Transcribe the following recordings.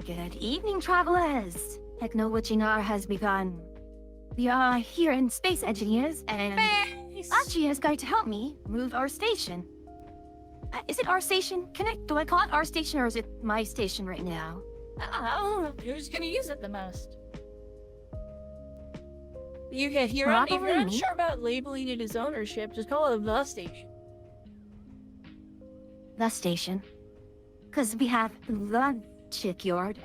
Good evening, travelers. Technologinar has begun. We are here in Space Engineers, and Archie is going to help me move our station. Is it our station? Do I call it our station, or is it my station right now? Who's gonna use it the most? You get here, if you're not sure about labeling it as ownership, just call it the station. The station. Because we have the shipyard.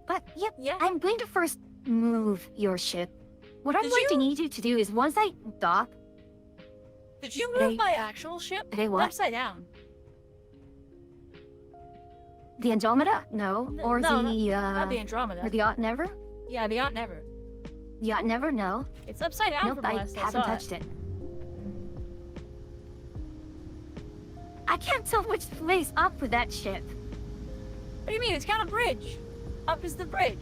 But, yep, Yeah. I'm going to first move your ship. What I'm going to need you to do is once I dock... Did you move my actual ship? Did I what? Upside down. The Andromeda? No. Or no, the, not the Andromeda. Or the Yacht Never? Yeah, the Yacht Never. The Yacht Never? No. It's upside down from last I haven't touched it. I can't tell which way's up with that ship. What do you mean? It's got a bridge. Up is the bridge.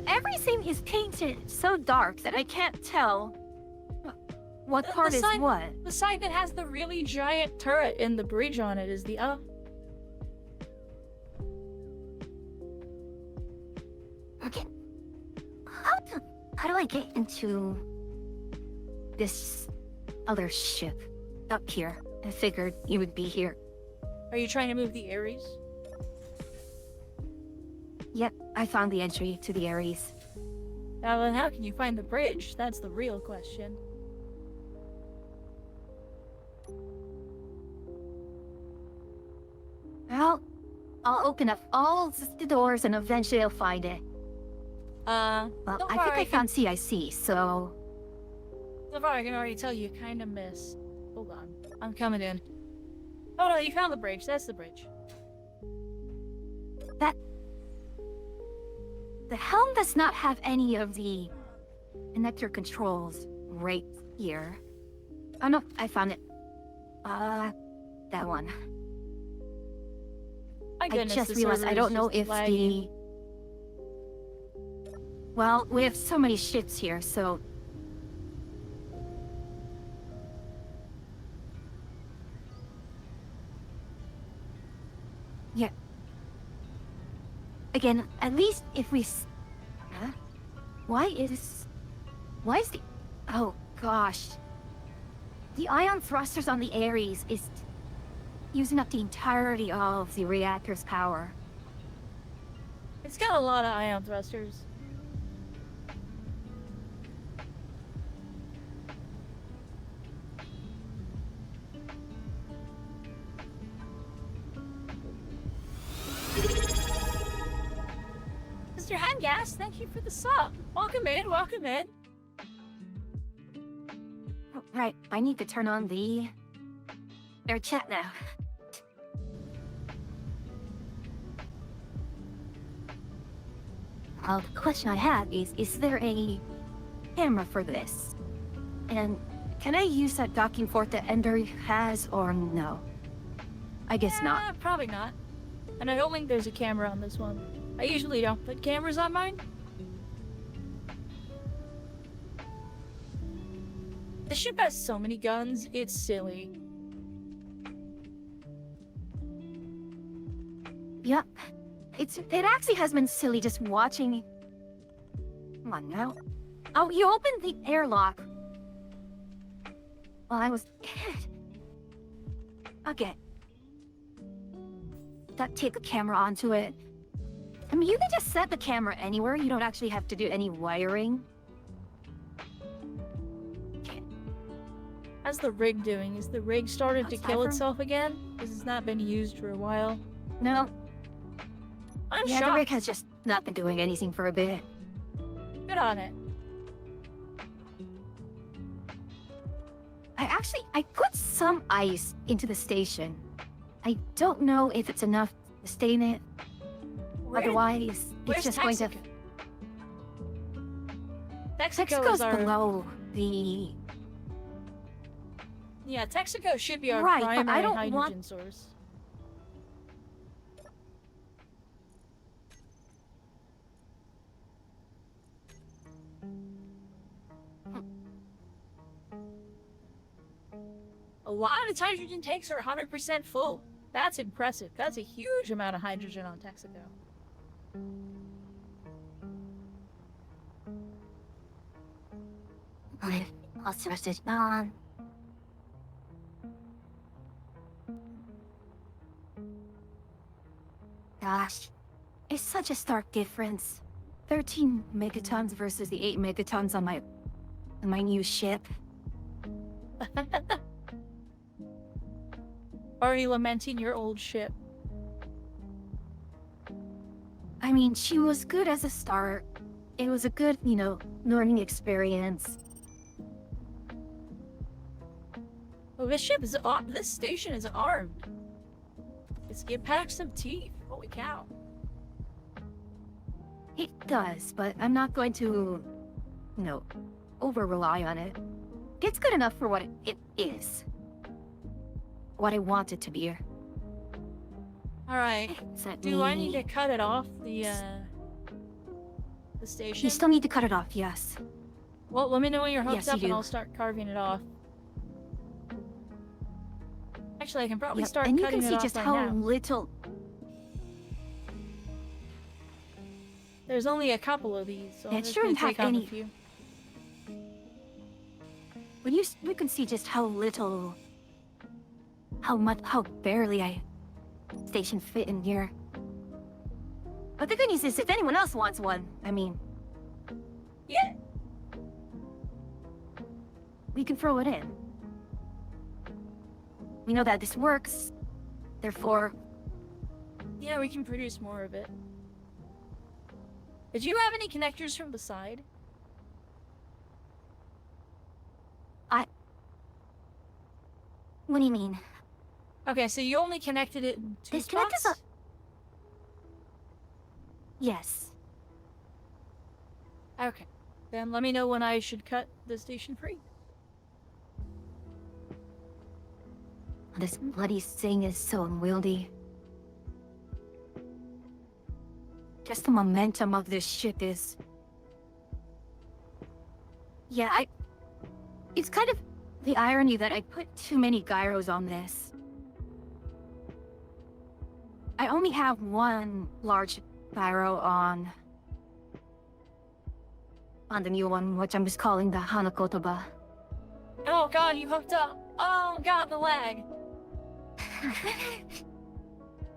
Everything is painted so dark that I can't tell what part is what. The side that has the really giant turret and the bridge on it is the up. Okay. How do I get into this other ship up here? I figured you would be here. Are you trying to move the Ares? Yep, I found the entry to the Ares. Now then, how can you find the bridge? That's the real question. Well, I'll open up all the doors and eventually I'll find it. Well, I think I found CIC, so... So far, I can already tell you kind of missed. Hold on. I'm coming in. Oh no, you found the bridge. That's the bridge. The helm does not have any of the connector controls right here. Oh no, I found it. That one. My goodness, I just realized I don't know if the... Well, we have so many ships here, so... Yeah. Again, at least if we... Huh? Why is the... Oh, gosh. The ion thrusters on the Ares is using up the entirety of the reactor's power. It's got a lot of ion thrusters. Mr. Handgas, thank you for the sub. Welcome in, welcome in. Oh, right, I need to turn on the... air chat now. The question I have is there a camera for this? And can I use that docking port that Ender has, or no? I guess not. Probably not. And I don't think there's a camera on this one. I usually don't put cameras on mine. The ship has so many guns, it's silly. Yep. It actually has been silly just watching... Come on now. Oh, you opened the airlock. Well, I was... Okay. Take the camera onto it. I mean, you can just set the camera anywhere. You don't actually have to do any wiring. Okay. How's the rig doing? Is the rig started to kill itself again? Because it's not been used for a while. No. I'm shocked. The rig has just not been doing anything for a bit. Good on it. I put some ice into the station. I don't know if it's enough to stay in it. Otherwise, it's just going to... Texaco's below the... Yeah, Texaco should be our primary hydrogen source. lot of hydrogen tanks are 100% full. That's impressive. That's a huge amount of hydrogen on Texaco. I'll rest it on. Gosh, it's such a stark difference. 13 megatons versus the 8 megatons on my new ship. Are you lamenting your old ship? I mean, she was good as a start. It was a good, learning experience. Oh, this station is armed. It packs some teeth. Holy cow. It does, but I'm not going to, over-rely on it. It's good enough for what it is. What I want it to be. Alright. Do I need to cut it off, the station? You still need to cut it off, yes. Well, let me know when you're hooked Yes, up you and do. I'll start carving it off. Actually, I can probably Yep, start and you cutting can it see off just right how now. little. There's only a couple of these, so It I'm just shouldn't gonna take have off a any- few. We can see just how little, how barely I station fit in here. But the good news is, if anyone else wants one, I mean, Yeah. we can throw it in. We know that this works, therefore, Yeah, we can produce more of it. Did you have any connectors from the side? what do you mean? Okay, so you only connected it in two This connector's spots? Yes. Okay. Then let me know when I should cut the station free. This bloody thing is so unwieldy. Just the momentum of this ship is... Yeah, it's kind of the irony that I put too many gyros on this. I only have one large gyro on the new one, which I'm just calling the Hanakotoba. Oh god, you hooked up! Oh god, the lag!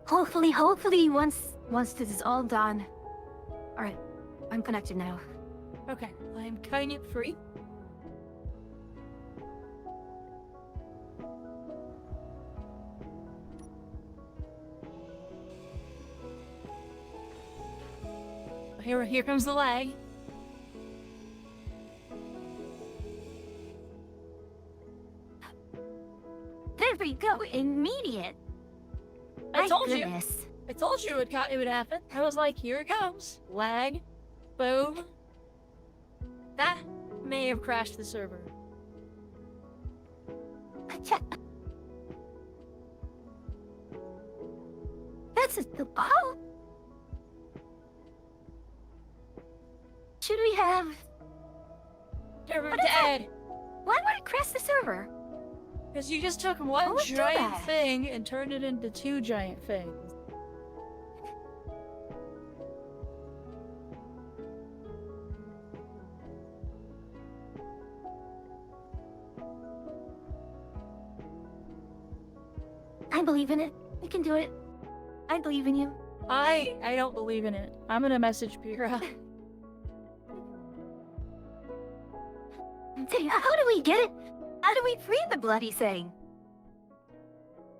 Hopefully, once this is all done. Alright, I'm connected now. Okay, I'm cutting it free. Here comes the lag. There we go, immediate. I told you. Goodness. I told you it would happen. I was like, here it comes. Lag. Boom. That may have crashed the server. That's the how? Should we have? Server What is that? dead. Why would it crash the server? Because you just took one would do giant that? thing and turned it into two giant things. I believe in it. We can do it. I believe in you. I don't believe in it. I'm gonna message Pira. How do we get it? How do we free the bloody thing?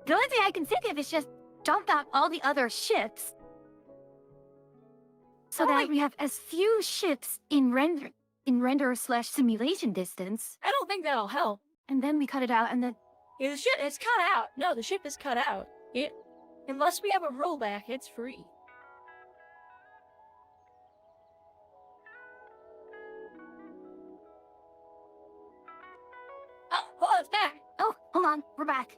The only thing I can think of is just dump out all the other ships. So Oh, that we have as few ships in render/simulation distance. I don't think that'll help. And then we cut it out and then Yeah, the ship is cut out. No, the ship is cut out. Unless we have a rollback, it's free. Oh, it's back. oh, hold on, we're back.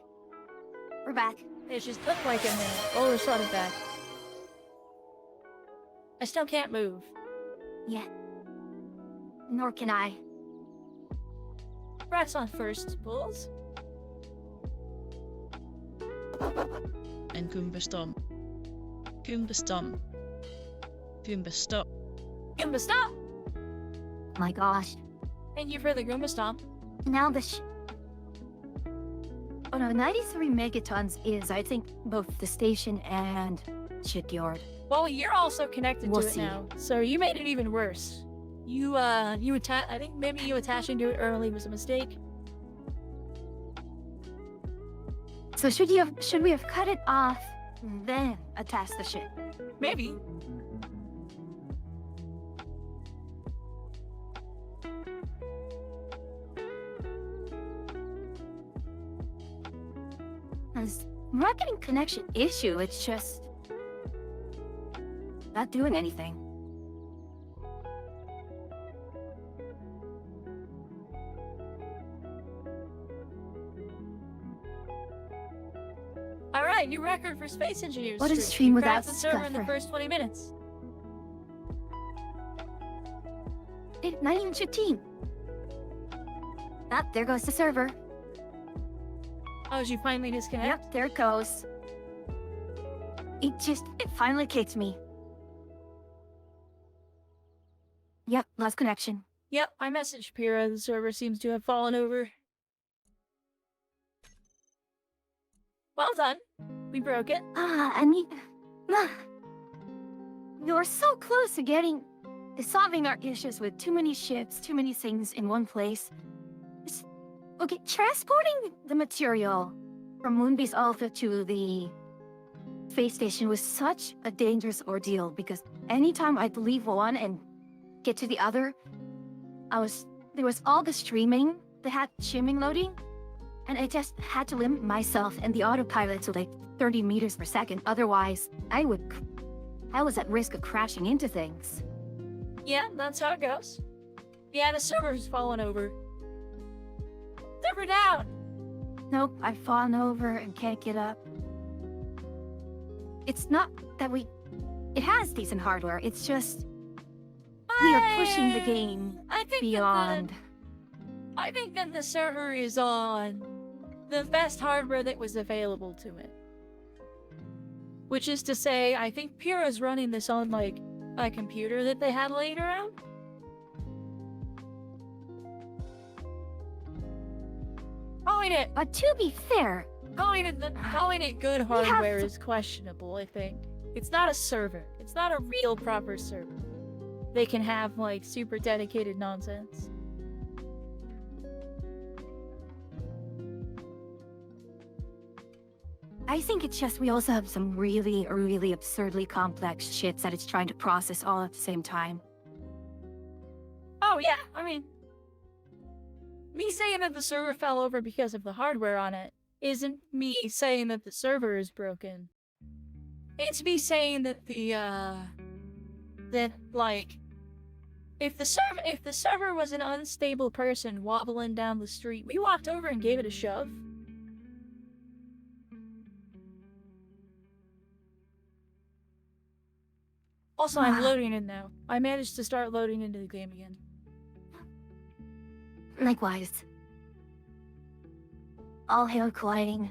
We're back. It just took like a minute. Oh, we're sort of back. I still can't move. Yeah. Nor can I. Press on first, Bulls. and Goomba Stomp. Goomba Stomp. Goomba Stop. Goomba Stomp! My gosh. Thank you for the Goomba Stomp. Now the Oh no, 93 megatons is, I think, both the station and shipyard. Well, you're also connected We'll to it see. now, so you made it even worse. I think maybe you attaching to it early was a mistake. So should we have cut it off, then attach the ship? Maybe. As we're not getting connection issue, it's just not doing anything. Alright, new record for Space Engineers. What is Stream. stream You without crashed the server in the Scuffer? first 20 minutes. 915. Ah, there goes the server. Oh, did you finally disconnect? Yep, there it goes. It finally kicked me. Yep, lost connection. Yep, I messaged Pyrrha. The server seems to have fallen over. Well done. We broke it. You're so close to solving our issues with too many ships, too many things in one place. Okay, transporting the material from Moonbase Alpha to the space station was such a dangerous ordeal because anytime I'd leave one and get to the other, there was all the streaming that had shimming loading, and I just had to limit myself and the autopilot to like 30 meters per second. Otherwise, I was at risk of crashing into things. Yeah, that's how it goes. Yeah, the server's fallen over. Server down! Nope, I've fallen over and can't get up. It's not that it has decent hardware, it's just we are pushing the game I think beyond. I think that the server is on the best hardware that was available to it. Which is to say, I think Pyrrha's running this on, like, a computer that they had laying around. But to be fair, Calling it good hardware is questionable, I think. It's not a server. It's not a real proper server. They can have, like, super dedicated nonsense. I think it's just we also have some really, really absurdly complex shits that it's trying to process all at the same time. Oh, yeah, I mean... Me saying that the server fell over because of the hardware on it isn't me saying that the server is broken. It's me saying that if the server was an unstable person wobbling down the street, we walked over and gave it a shove. Also, I'm loading in now. I managed to start loading into the game again. Likewise. All hail colliding.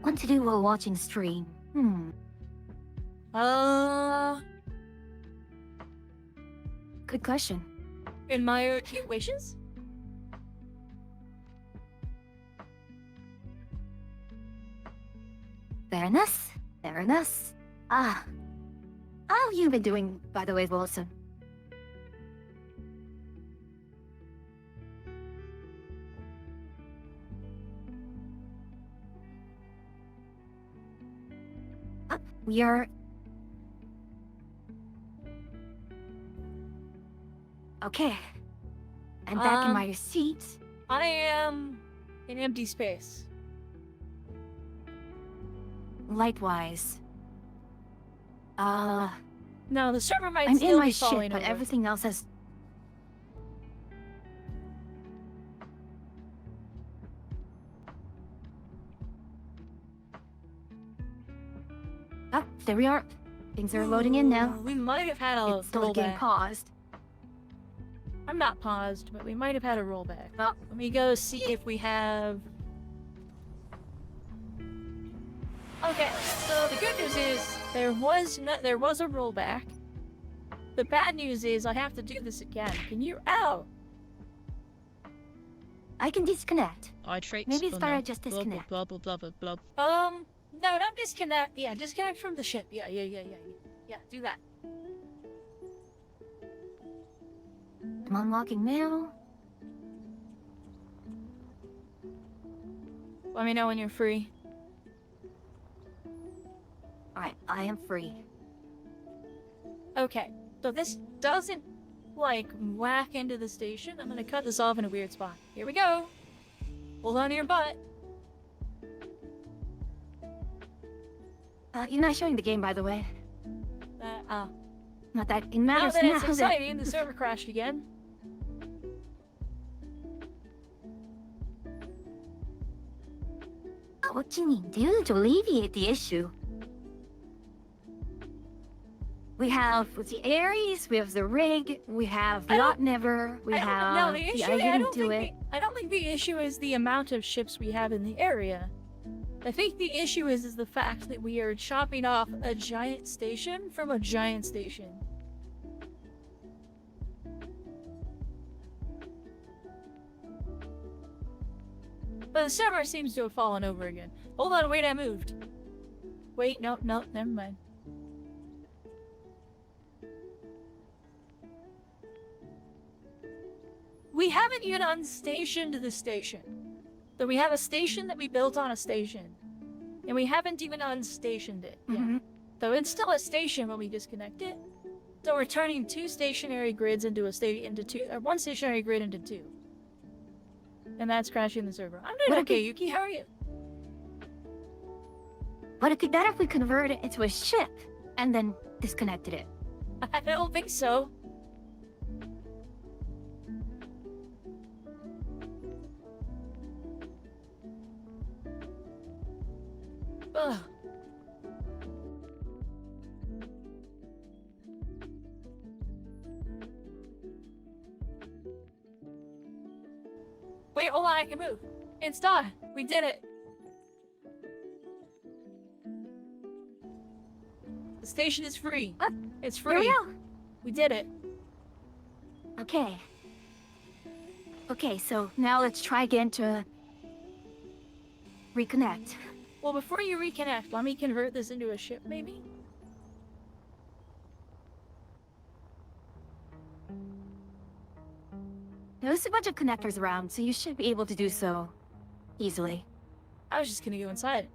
What to do while watching stream? Good question. Admire cute wishes? Fairness? Fairness? How you been doing, by the way, Wilson? We are... Okay. I'm back in my seat. I am in empty space. Lightwise. No, the server might I'm still in my be ship, falling but over. everything else has... Oh, there we are. Things are loading in now. We might have had a It's still getting rollback. paused. I'm not paused, but we might have had a rollback. Well, Let me go see if we have... Okay, so the good news is there was a rollback. The bad news is I have to do this again. Can you... Ow! I can disconnect. I tricks. Maybe it's on better the I just blah, blah, disconnect. blah blah blah blah blah. No, not disconnect. Yeah, disconnect from the ship. Yeah. Yeah, do that. I'm unlocking now. Let me know when you're free. Alright, I am free. Okay, so this doesn't, like, whack into the station. I'm gonna cut this off in a weird spot. Here we go. Hold on to your butt. You're not showing the game, by the way. Not that it Now matters that now it's that... exciting, the server crashed again. What can you do to alleviate the issue? We have the Ares, we have the rig, we have the I don't- Yacht Never, we No, have the the issue, I didn't do it. I don't think the issue is the amount of ships we have in the area. I think the issue is the fact that we are chopping off a giant station from a giant station. But the server seems to have fallen over again. Hold on, wait, I moved. Wait, no, never mind. We haven't even unstationed the station. So we have a station that we built on a station. And we haven't even unstationed it yet. Mhm. So it's still a station when we disconnect it. So we're turning two stationary grids into one stationary grid into two. And that's crashing the server. I'm doing What okay, Yuki. How are you? But it'd be better if we converted it into a ship and then disconnected it. I don't think so. Ugh. Wait, hold on, I can move. It's done. We did it. The station is free. It's Here we free. go. We did it. Okay. Okay, so now let's try again to reconnect. Well, before you reconnect, let me convert this into a ship, maybe? There's a bunch of connectors around, so you should be able to do so easily. I was just gonna go inside.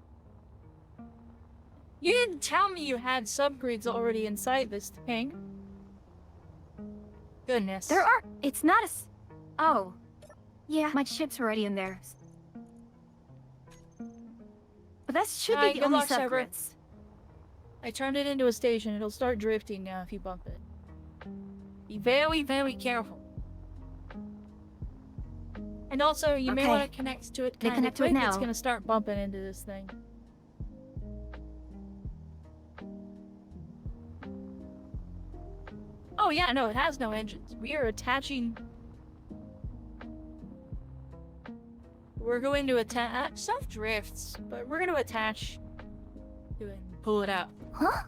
You didn't tell me you had subgrids already inside this thing. Goodness. There are... It's not a... Oh. Yeah, my ship's already in there. But that should Alright, be good the only luck, Cyber. subgrids. I turned it into a station. It'll start drifting now if you bump it. Be very, very careful. And also, you may Okay. want to connect to it They kind of connect to it quick. It's now. gonna start bumping into this thing. Oh yeah, no, it has no engines. We are attaching... We're going to attach... Stuff drifts, but we're going to attach to it and pull it out. Huh?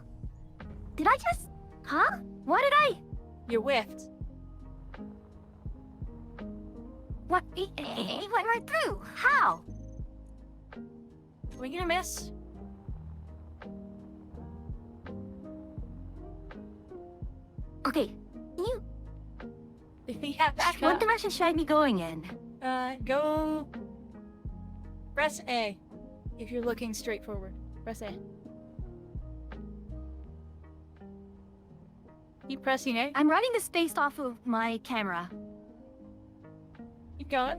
Did I just... Huh? What did I... You whiffed. What? It went right through. How? Are we gonna miss? Okay. Can you... Yeah, back What up. direction should I be going in? Go... Press A. If you're looking straight forward. Press A. Keep pressing A. I'm running this based off of my camera. Keep going.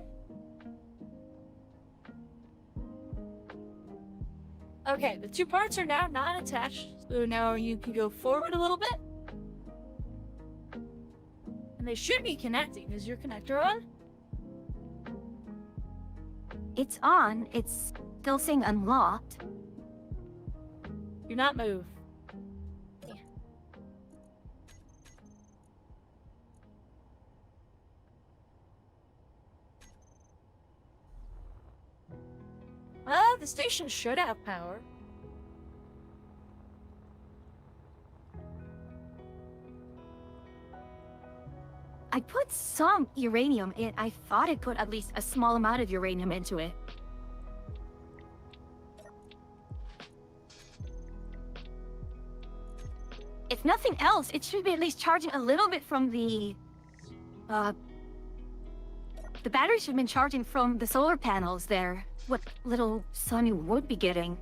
Okay, the two parts are now not attached. So now you can go forward a little bit. They should be connecting. Is your connector on? It's on. It's still saying unlocked. Do not move. Well, the station should have power. I put some uranium in. I thought I put at least a small amount of uranium into it. If nothing else, it should be at least charging a little bit from the battery should have been charging from the solar panels there. What little sun you would be getting.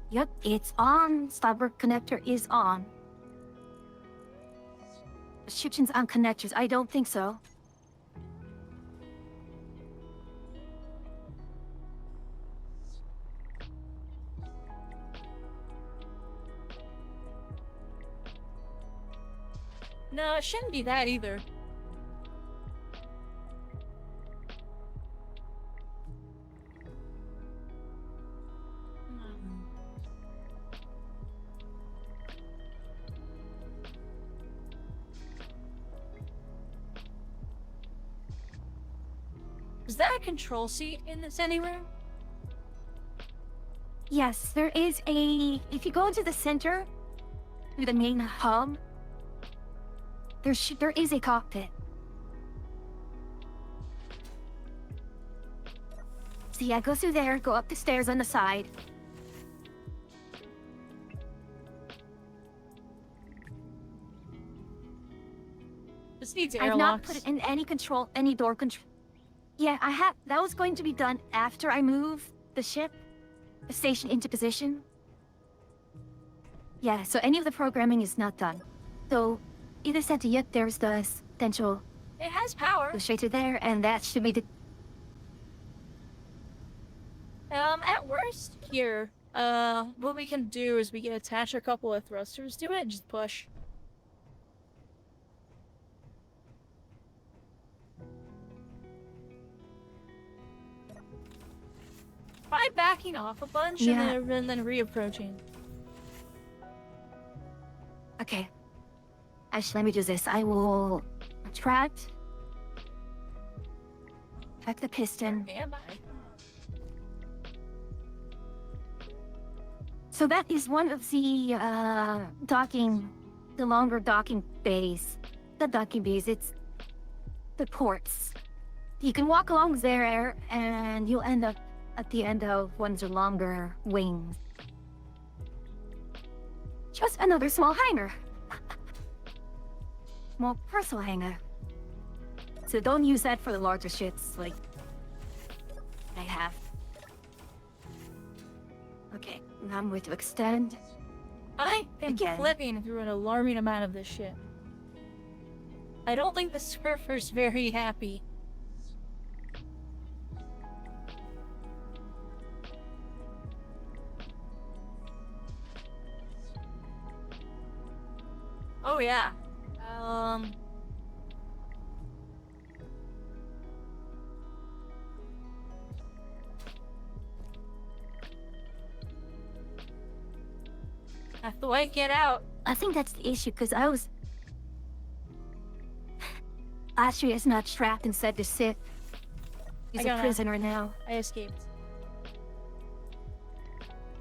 Yep, it's on. Starboard connector is on. Restrictions on connectors. I don't think so. No, it shouldn't be that either. Is there a control seat in this anywhere? Yes, there is a... If you go into the center, to the main hub, there is a cockpit. So yeah, go through there, go up the stairs on the side. This needs I've airlocks. not put it in any control, any door control. Yeah, I have. That was going to be done after I move the station into position. Yeah, so any of the programming is not done. So either set to yet there's the potential. It has power. Go straight to there, and that should be the. At worst, here, what we can do is we can attach a couple of thrusters to it and just push. Try backing off a bunch Yeah. and then reapproaching. Okay. Actually, let me do this. I will attract. Back the piston. Am I? So that is one of the the longer docking bays. The docking bays, it's the ports. You can walk along there and you'll end up at the end of one of the longer wings. Just another small hangar. Small personal hangar. So don't use that for the larger ships like I have. Okay, now I'm going to extend. I am Again. flipping through an alarming amount of this shit. I don't think the surfer's very happy. Oh yeah. Have to wait, get out. I think that's the issue, because I was... Astria is not trapped inside the ship. He's a got it. prisoner now. I escaped.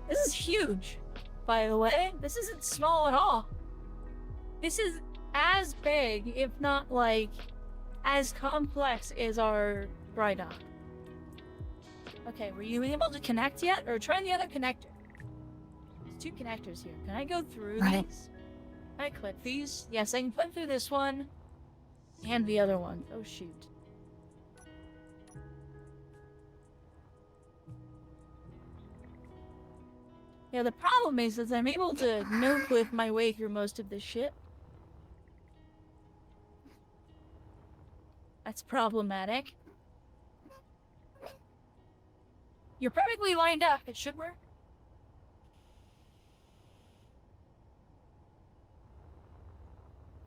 This is huge, by the way. This isn't small at all. This is as big, if not like, as complex as our dry dock. Okay, were you able to connect yet? Or try the other connector. There's two connectors here. Can I go through Right. these? Can I click these? Yes, I can click through this one. And the other one. Oh shoot. Yeah, the problem is that I'm able to no-cliff my way through most of this shit. That's problematic. You're perfectly lined up. It should work.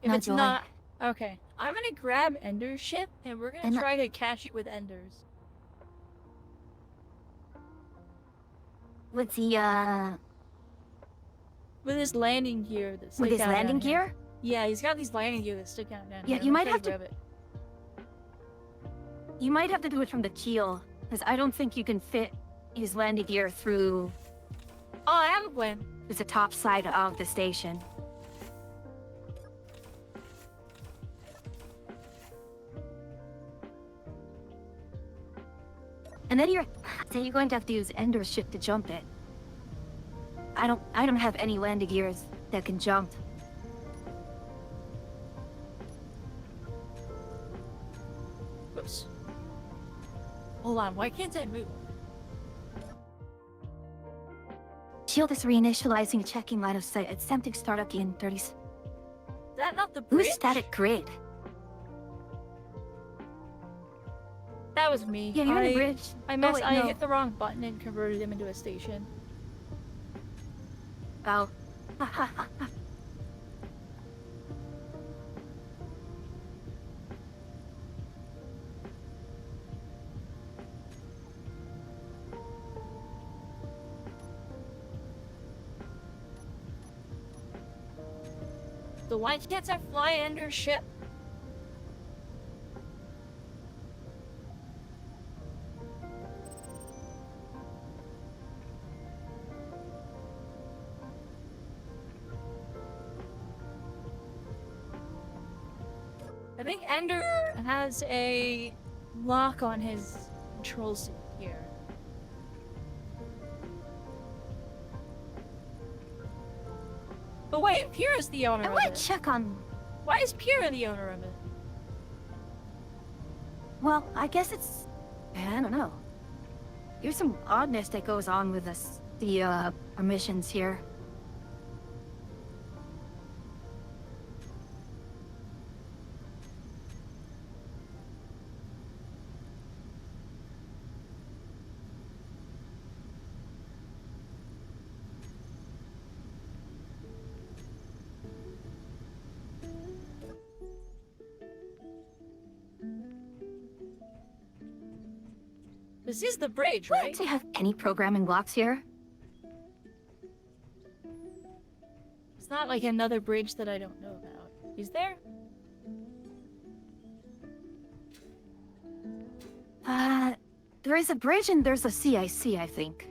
If No it's joy. not... Okay. I'm gonna grab Ender's ship, and we're gonna And- try to catch it with Ender's. With the, With his landing gear that stick with his out down landing here. gear? Yeah, he's got these landing gear that stick out down Yeah, here. you I'm might gonna have to- grab it. You might have to do it from the keel, because I don't think you can fit his landing gear through Oh, I have a plan. the top side of the station. And then you're going to have to use Ender's ship to jump it. I don't have any landing gears that can jump. Whoops. Hold on, why can't I move? Shield is reinitializing checking line of sight. Attempting startup in 30 Is that not the bridge? Who's static grid? That was me. Yeah, you're in the bridge. I wait, no. hit the wrong button and converted him into a station. Oh. So why can't I fly Ender's ship? I think Ender has a lock on his control seat here. But wait, Pyrrha's the owner I of want it. to check on. Why is Pyrrha the owner of it? Well, I guess it's. I don't know. There's some oddness that goes on with us. The permissions here. This is the bridge, Do I right? actually have any programming blocks here? It's not like another bridge that I don't know about. Is there? There is a bridge and there's a CIC, I think.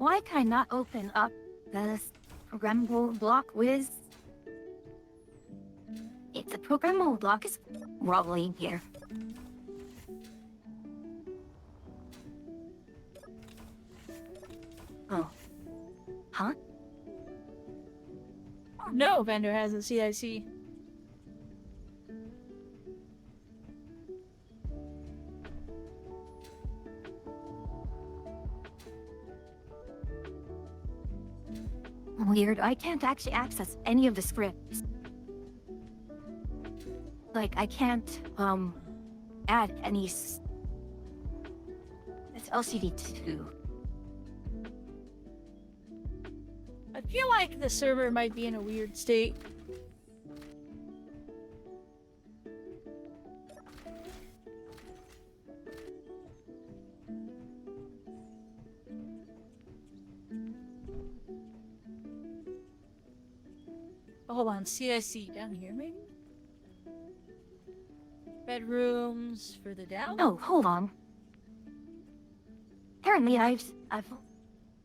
Why can I not open up the programmable block with... If the programmable block is wobbling here. Oh. Huh? No, Vendor has a CIC. Weird. I can't actually access any of the scripts. Like, I can't, add any It's LCD2. I feel like the server might be in a weird state. hold on, CIC down here, maybe? Bedrooms further down? No, hold on. Apparently I've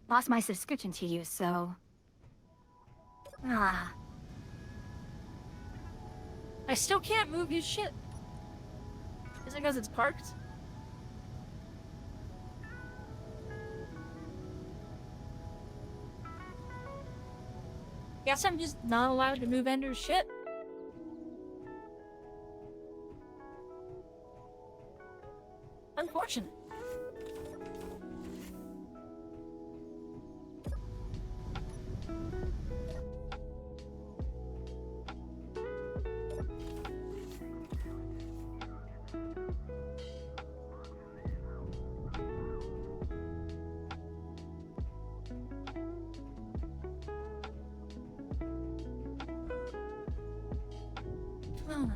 lost my subscription to you, so... Ah, I still can't move his shit. Is it because it's parked? Guess I'm just not allowed to move Ender's shit. Unfortunate. Oh.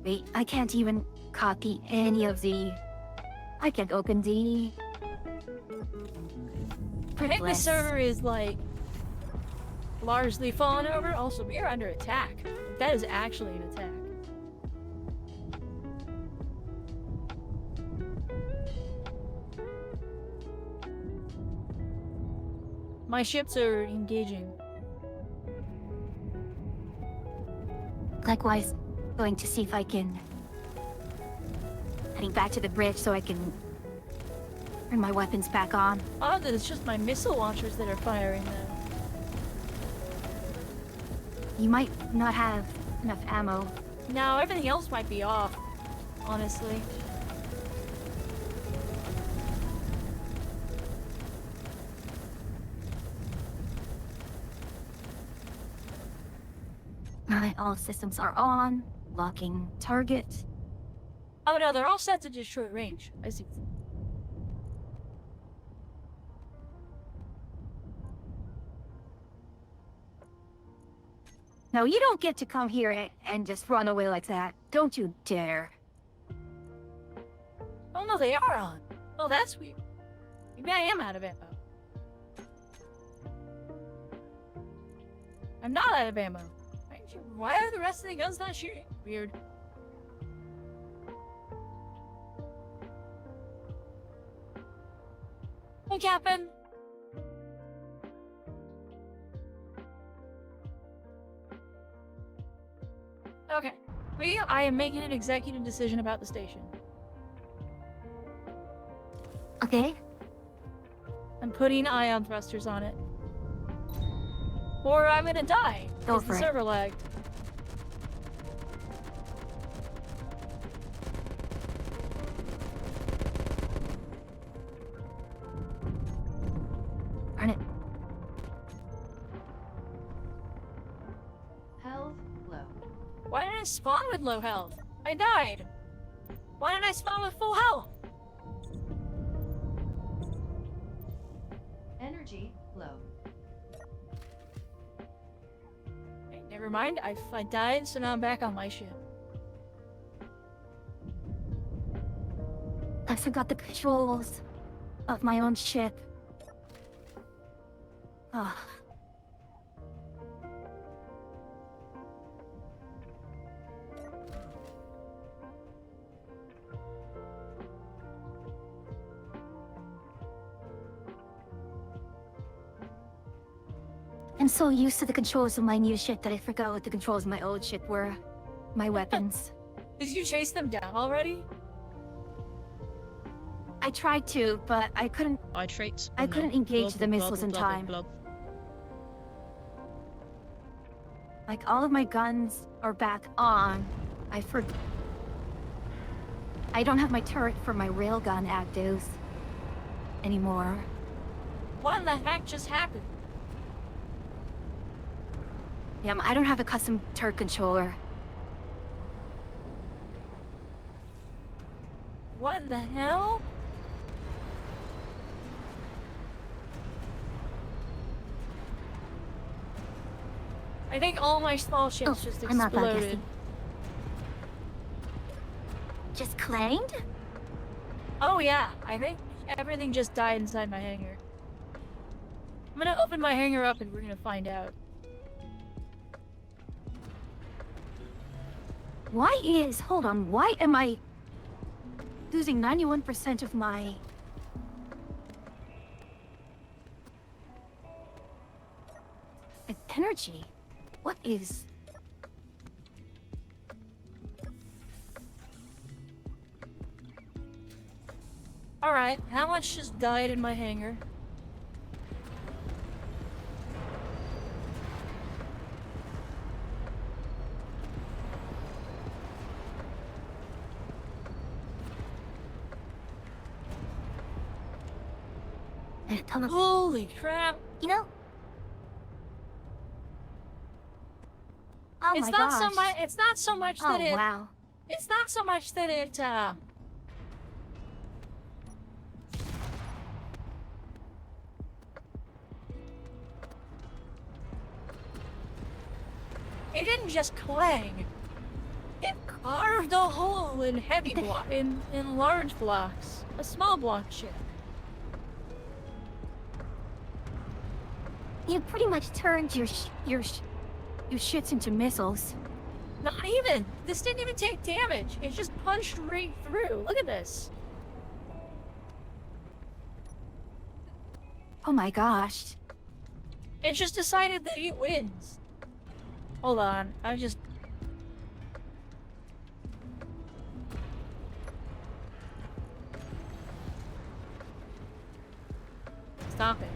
wait, I can't even copy any of the... I can't open the... I think the server is, like, largely fallen over. Also, we are under attack. That is actually an attack. My ships are engaging. Likewise, going to see if I can... Heading back to the bridge so I can... turn my weapons back on. Oh, it's just my missile launchers that are firing them. You might not have enough ammo. No, everything else might be off, honestly. All systems are on. Locking target. Oh no, they're all set to just short range. I see. No, you don't get to come here and just run away like that. Don't you dare. Oh no, they are on. Oh, that's weird. Maybe I am out of ammo. I'm not out of ammo. Why are the rest of the guns not shooting? Weird. Hey, Captain. Okay. I am making an executive decision about the station. Okay. I'm putting ion thrusters on it. Or I'm gonna die. Go because for the it. server lagged. Darn it. Health low. Why did I spawn with low health? I died. Why did I spawn with full health? Energy low. Okay, never mind. I died, so now I'm back on my ship. I forgot the controls of my own ship. Ah. I'm so used to the controls of my new ship that I forgot what the controls of my old ship were. My weapons. Did you chase them down already? I tried to, but I couldn't. Nitrates. I couldn't engage the missiles in time. Like, all of my guns are back on. I don't have my turret for my railgun active anymore. What in the heck just happened? Yeah, I don't have a custom turret controller. What the hell? I think all my small ships just I'm not that exploded. guessing. just clanged? Oh yeah, I think everything just died inside my hangar. I'm gonna open my hangar up and we're gonna find out. Hold on, why am I losing 91% of my... energy? What is... Alright, how much just died in my hangar? a ton of... Holy crap! You know... Oh it's my not gosh. so much. It's not so much that Oh, it. wow. It's not so much that it. It didn't just clang. It carved a hole in heavy block in large blocks. A small block ship. You pretty much turned your shits into missiles. Not even. This didn't even take damage. It just punched right through. Look at this. Oh my gosh. It just decided that it wins. Hold on. I just... Stop it.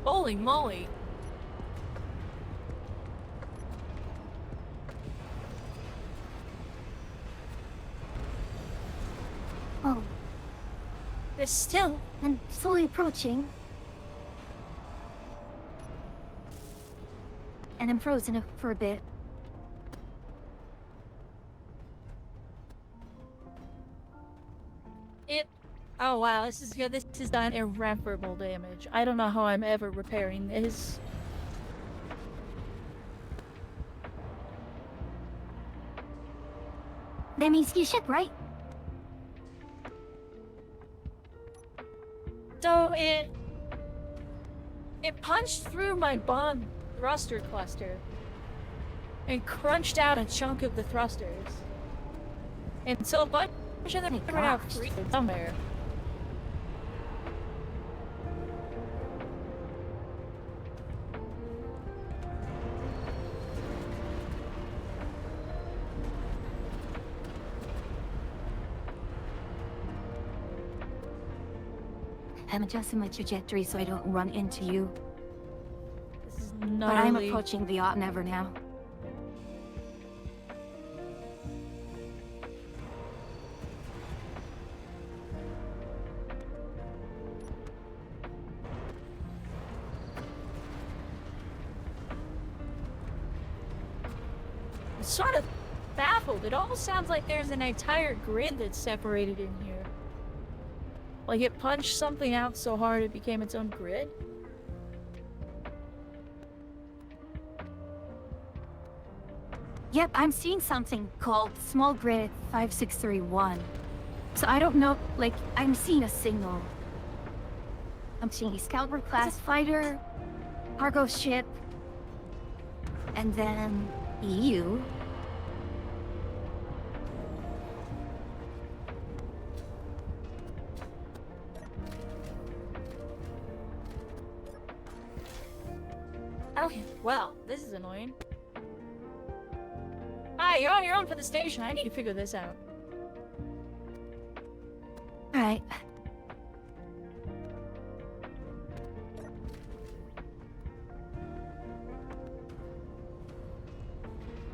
Holy moly. Oh, It's still... and slowly approaching. And I'm frozen for a bit. It... Oh wow, this is good. This has done irreparable damage. I don't know how I'm ever repairing this. That means you ship, right? So it punched through my bomb thruster cluster and crunched out a chunk of the thrusters. And so a bunch of them My were out gosh. free somewhere. I'm adjusting my trajectory so I don't run into you. This is But I'm gnarly. approaching the Yacht Never now. I'm sort of baffled. It almost sounds like there's an entire grid that's separated in here. Like it punched something out so hard it became its own grid. Yep, I'm seeing something called Small Grid 5631. So I don't know, like, I'm seeing a signal. I'm seeing a Scalper class fighter, cargo ship, and then you. Okay, well, this is annoying. Hi, you're on your own for the station. I need to figure this out. Alright.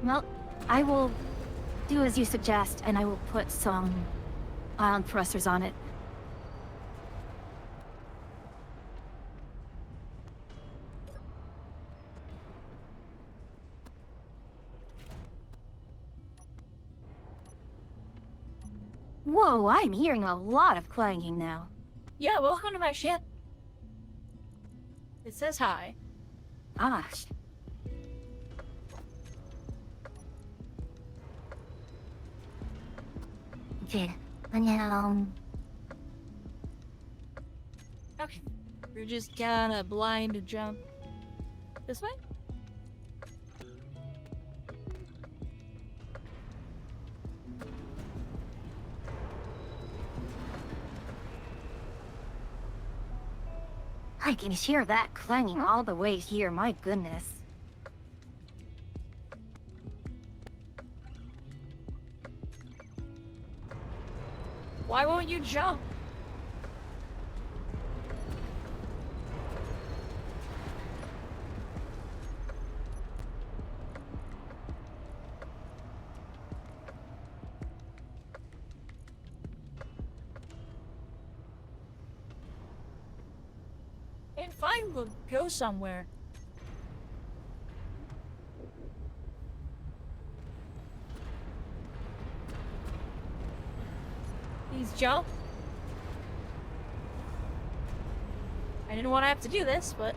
Well, I will do as you suggest, and I will put some ion thrusters on it. Whoa, I'm hearing a lot of clanging now. Yeah, welcome to my ship. It says hi. Gosh. Okay. Now, Okay. We're just gonna blind jump this way? I can hear that clanging all the way here, my goodness. Why won't you jump? And fine, we'll go somewhere. Please jump. I didn't want to have to do this, but...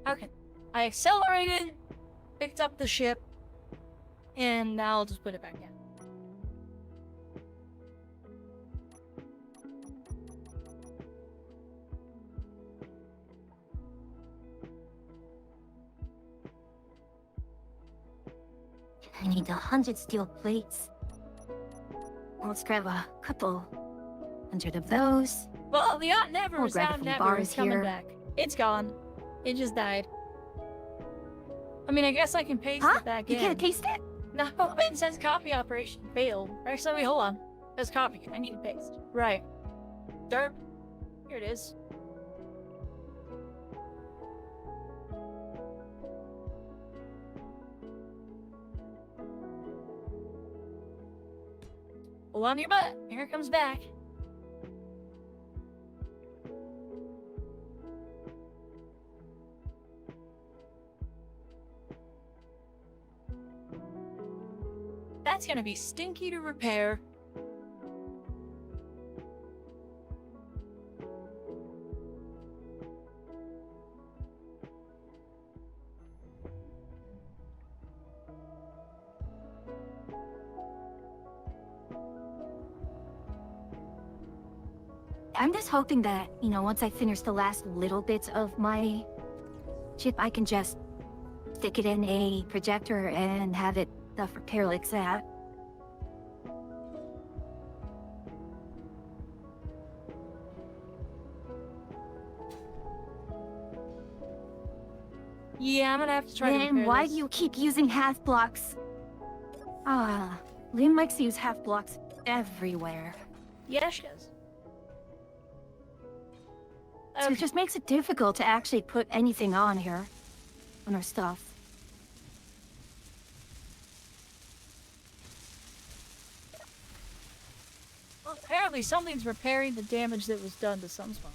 Okay. I accelerated, picked up the ship, and now I'll just put it back in. I need 100 steel plates. Let's grab a couple 100 of those. Well, the Aunt Never We'll is grab a out few never. bars It's coming here. back. It's gone. It just died. I mean, I guess I can paste Huh? it back You in. can't taste it? No, it says copy operation failed. Actually, wait, hold on. It says copy. I need to paste. Right. Derp. Here it is. Hold on to your butt. Here it comes back. That's gonna be stinky to repair. I'm just hoping that, once I finish the last little bits of my chip, I can just stick it in a projector and have it repair like that. Yeah, I'm gonna have to try to Then repair why this. do you keep using half blocks? Liam likes to use half blocks everywhere. Yeah, she does. So Okay. it just makes it difficult to actually put anything on here. On our stuff. Well, apparently something's repairing the damage that was done to Sunspawn.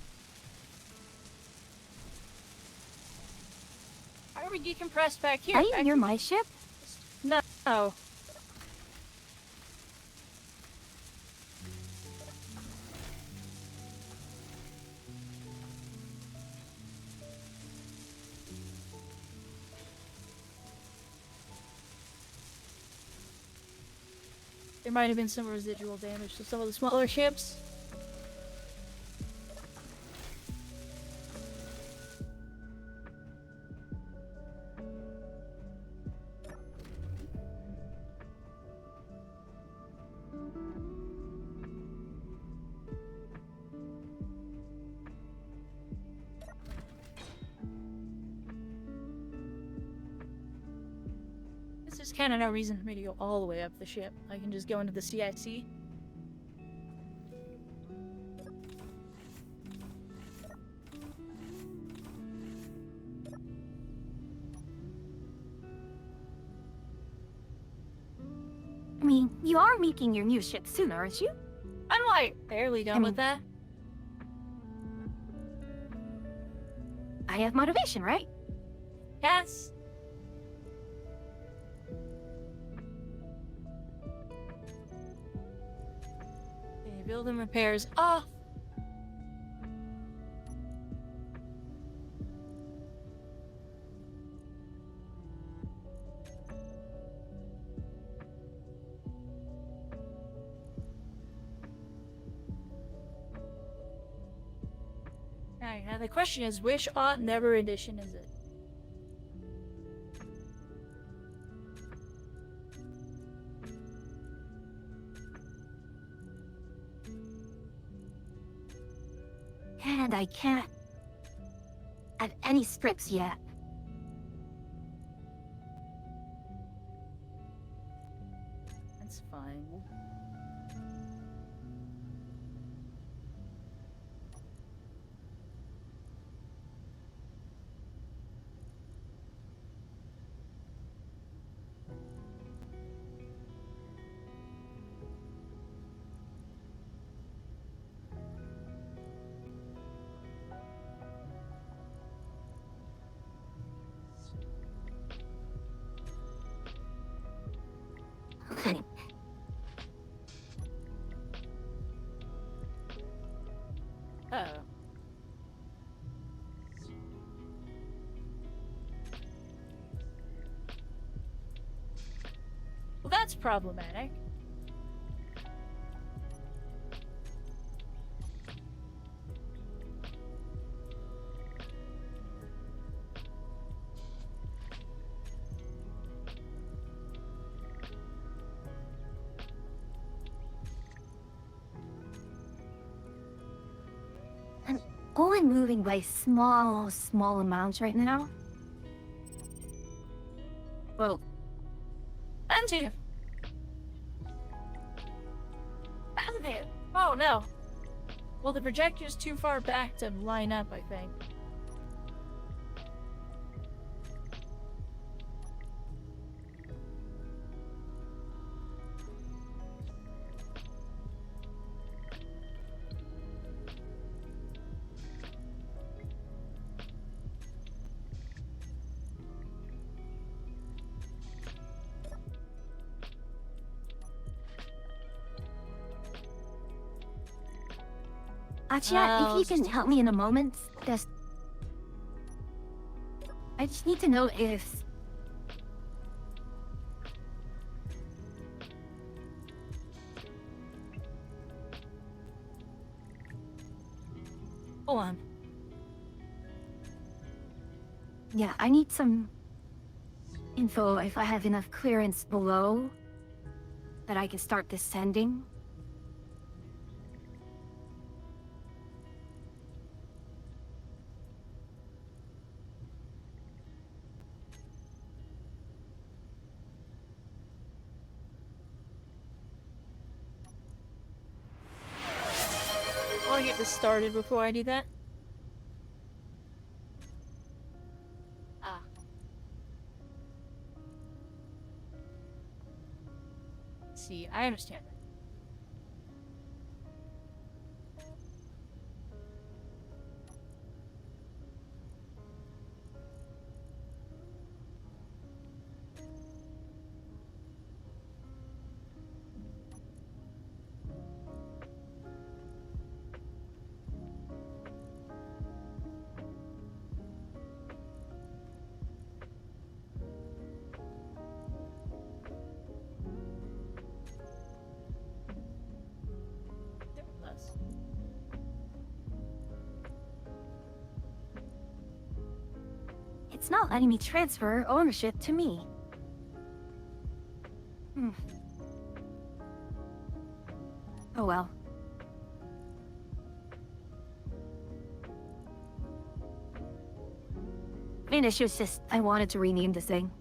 Why are we decompressed back here? Are you Back near to- my ship? No. There might have been some residual damage to some of the smaller ships. There's kind of no reason for me to go all the way up the ship. I can just go into the CIC. I mean, you are making your new ship soon, aren't you? I'm like barely done with that. I have motivation, right? Yes. Okay, building repairs off. Alright, now the question is, which Ought Never edition is it? And I can't have any strips yet. That's fine. Okay. Oh. Well, that's problematic. Only moving by small amounts right now. Well, Angie! Oh no! Well, the projector's too far back to line up, I think. Achia, if you can help me in a moment, I just need to know if... Hold on. Yeah, I need some info if I have enough clearance below that I can start descending. I'll get this started before I do that. Ah. See, I understand. It's not letting me transfer ownership to me. Oh well. Main issue is just I wanted to rename this thing.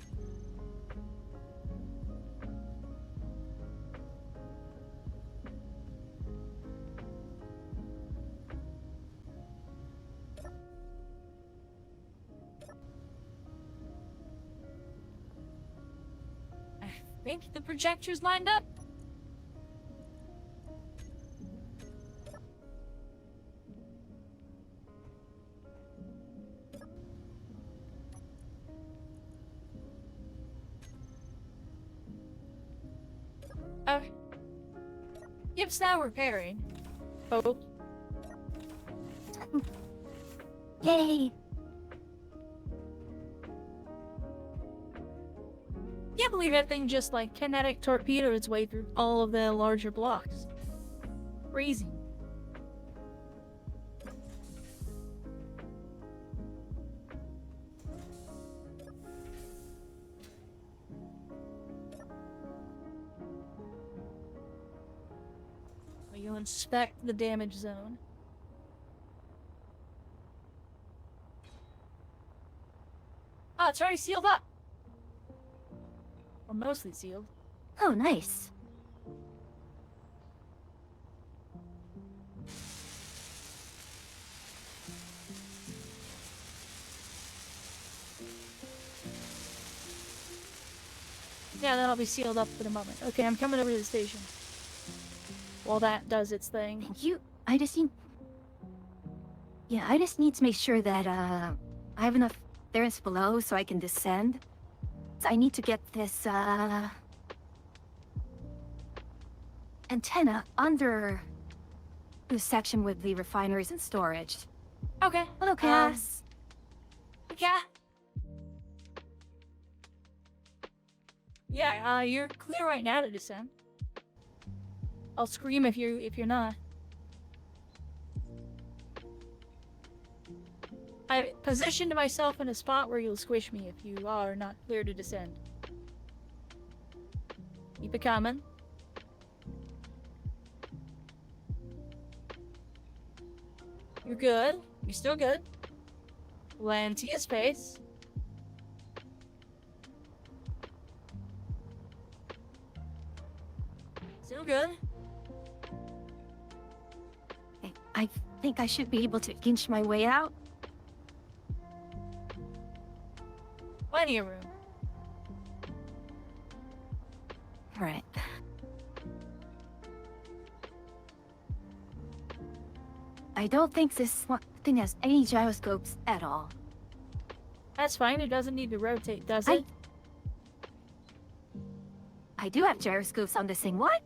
I think the projector's lined up. Oh. Yip's now repairing. Oh. Yay! Can't believe that thing just like kinetic torpedoed its way through all of the larger blocks. Crazy. You inspect the damage zone. Oh, it's already sealed up. Or mostly sealed. Oh, nice. Yeah, that'll be sealed up in a moment. Okay, I'm coming over to the station. While that does its thing. Thank you. I just need... Yeah, I just need to make sure that, I have enough clearance below so I can descend. So I need to get this, antenna under the section with the refineries and storage. Okay. Hello, Cass. Yeah. Yeah, you're clear right now to descend. I'll scream if you're not. I positioned myself in a spot where you'll squish me if you are not clear to descend. Keep it coming. You're good. You're still good. Land to your space. Still good. Okay, I think I should be able to inch my way out. Plenty of room. Alright. I don't think this thing has any gyroscopes at all. That's fine. It doesn't need to rotate, does I- it? I do have gyroscopes on this thing. What?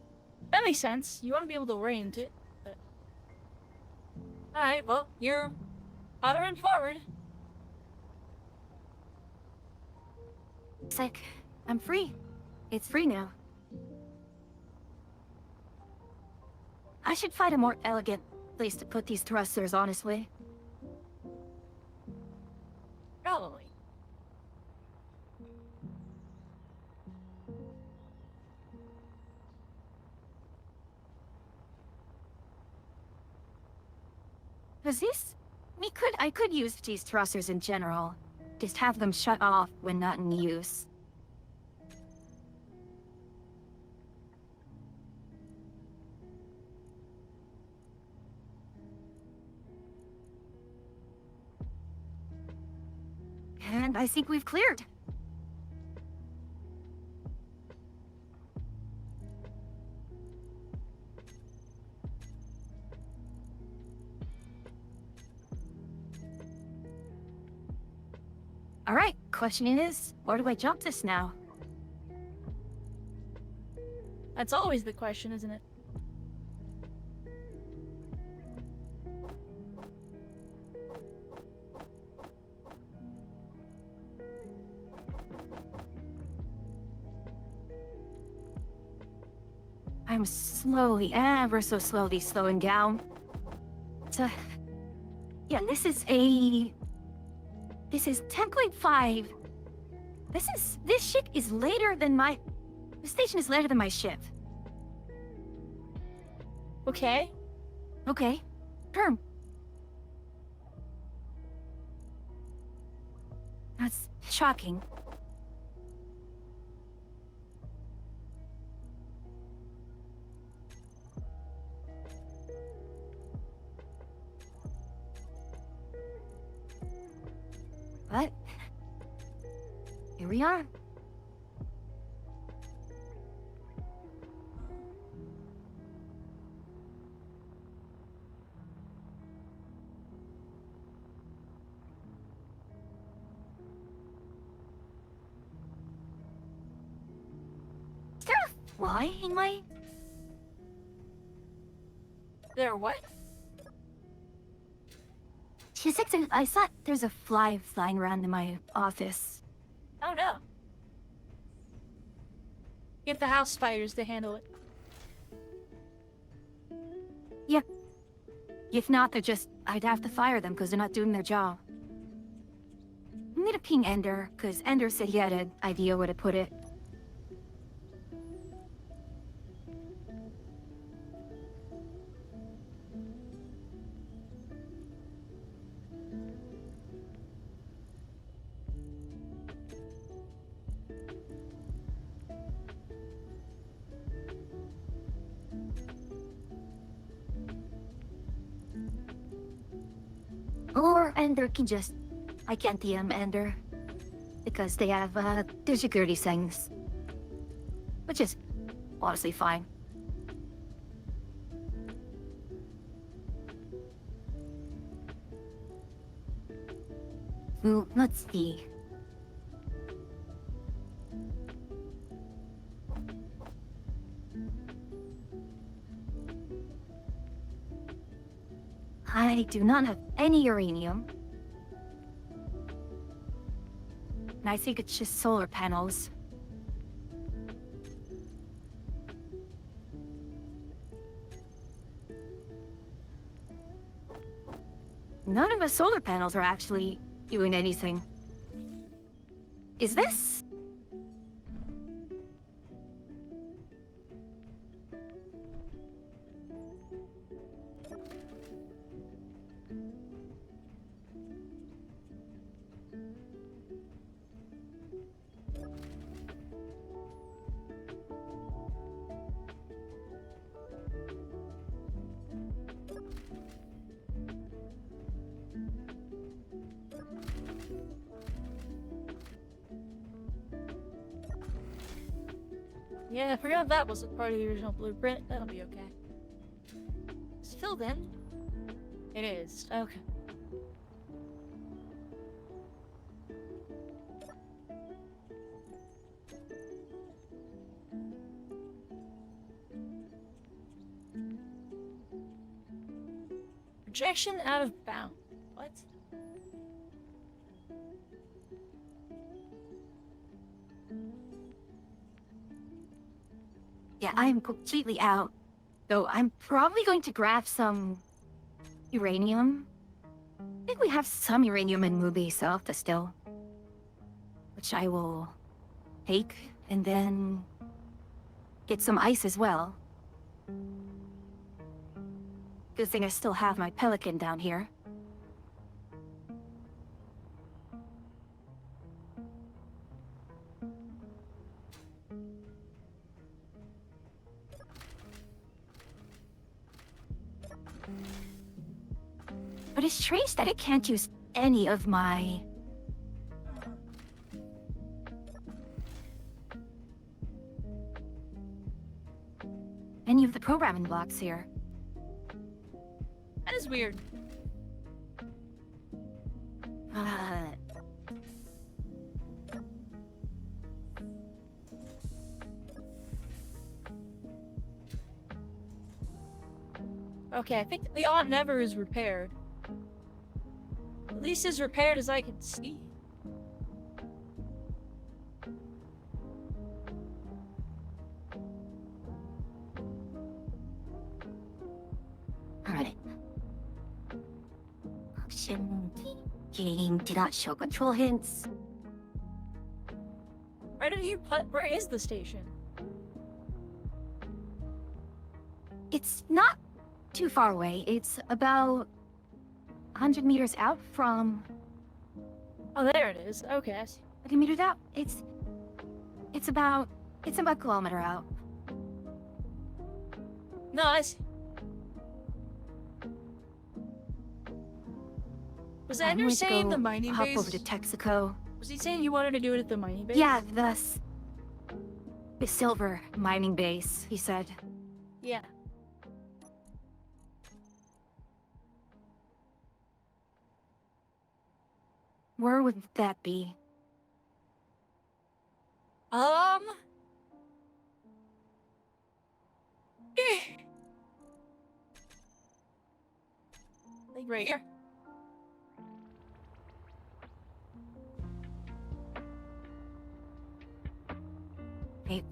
That makes sense. You want to be able to orient it. But... Alright, well, you're motoring forward. It's like, I'm free. It's free now. I should find a more elegant place to put these thrusters, honestly. Probably. Cause this... I could use these thrusters in general. Just have them shut off when not in use. And I think we've cleared. All right, question is, where do I jump this now? That's always the question, isn't it? I'm slowly, ever so slowly slowing down. So, yeah, this is 10.5. This ship is later than the station is later than my ship. Okay. Okay, term. That's shocking. But here we are. Is there a fly in my... There what? I thought there's a fly flying around in my office. Oh no. Get the house spiders to handle it. Yep. If not, I'd have to fire them because they're not doing their job. I need to ping Ender, because Ender said he had an idea where to put it. Or Ender can just... I can't DM Ender. Because they have, their security things. Which is honestly fine. Well, let's see. I do not have any uranium. And I think it's just solar panels. None of the solar panels are actually doing anything. Is this? Yeah, I forgot that wasn't part of the original blueprint. That'll be okay. It's filled in. It is. Okay. Projection out of bound. What? Yeah, I'm completely out. Though I'm probably going to grab some uranium. I think we have some uranium in Mubi South still. Which I will take and then get some ice as well. Good thing I still have my pelican down here. But it's strange that I can't use any of my... any of the programming blocks here. That is weird. Okay, I think the odd never is repaired. At least as repaired as I can see. Alright. Option D. Game did not show control hints. Where is the station? It's not too far away. It's about 100 meters out from... Oh, there it is. Okay. 100 meters out. It's about a kilometer out. No, I see. Was I'm Ender going to saying go the mining hop base? over to Texaco. Was he saying you wanted to do it at the mining base? Yeah, the silver mining base, he said. Yeah. Where would that be? Like right here. Hey.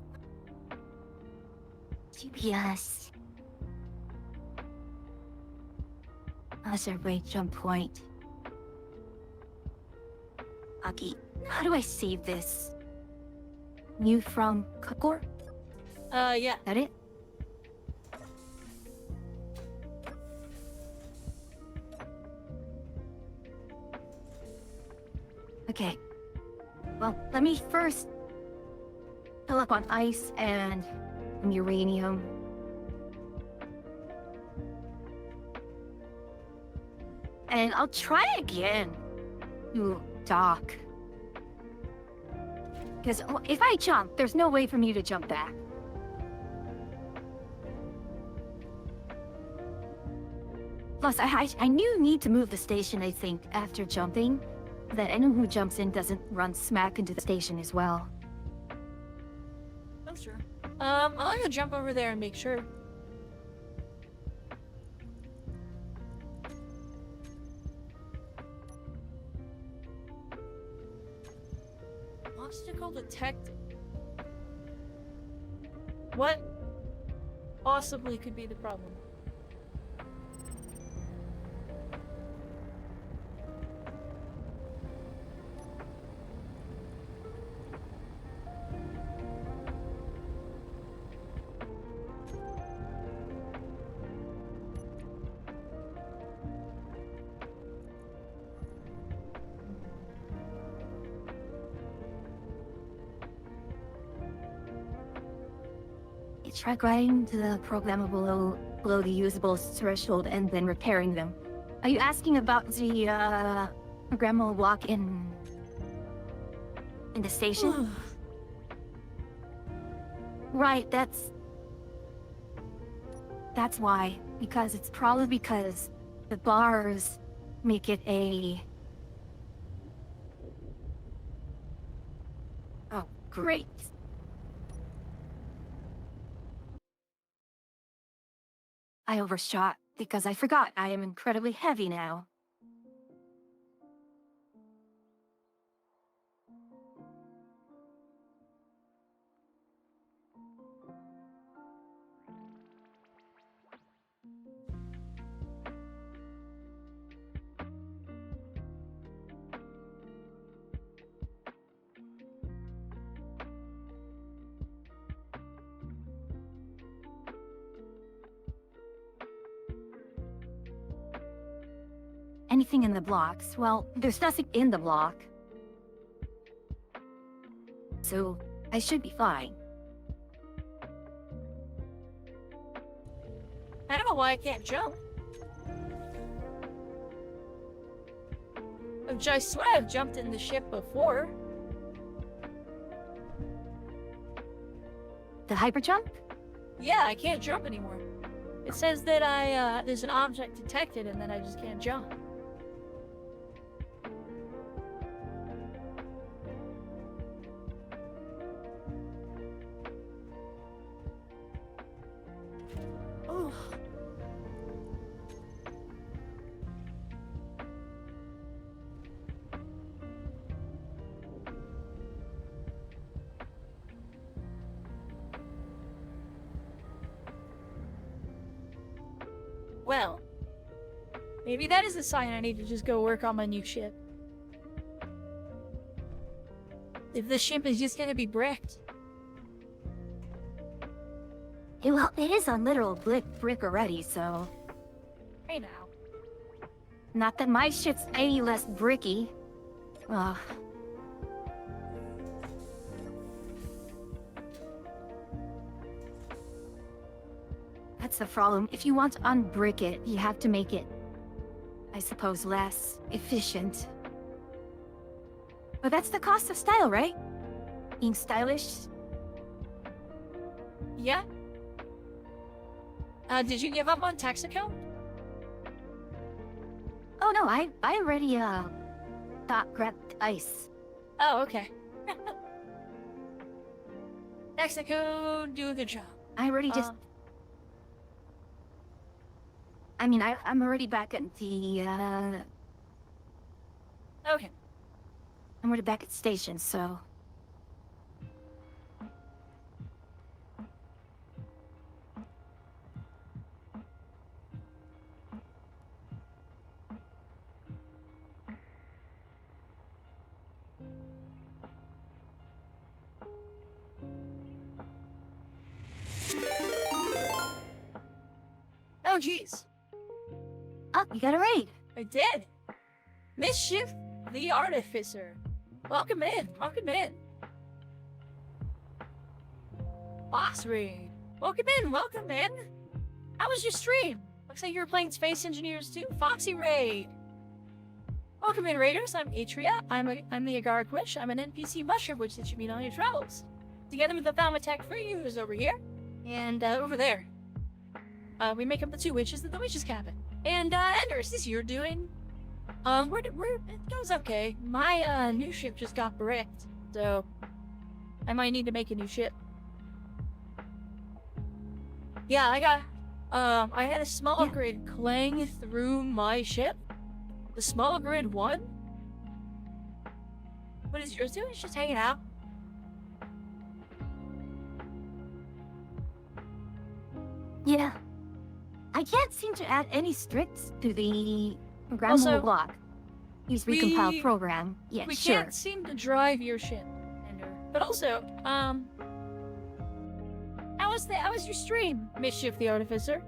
GPS. Azerbaijan point. Aki, how do I save this? New from Kakor? Yeah. That it? Okay. Well, let me first fill up on ice and some uranium. and I'll try again to dock. Because if I jump, there's no way for me to jump back. Plus, I knew need to move the station, I think, after jumping. That anyone who jumps in doesn't run smack into the station as well. I'm sure. I'm gonna jump over there and make sure. Obstacle detected. What possibly could be the problem? Try grinding to the programmable below the usable threshold and then repairing them. Are you asking about the programmable walk in the station? Right, that's why. Because it's probably because the bars make it a... Oh, great. I overshot because I forgot I am incredibly heavy now. Anything in the blocks? Well, there's nothing in the block. So, I should be fine. I don't know why I can't jump. I swear I've jumped in the ship before. The hyper jump? Yeah, I can't jump anymore. It says that there's an object detected and then I just can't jump. Oh. Well, maybe that is a sign I need to just go work on my new ship. If the ship is just gonna be bricked. Yeah, well, it is on literal brick already, so... Hey now. Not that my ship's any less bricky. Ugh. That's the problem. If you want to unbrick it, you have to make it, I suppose, less efficient. But that's the cost of style, right? Being stylish. Yeah? Did you give up on Texaco? Oh no, I already grabbed ice. Oh, okay. Texaco, do a good job. I already just... I mean, I'm already back at the, Okay. I'm already back at the station, so... Oh, jeez. Oh, you got a raid! I did. Mischief the Artificer. Welcome in. Welcome in. Boss raid. Welcome in. Welcome in. How was your stream? Looks like you were playing Space Engineers too. Foxy raid. Welcome in, Raiders. I'm Atria. I'm the Agar Wish. I'm an NPC mushroom which that you meet on your travels. Together with the Thaumatek for you is over here. And over there. We make up the two witches at the witches' cabin. And Ender, is this your doing? It goes okay. My new ship just got bricked, so I might need to make a new ship. Yeah, I had a small grid clang through my ship. The small grid won. What is yours doing? It's just hanging out. Yeah. I can't seem to add any strings to the programmable Also, block. Use recompile program. Yeah, We sure. can't seem to drive your ship, Ender. But also, how was your stream, Mischief the Artificer?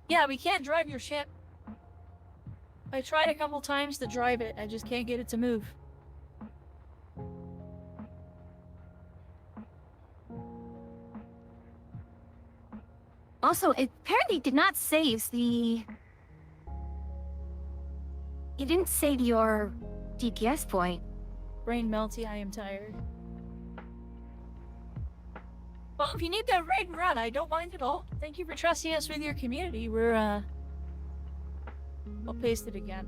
Yeah, we can't drive your ship. I tried a couple times to drive it, I just can't get it to move. Also, it apparently did not save the... It didn't save your DPS point. Brain melty, I am tired. Well, if you need that raid and run, I don't mind at all. Thank you for trusting us with your community. I'll paste it again.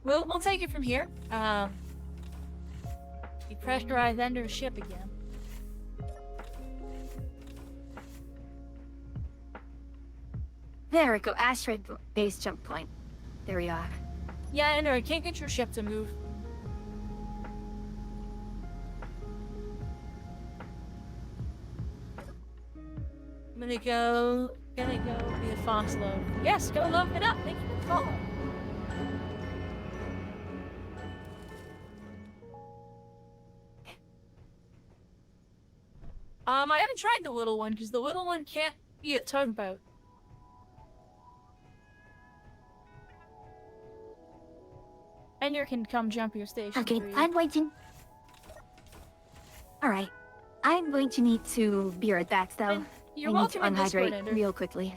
We'll take it from here. Depressurize Ender's ship again. There we go, asteroid base jump point. There we are. Yeah, Ender, I can't get your ship to move. I'm gonna go be a Fox Love. Yes, go love it up. Thank you for the follow. I haven't tried the little one because the little one can't be a tugboat. Ender can come jump your station. Okay, for you. I'm waiting. Alright. I'm going to need to be right back, though. And you're I need to welcome in Discord, unhydrate Ender. real quickly.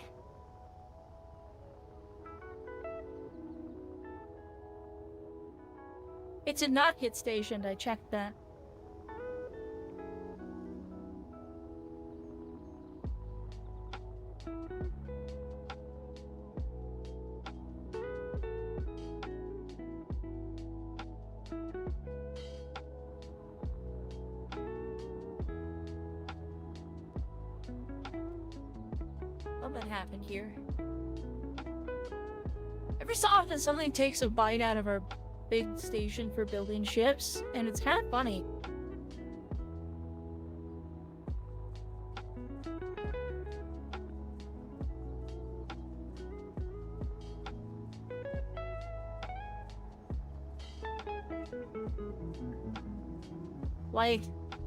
It's a not hit station. I checked that. Something happened here. Every so often something takes a bite out of our big station for building ships, and it's kind of funny. Like,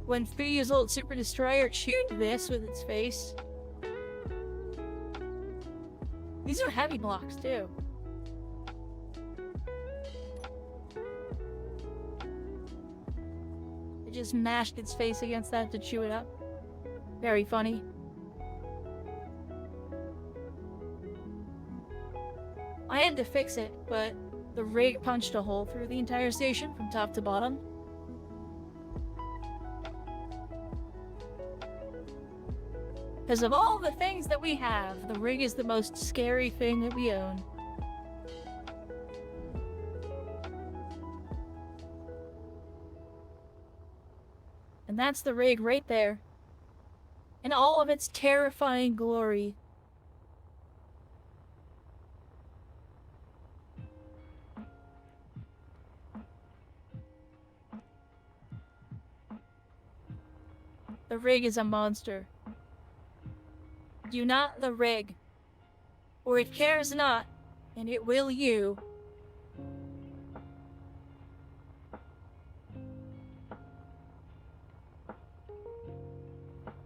when 3 years old Super Destroyer chewed this with its face. These are heavy blocks, too. It just mashed its face against that to chew it up. Very funny. I had to fix it, but the rig punched a hole through the entire station from top to bottom. Because of all the things that we have, the rig is the most scary thing that we own. And that's the rig right there. In all of its terrifying glory. The rig is a monster. Do not the rig, for it cares not, and it will you.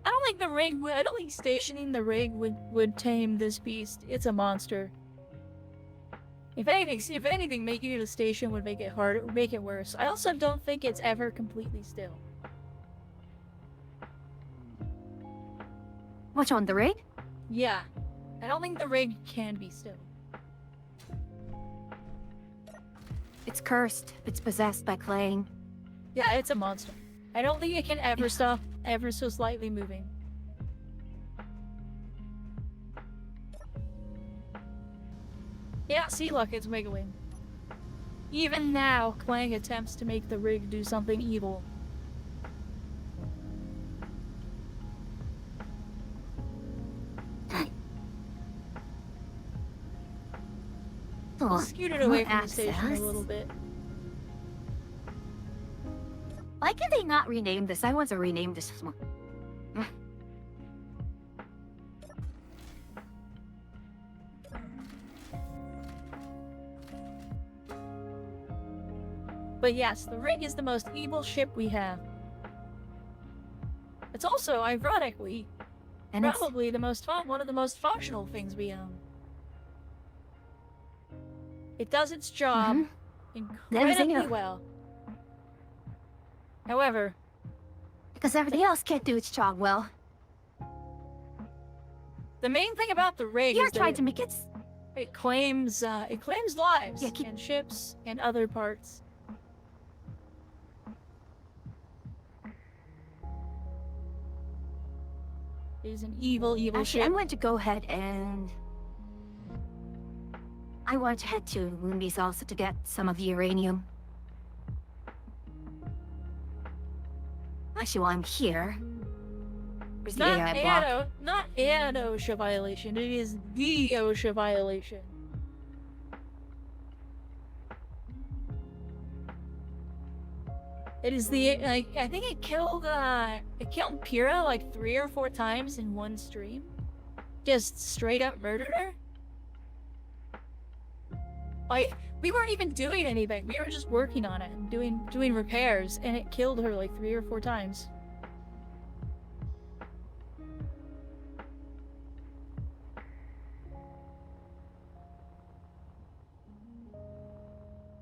I don't think the rig would, I don't think stationing the rig would tame this beast. It's a monster. If anything, making it a station would make it harder, make it worse. I also don't think it's ever completely still. Which one, the rig? Yeah. I don't think the rig can be still. It's cursed. It's possessed by Clang. Yeah, it's a monster. I don't think it can ever stop ever so slightly moving. Yeah, see, look, it's wiggling. Even now, Clang attempts to make the rig do something evil. Oh, Scoot it away no from the station a access. little bit. Why can they not rename this? I want to rename this one. But yes, the rig is the most evil ship we have. It's also, ironically, And it's probably one of the most functional things we own. It does its job Everything incredibly else. well. However, because everything else can't do its job well. the main thing about the rig You're is that trying to make it. it claims lives Yeah, keep- and ships and other parts. It is an evil, evil Actually, ship. I'm going to go ahead and. I want to head to Moonbees also to get some of the uranium. Actually, while I'm here, where's the Not AI block? not an OSHA violation. It is the OSHA violation. It is the I think it killed Pyrrha like 3 or 4 times in one stream. Just straight up murdered her. Like, we weren't even doing anything. We were just working on it and doing repairs, and it killed her like 3 or 4 times.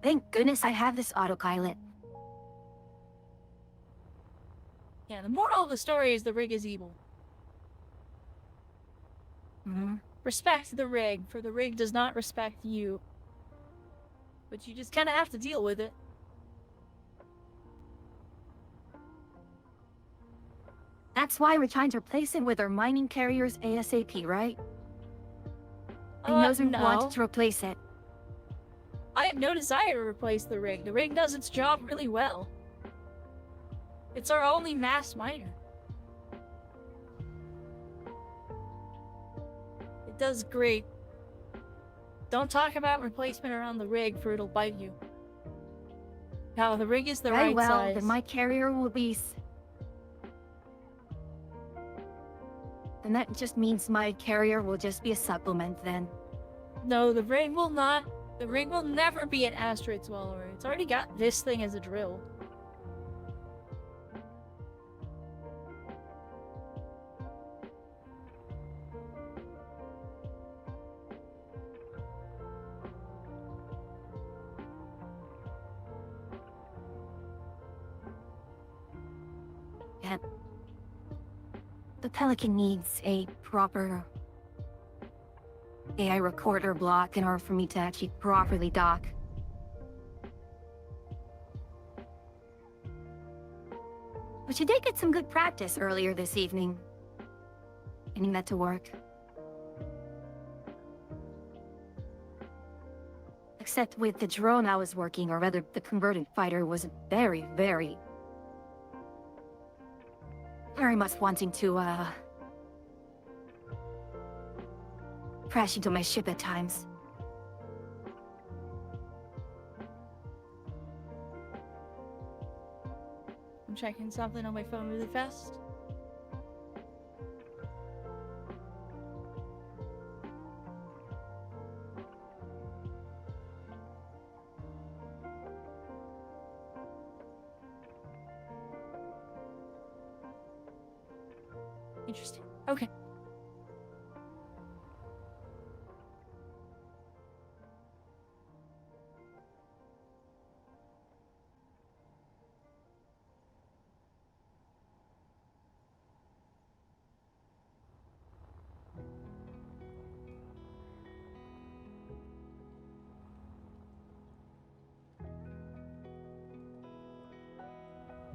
Thank goodness I have this autopilot. Yeah, the moral of the story is the rig is evil. Mhm. Respect the rig, for the rig does not respect you. But you just kind of have to deal with it. That's why we're trying to replace it with our mining carriers ASAP, right? And those who No. want to replace it. I have no desire to replace the rig. The rig does its job really well. It's our only mass miner. It does great. Don't talk about replacement around the rig, for it'll bite you. Now, the rig is the Very right well, size. then my carrier will be. Then that just means my carrier will just be a supplement then. No, the rig will not. The rig will never be an asteroid swallower. It's already got this thing as a drill. Yeah. The Pelican needs a proper AI recorder block in order for me to actually properly dock. But you did get some good practice earlier this evening. Getting that to work. Except with the drone I was working, or rather the converted fighter, was very, very much wanting to, crash into my ship at times. I'm checking something on my phone really fast. Interesting. Okay.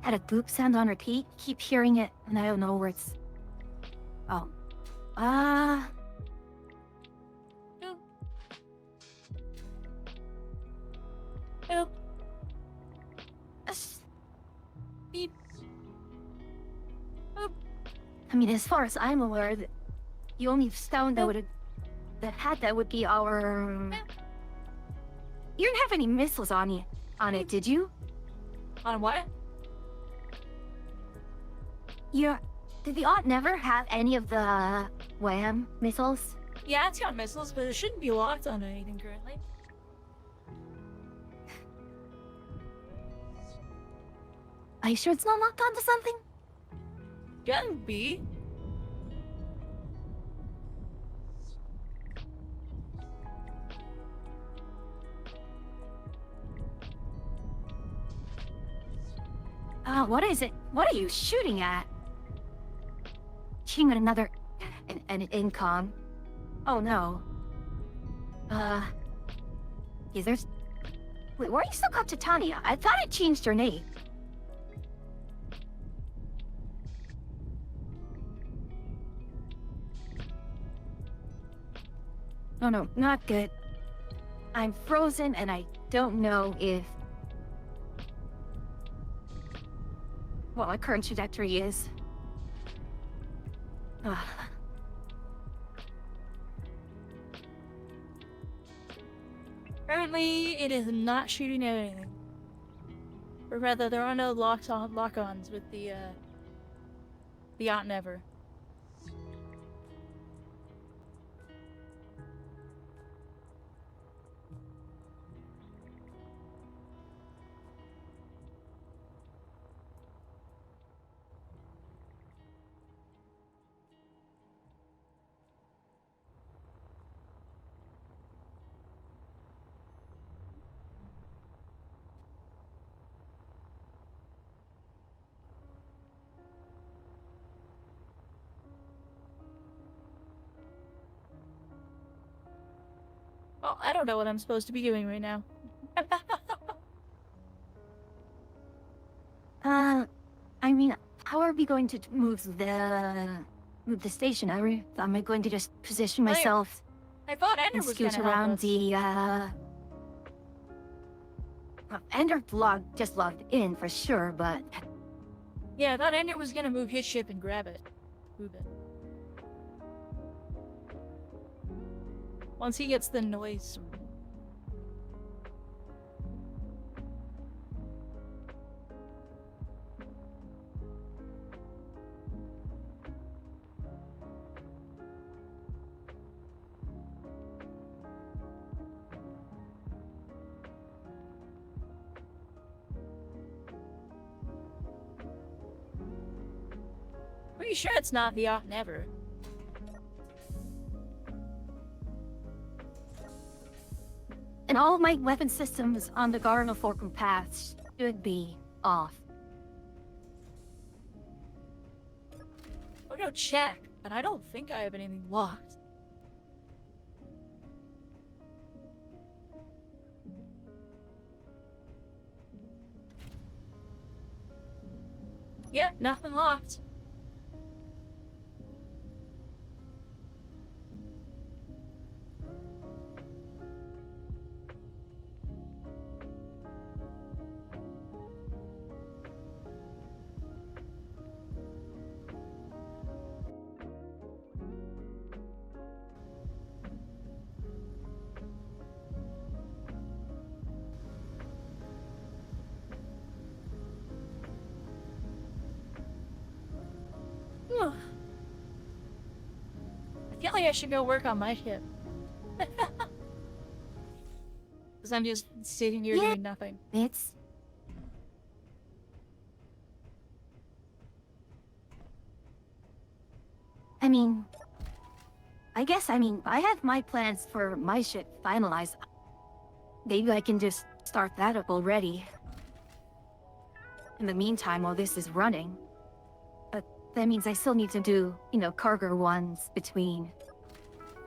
Had a boop sound on repeat. Keep hearing it, and I don't know where it's. Oh. Boop. Boop. s- Beep. I mean, as far as I'm aware, the only sound that had that would be our. You didn't have any missiles on it, did you? On what? Did the Aunt never have any of the Wham missiles? Yeah, it's got missiles, but it shouldn't be locked on anything currently. Are you sure it's not locked onto something? Can be. What is it? What are you shooting at? Shooting at another... an incom. Oh no. Is there's... Wait, why are you still called Titania? I thought it changed her name. Oh no, not good. I'm frozen and I don't know if... what my current trajectory is. Ugh. Currently, it is not shooting at anything. Or rather, there are no lock-ons with the Aunt Never. Well, I don't know what I'm supposed to be doing right now. I mean, how are we going to move the station? Am I going to just position Well, myself I thought Ender and was gonna scoot help around us. Ender just logged in for sure, but Yeah, I thought Ender was gonna move his ship and grab it. Move it. Once he gets the noise. Pretty sure it's not the Aunt Never. and all of my weapon systems on the Garden of Forkun paths should be off. I'll go check, but I don't think I have anything locked. Yeah, nothing locked. I feel like I should go work on my ship. Because I'm just sitting here Yeah. doing nothing. It's... I have my plans for my ship finalized. Maybe I can just start that up already. In the meantime, while this is running. But that means I still need to do, cargo ones between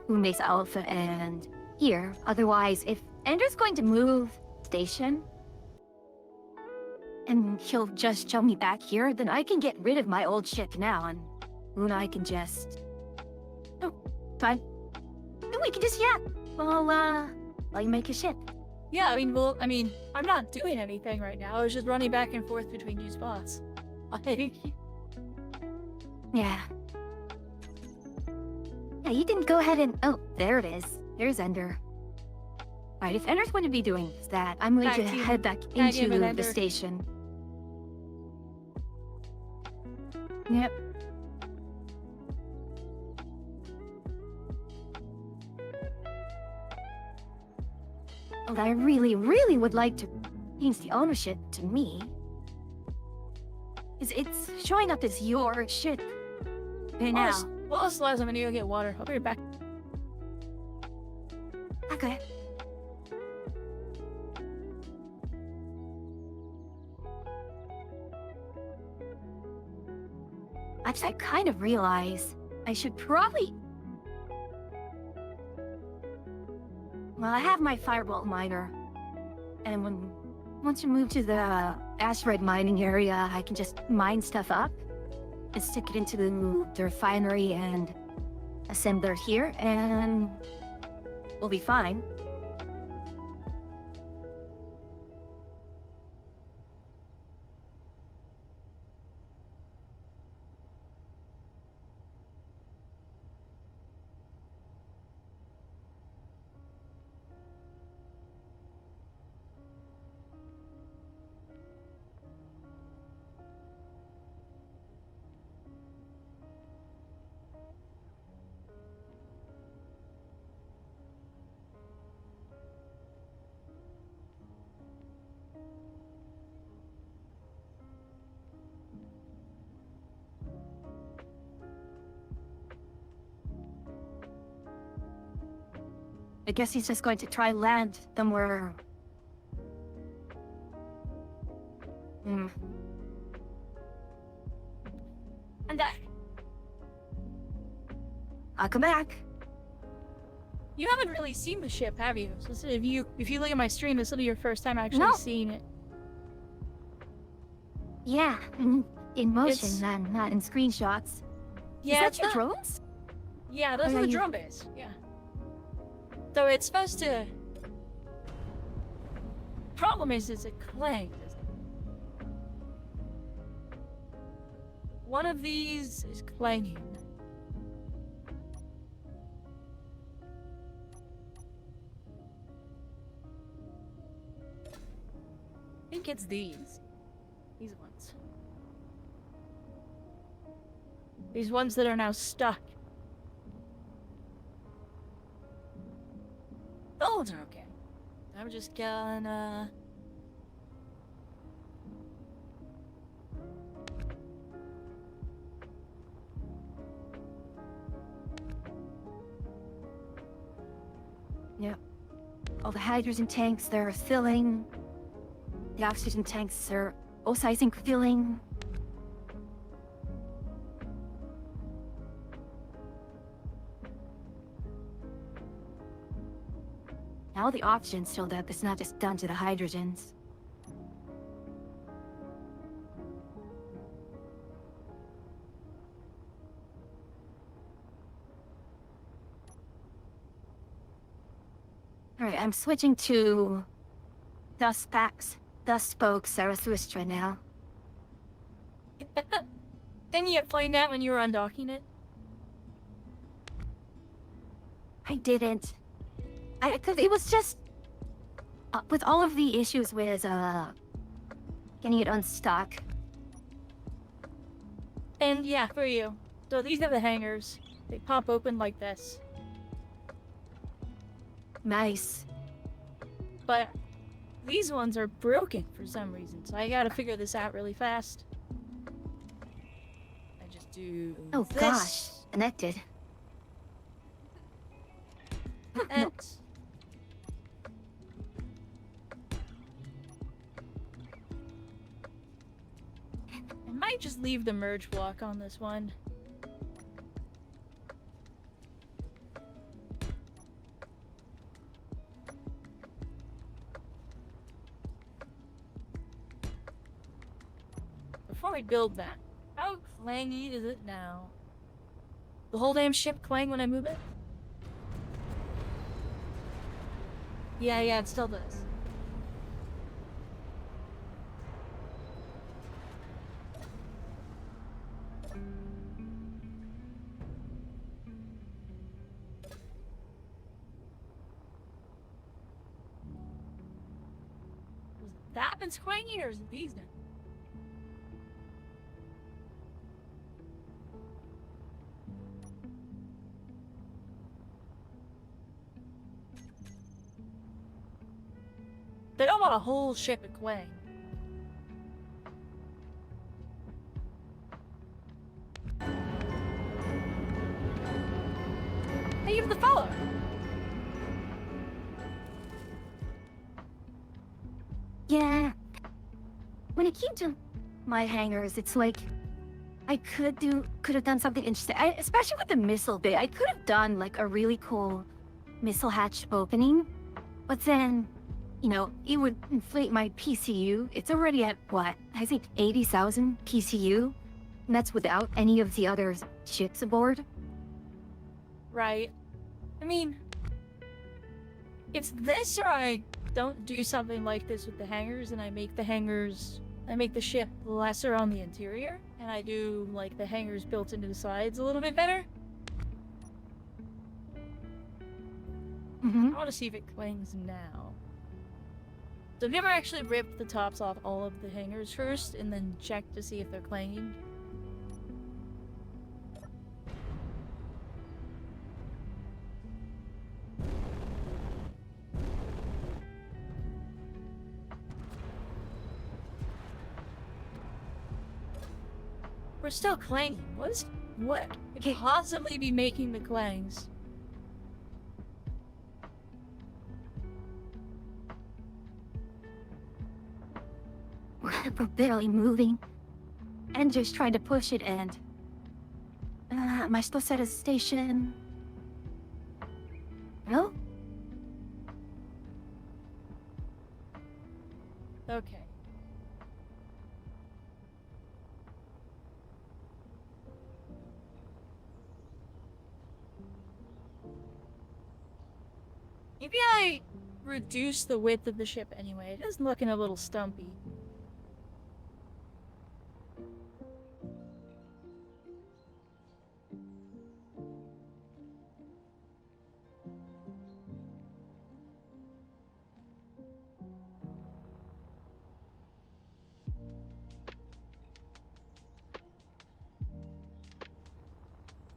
Ume's Alpha and here. Otherwise, if Ender's going to move station, and he'll just show me back here, then I can get rid of my old ship now, and Una can just... Oh, fine. Then we can just, while you make a ship. Yeah, I'm not doing anything right now. I was just running back and forth between two spots. Yeah. Yeah, you can go ahead and... Oh, there it is. There's Ender. Alright, if Ender's going to be doing that, I'm going to head back into the station. Yep. Well, I really, really would like to change the ownership to me. It's showing up as your ship. Right now. Well, Celeste, I'm gonna go get water. I'll be right back. Okay. Actually, I kind of realize I should probably... Well, I have my firebolt miner. And once you move to the asteroid mining area, I can just mine stuff up and stick it into the refinery and assemble it here, and we'll be fine. I guess he's just going to try land somewhere. And I'll come back. You haven't really seen the ship, have you? So if you look at my stream, this will be your first time actually seeing it. Yeah, in motion, not in screenshots. Yeah, is that your drones? Yeah, those are the drone base. Yeah. So it's supposed to... Problem is, it's a clang. One of these is clanging. I think it's these. These ones. These ones that are now stuck. Those are okay. I'm just gonna... Yep. All the hydrogen tanks, they're filling. The oxygen tanks are also, I think, filling. Now the oxygen's filled up, it's not just done to the hydrogens. Alright, I'm switching to Dust Spoke Zarathustra now. Didn't you explain that when you were undocking it? I didn't. Because it was just... with all of the issues with, getting it unstuck. And yeah, for you. So these are the hangers. They pop open like this. Nice. But these ones are broken for some reason, so I gotta figure this out really fast. I just do Oh this. gosh, connected. And I might just leave the merge block on this one. Before we build that, how clangy is it now? The whole damn ship clang when I move it? Yeah, it still does. That been clangy or is it these now? They don't want a whole ship of clang. Hey, you're the follower. Yeah. When it came to my hangars, it's like I could have done something interesting. Especially with the missile bit. I could have done like a really cool missile hatch opening, but then, you know, it would inflate my PCU. It's already at what? I think 80,000 PCU. And that's without any of the other ships aboard. Right. I mean, it's this or I don't do something like this with the hangars and I make the ship lesser on the interior and I do like the hangars built into the sides a little bit better. I want to see if it clangs now. So have you ever actually ripped the tops off all of the hangars first and then checked to see if they're clanging? We're still clanging. What could possibly be making the clangs? We're barely moving. And just trying to push it and... am I supposed to set a station? No? Okay. Maybe I reduce the width of the ship anyway. It is looking a little stumpy.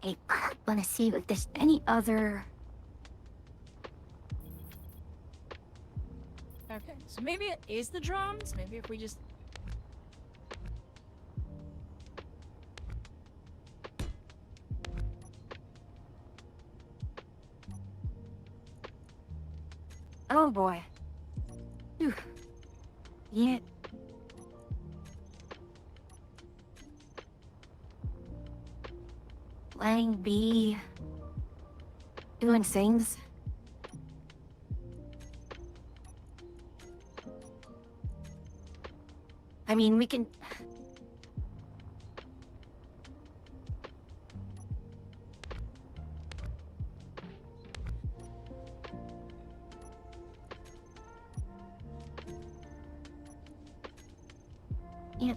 Hey, wanna see if there's any other... Okay, so maybe it is the drums? Maybe if we just... Oh boy. Phew. Yeah. Playing B. Doing things. I mean, we can... Yeah.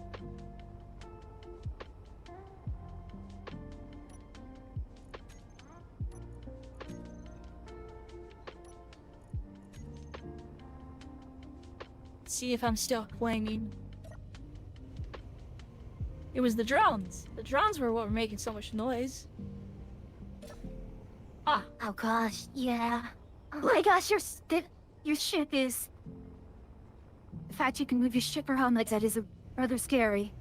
See if I'm still clanging. It was the drones. The drones were what were making so much noise. Ah, Oh gosh, yeah. Oh my gosh, your ship is... The fact you can move your ship around like that is rather scary.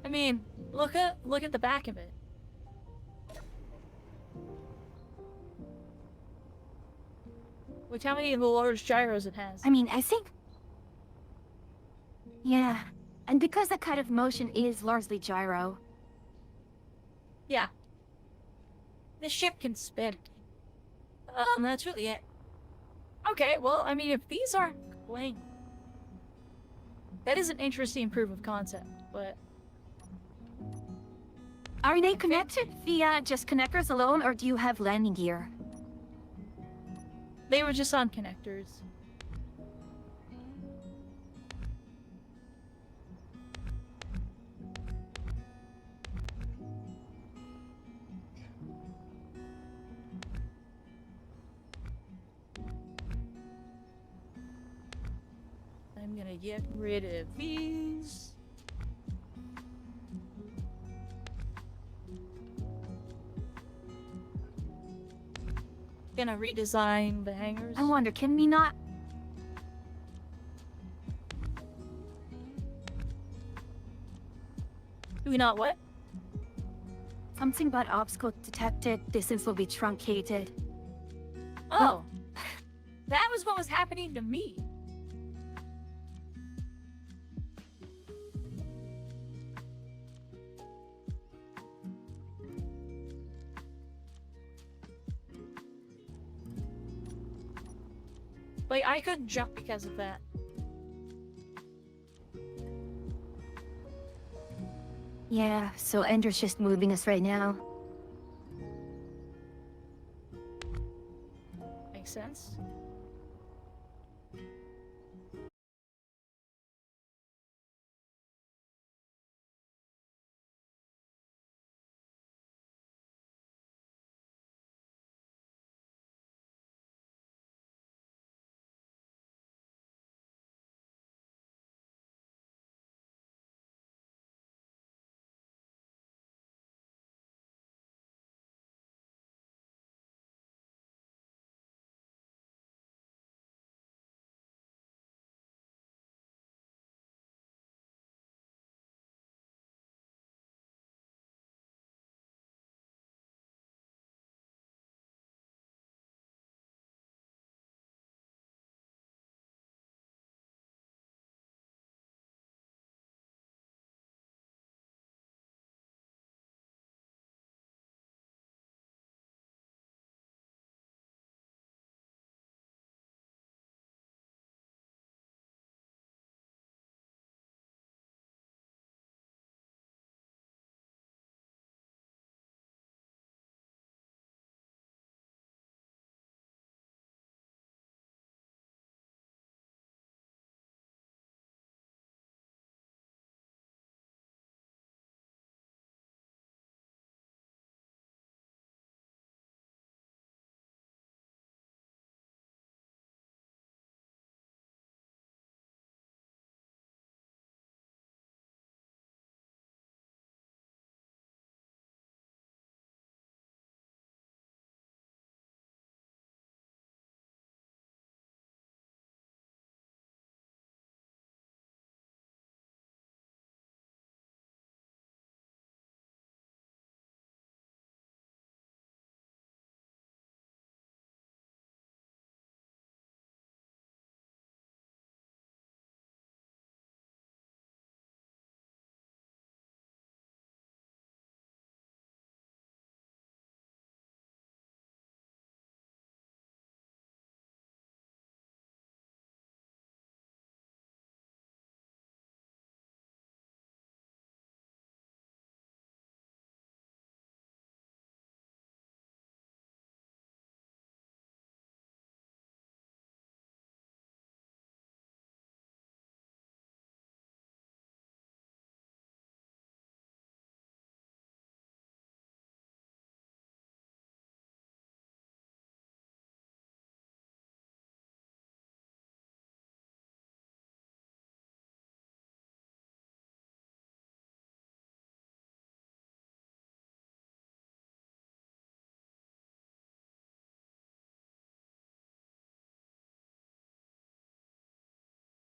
I mean, look at the back of it. Look how many of the large gyros it has. I mean, I think... Yeah. And because that kind of motion is largely gyro. Yeah. This ship can spin. That's really it. Okay, well, I mean, if these aren't playing... That is an interesting proof of concept, but... Are they connected via just connectors alone, or do you have landing gear? They were just on connectors. I'm gonna get rid of these. Gonna redesign the hangars. I wonder, can we not... Do we not what? Something about obstacle detected, distance will be truncated. Oh. That was what was happening to me. Like, I couldn't jump because of that. Yeah, so Ender's just moving us right now. Makes sense.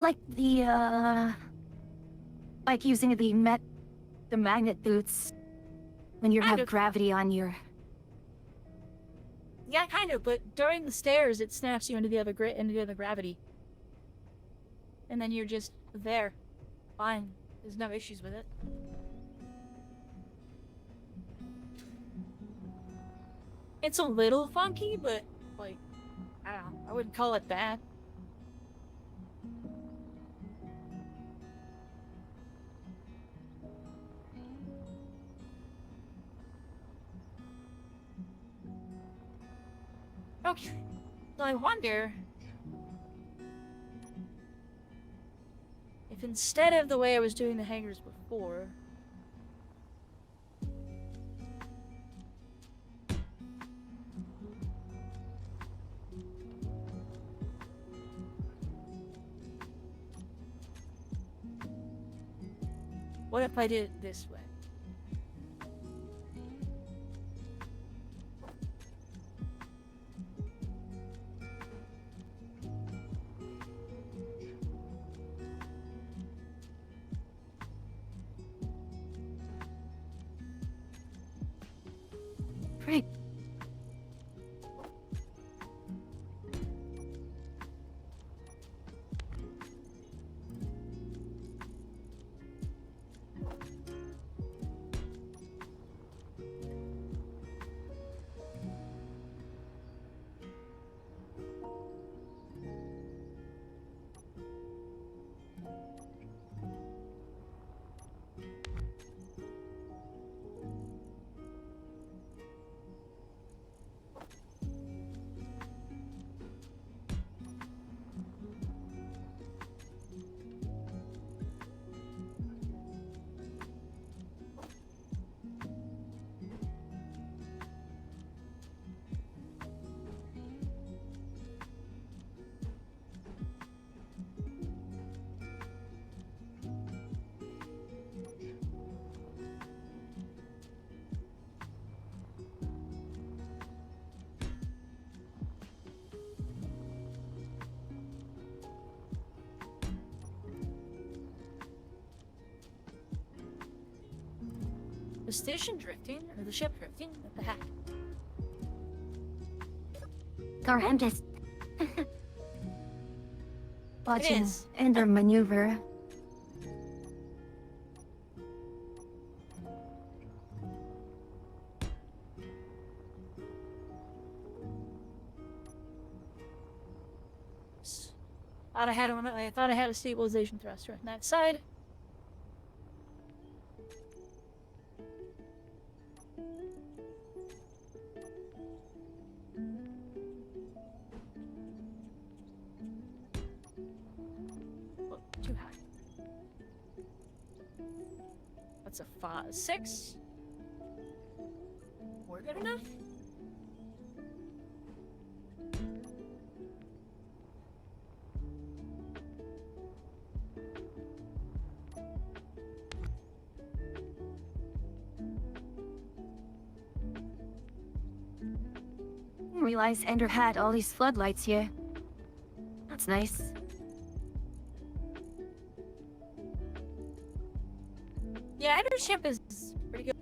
Like the, like using the the magnet boots. When you Kind have of. gravity on your... Yeah, kind of, but during the stairs, it snaps you into the other gravity. And then you're just there. Fine. There's no issues with it. It's a little funky, but, like, I don't know. I wouldn't call it bad. Okay. So I wonder if instead of the way I was doing the hangers before, what if I did it this way? Right. The station drifting, or the ship drifting? What the heck? Or I'm just... watching is. Ender maneuver. I thought I had a stabilization thruster on that side. Oh, too high. That's a 6. We're good enough? Didn't realize Ender had all these floodlights here. That's nice. Yeah, Ender's ship is pretty good.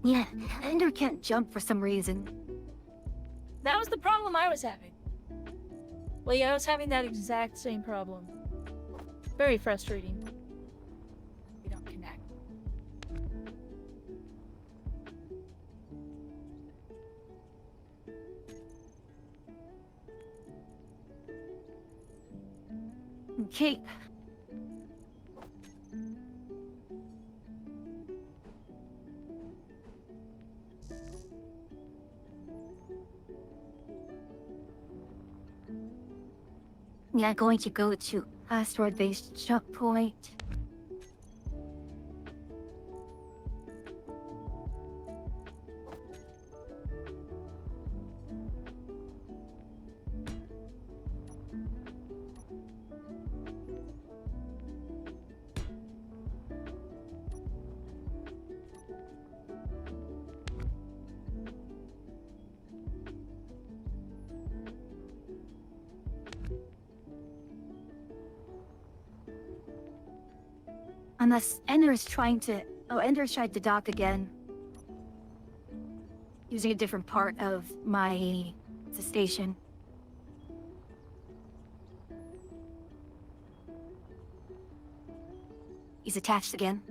Yeah, Ender can't jump for some reason. That was the problem I was having. Well, yeah, I was having that exact same problem. Very frustrating. We don't connect. Cape. Yeah, going to go to asteroid-based checkpoint. Unless Ender's trying to... Oh, Ender's tried to dock again. Using a different part of the station. He's attached again.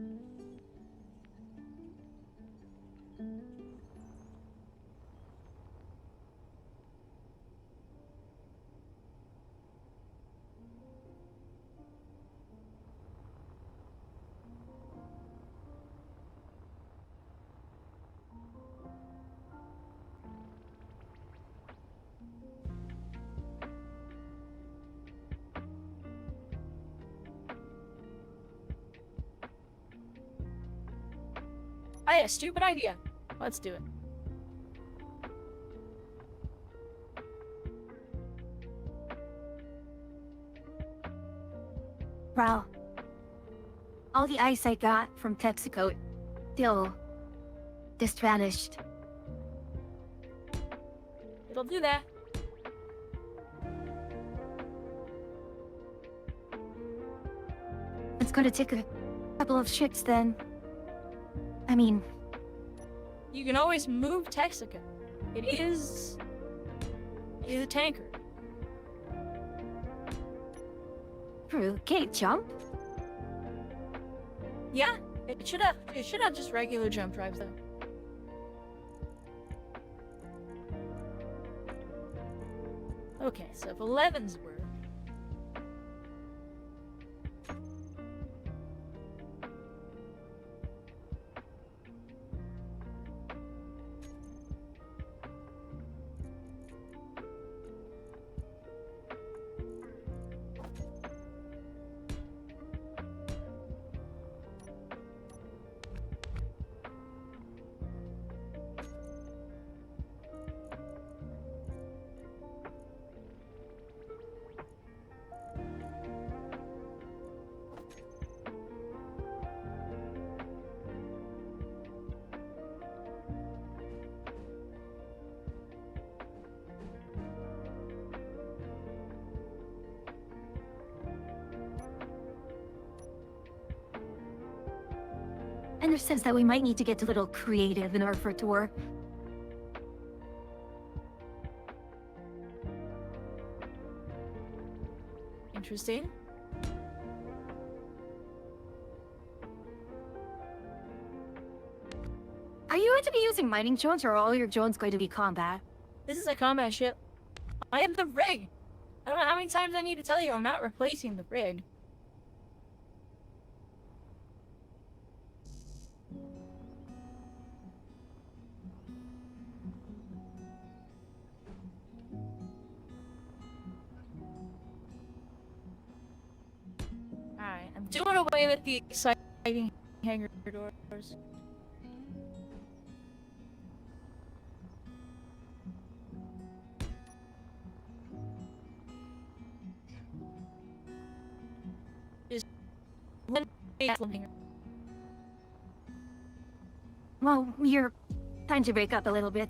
I had a stupid idea. Let's do it. Wow. All the ice I got from Texaco still just vanished. It'll do that. It's gonna take a couple of ships then. I mean, You can always move Texaco. It is a tanker. True. Can't jump? Yeah, it should have just regular jump drives though. Okay, so if 11's work. Ender says that we might need to get a little creative in order for it to work. Interesting. Are you going to be using mining drones, or are all your drones going to be combat? This is a combat ship. I am the rig. I don't know how many times I need to tell you I'm not replacing the rig. Alright, I'm doing away with the exciting hangar doors. Just one hangar. Well, you're time to break up a little bit.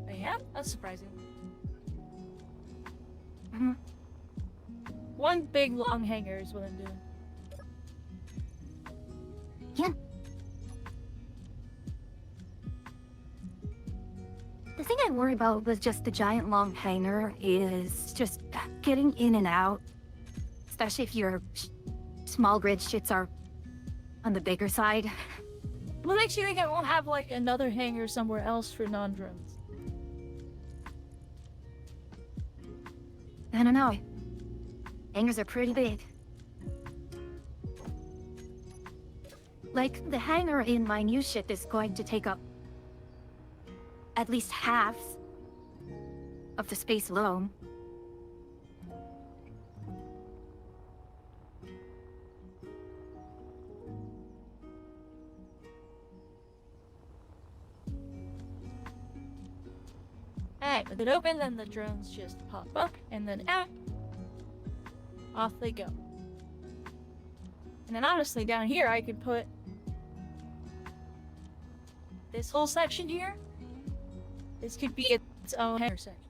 I am? That's surprising. Mhm. One big long hangar is what I'm doing. Yeah. The thing I worry about with just the giant long hangar is just getting in and out. Especially if your small grid shits are on the bigger side. What makes you think I won't have like another hangar somewhere else for non-drones? I don't know. Hangars are pretty big. Like, the hangar in my new ship is going to take up at least half of the space alone. Alright, with it open, then the drones just pop up, and then out. Off they go. And then honestly, down here, I could put this whole section here. This could be its own hangar section.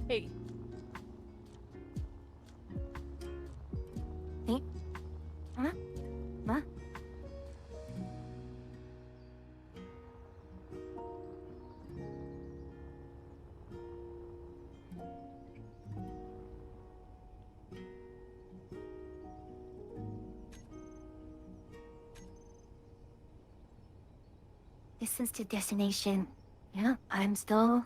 Hey. Hey? Huh? Huh? Distance to destination. Yeah, I'm still...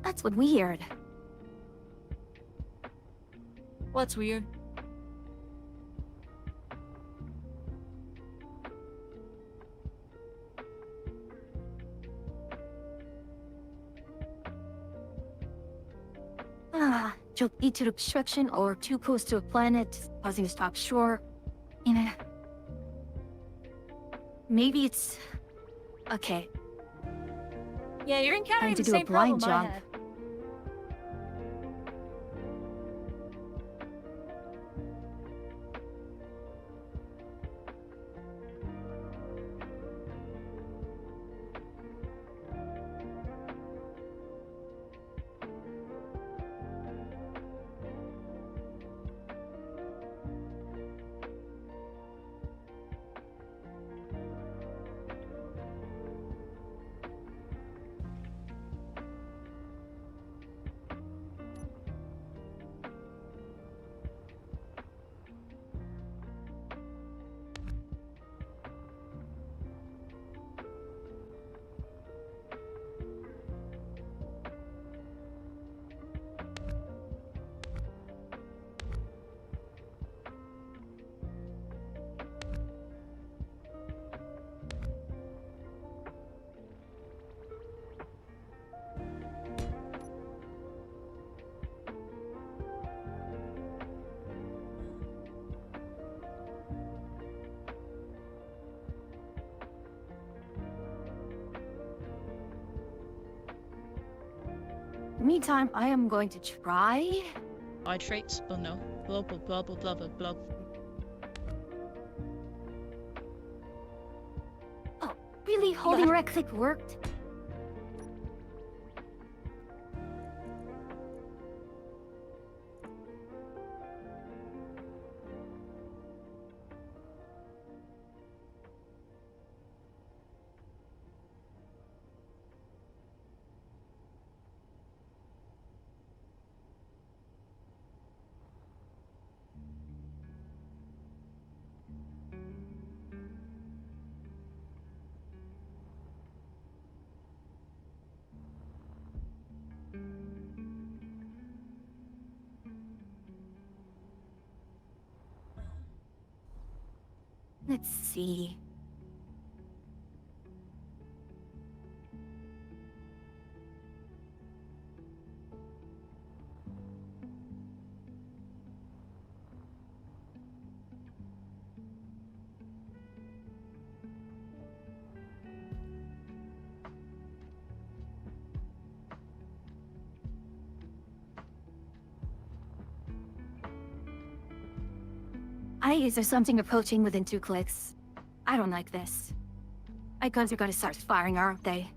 That's what weird. What's weird? Joke lead to obstruction or too close to a planet, causing a stop shore. You know... Maybe it's... Okay, Yeah, you're time encountering to the do a same blind problem I jump. had. Meantime, I am going to try... Hydrate. Oh no. Blah blah blah blah blah blah blah. Oh, really? Holding right click worked? Let's see... Is there something approaching within 2 clicks? I don't like this. My guns are gonna start firing, aren't they?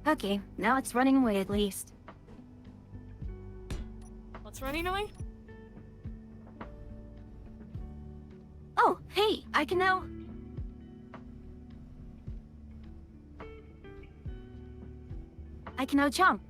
Okay, now it's running away at least. What's running away? Oh, hey, I can now... I can now jump.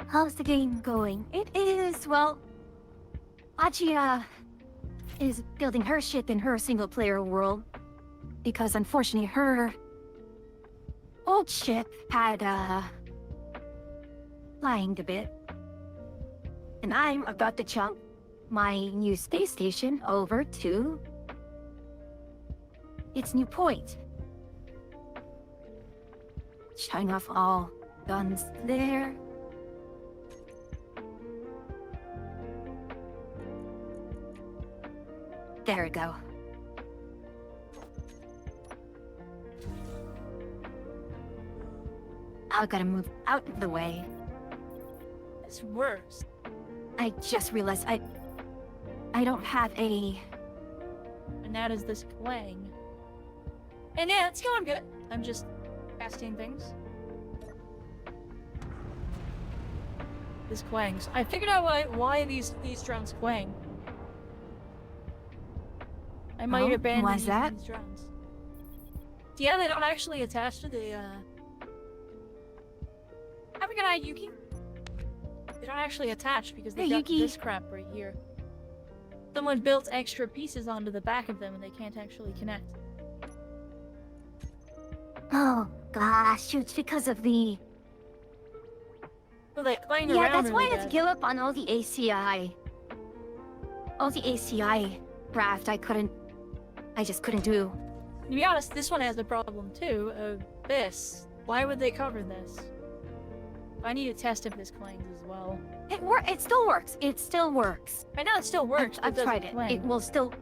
How's the game going? It is, well... Achia is building her ship in her single-player world. Because unfortunately her... old ship had, flying a bit. And I'm about to jump my new space station over to... its new point. Shutting off all guns there. There we go. I gotta move out of the way. It's worse. I just realized I don't have a... And that is this clang. And yeah, it's going good. I'm just testing things. This clangs. I figured out why these drums clang. I might abandon why's that? these drums. Yeah, they don't actually attach to the, Have a good eye, Yuki. They don't actually attach because they Hey, got Yuki. this crap right here. Someone built extra pieces onto the back of them and they can't actually connect. Oh, gosh, it's because of the... Well, they clang around Yeah, that's why really I had to bad. give up on all the ACI. All the ACI craft I just couldn't do. To be honest, this one has a problem too. This. Why would they cover this? I need to test if this clangs as well. It still works. It still works. I know it still works. I've but tried doesn't it. clang. It will still...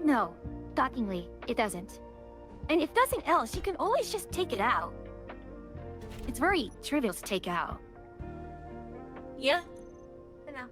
No, shockingly, it doesn't. And if nothing else, you can always just take it out. It's very trivial to take out. Yeah. I know.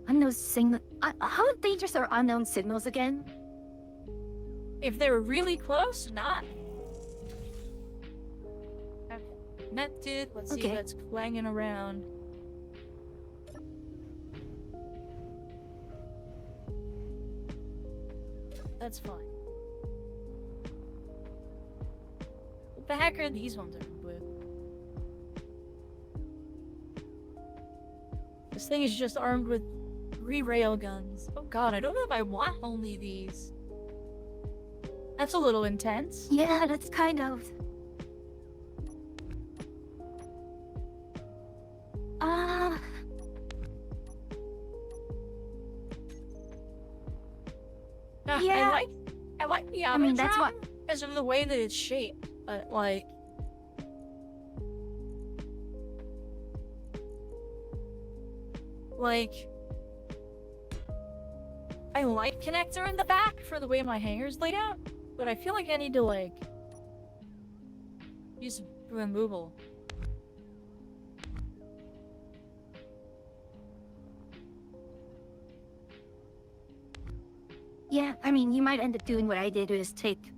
Unknown signal... how dangerous are unknown signals again? If they were really close, not. Okay. Connected. Let's see Okay. if that's clanging around. That's fine. What the heck are these ones armed with? This thing is just armed with 3 railguns. Oh god, I don't know if I want only these. That's a little intense. Yeah, that's kind of... Yeah. I like the I mean, that's what... because of the way that it's shaped. But like, I like connector in the back for the way my hanger's laid out, but I feel like I need to like use removal. Yeah, I mean, you might end up doing what I did, is take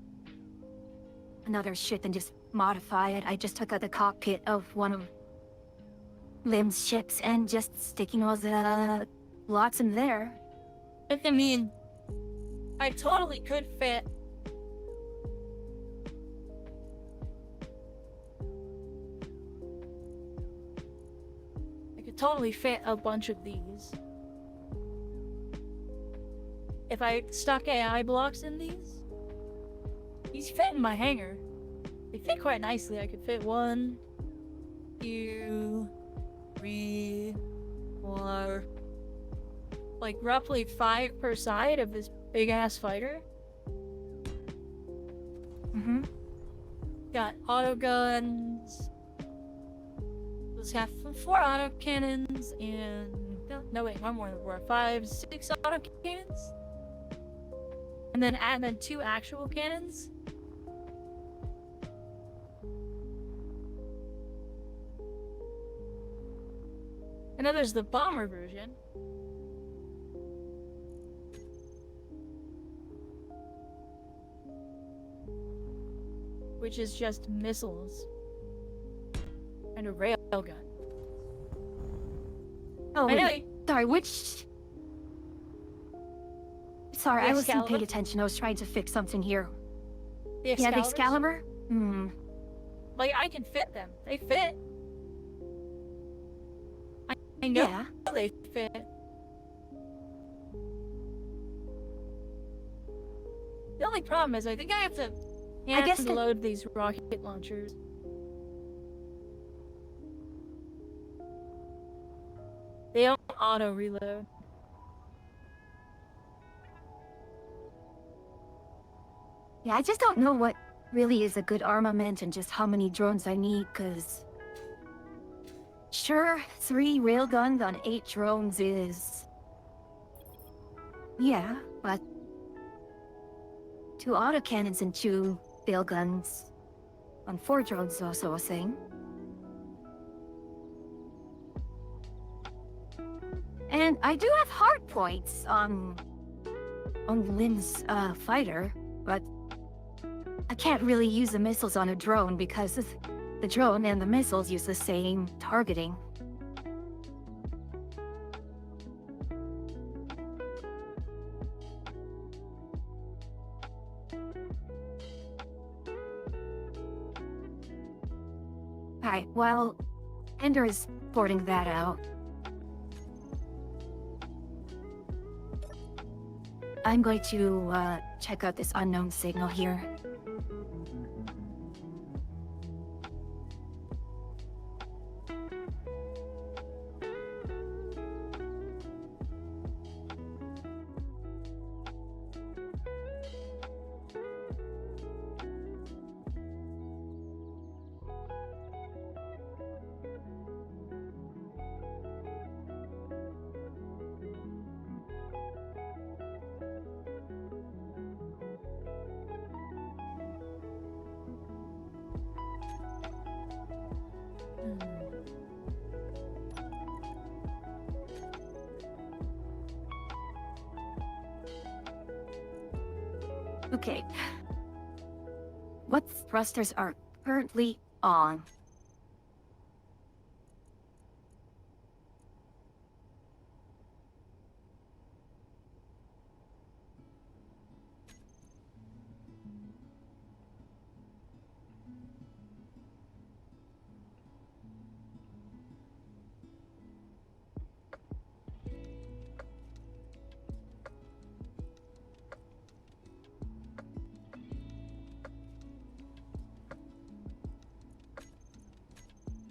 another ship and just modify it. I just took out the cockpit of one of Lim's ships and just sticking all the lots in there. I mean, I totally could fit. I could totally fit a bunch of these. if I stuck AI blocks in these fit in my hangar. They fit quite nicely. I could fit 1, 2, 3, 4, like roughly 5 per side of this big ass fighter. Mm-hmm. Got auto guns. Let's have 4 auto cannons and no wait, one more than 4, 5, 6 auto cannons, and then 2 actual cannons. And then there's the bomber version. Which is just missiles. And a railgun. Oh, I know. wait. Sorry, which... Sorry, The I wasn't paying Excalibur? attention. I was trying to fix something here. The Yeah, the Excaliburs? Excalibur? Hmm. Like, I can fit them. They fit. I know Yeah. they fit. The only problem is I think I have to guess hand it- load these rocket launchers. They don't auto reload. Yeah, I just don't know what really is a good armament and just how many drones I need, cause... Sure, 3 railguns on 8 drones is... Yeah, but... 2 autocannons and 2 railguns on 4 drones is also a thing. And I do have hard points on Lynn's fighter, but I can't really use the missiles on a drone because the drone and the missiles use the same targeting. Alright, while Ender is sorting that out, I'm going to check out this unknown signal here. Okay. What thrusters are currently on?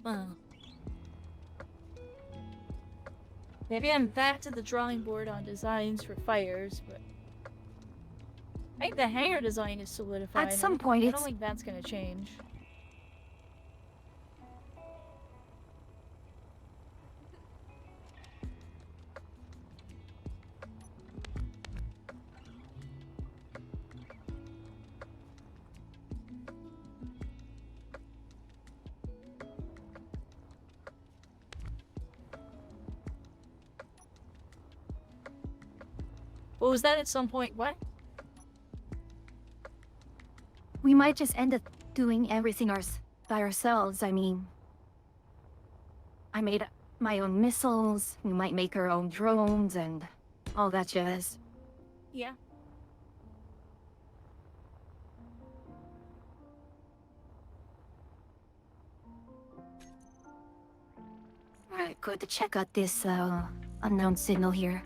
Well, maybe I'm back to the drawing board on designs for fires, but I think the hangar design is solidified. At some point, I it's... don't think that's gonna change. Well, was that at some point? What? We might just end up doing everything by ourselves. I mean... I made my own missiles, we might make our own drones, and all that jazz. Yeah. Alright, good to check out this, unknown signal here.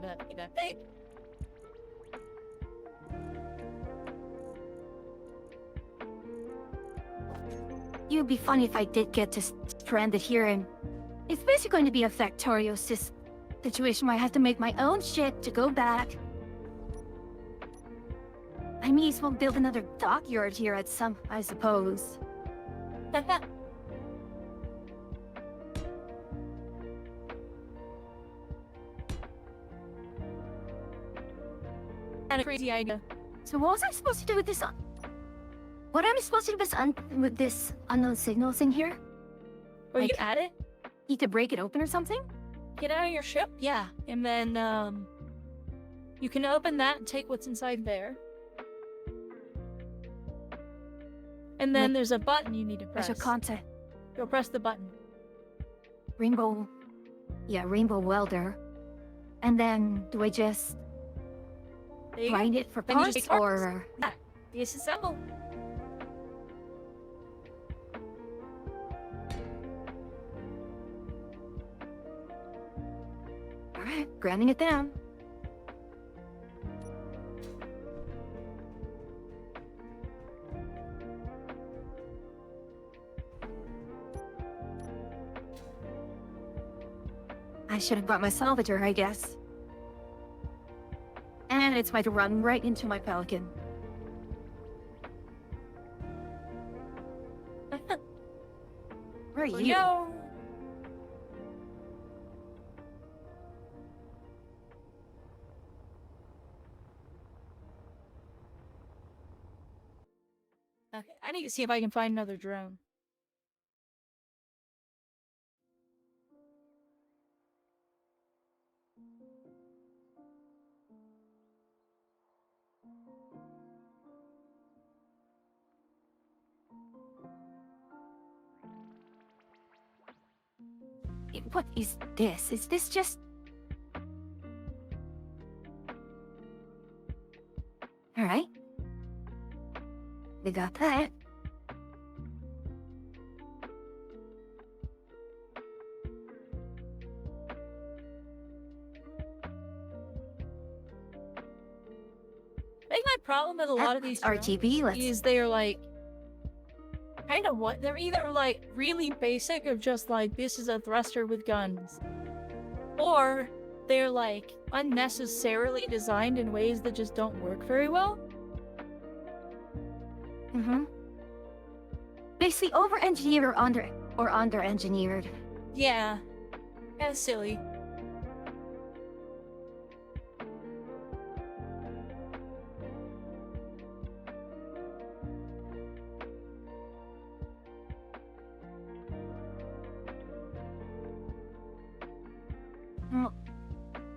that be that big. It would be funny if I did get to stranded here, and it's basically going to be a Factorio situation where I have to make my own shit to go back. I may as well build another dockyard here at some, I suppose. And a crazy idea. So what was I supposed to do with this? What am I supposed to do with this unknown signal thing here? Or you Like- add it? Need to break it open or something? Get out of your ship? Yeah. And then, you can open that and take what's inside there. And then Like- there's a button you need to press. There's a content. Go press the button. Rainbow. Yeah, Rainbow Welder. And then, do I just There you go. grind it for Then you parts, just make parts. or... Disassemble. Alright, grinding it down. I should have brought my salvager, I guess. And it's going to run right into my pelican. Where are you? Yo. Okay, I need to see if I can find another drone. What is this? Is this just... Alright. We got that. I think my problem with a lot of these drones RGB, let's... is they're like kind of what they're either like really basic of just like this is a thruster with guns, or they're like unnecessarily designed in ways that just don't work very well. Mm-hmm. Basically over-engineered or under-engineered. Yeah, that's silly. Well,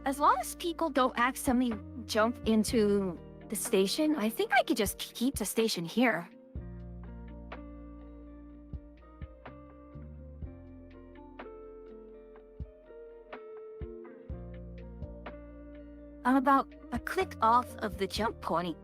as long as people don't accidentally jump into the station, I think I could just keep the station here. I'm about a click off of the jump point.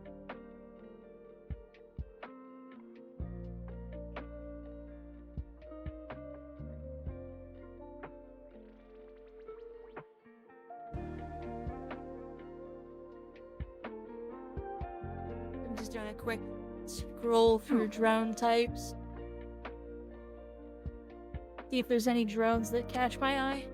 I'm just doing a quick scroll through drone types. See if there's any drones that catch my eye.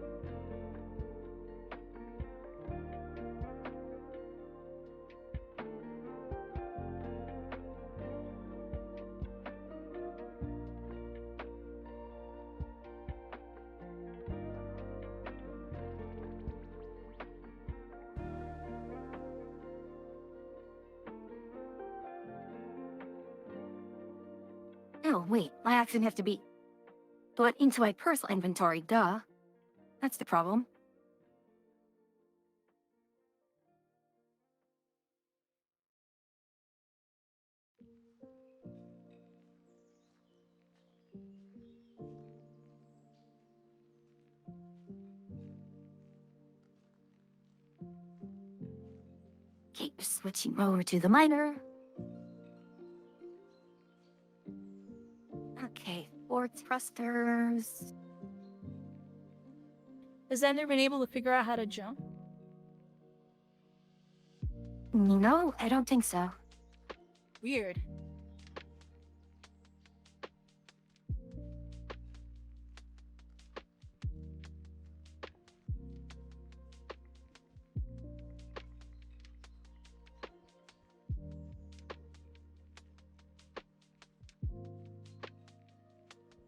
Oh, wait, my accent have to be put into my personal inventory, duh. That's the problem. Keep switching over to the miner. Okay, 4 thrusters. Has Ender been able to figure out how to jump? No, I don't think so. Weird.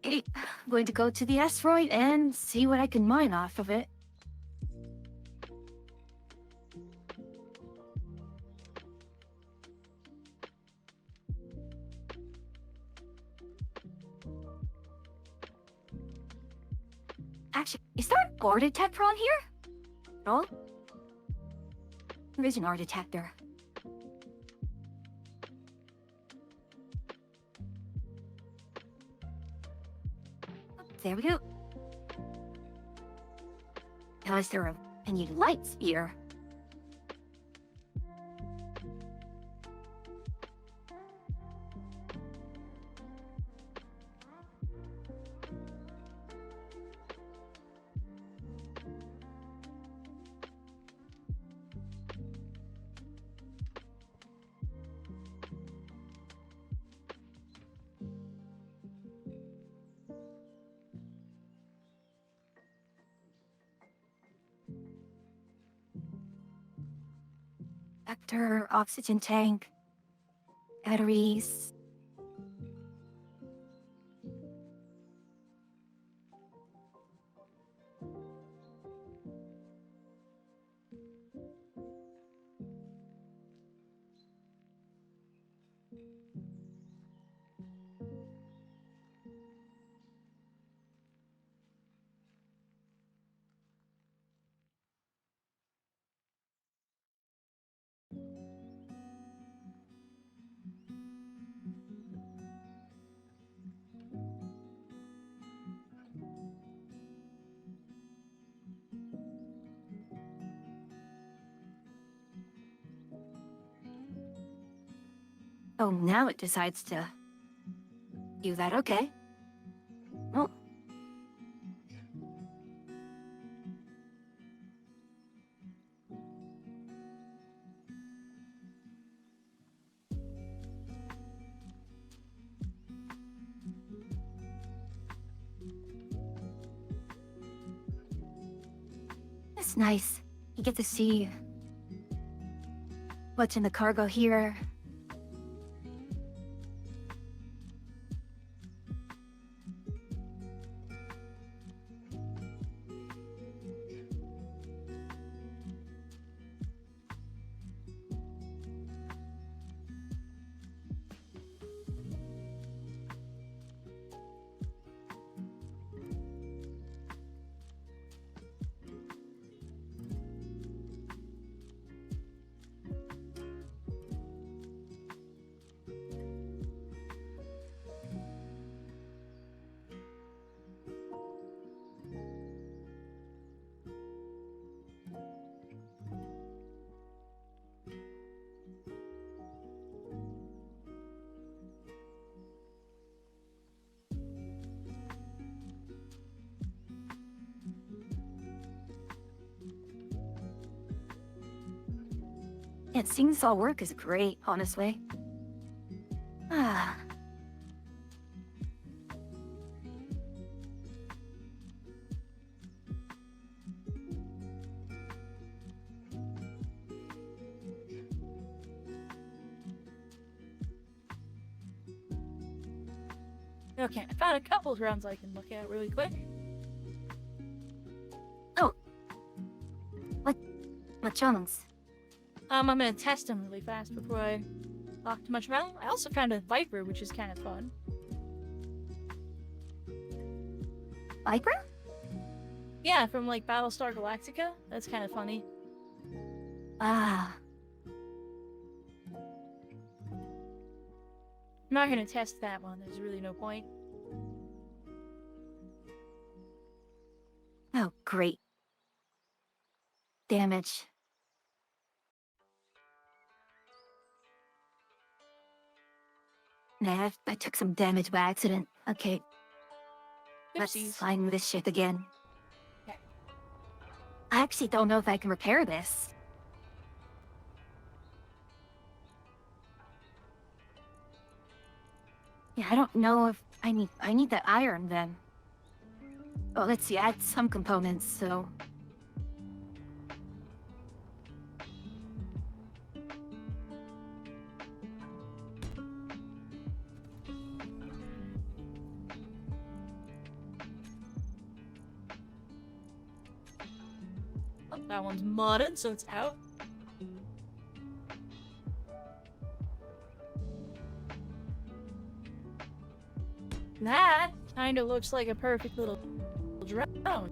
Hey, I'm going to go to the asteroid and see what I can mine off of it. Actually, is there an ore detector on here? No? There is an ore detector. There we go. Now, is there any lights here? Vector, oxygen tank, batteries. Oh, now it decides to do that. Okay. Oh. It's nice. You get to see what's in the cargo here. Yeah, seeing this all work is great, honestly. Ah. Okay, I found a couple of rounds I can look at really quick. What chunks? I'm gonna test them really fast before I talk too much about them. I also found a Viper, which is kind of fun. Viper? Yeah, from like Battlestar Galactica. That's kind of funny. Ah. I'm not gonna test that one. There's really no point. Oh, great. Damage. Nah, I took some damage by accident. Okay, let's Oopsies. find this shit again. Okay. I actually don't know if I can repair this. Yeah, I don't know if I need that iron then. Oh, let's see, add some components, so... Oh, that one's modded, so it's out. That kind of looks like a perfect little drone.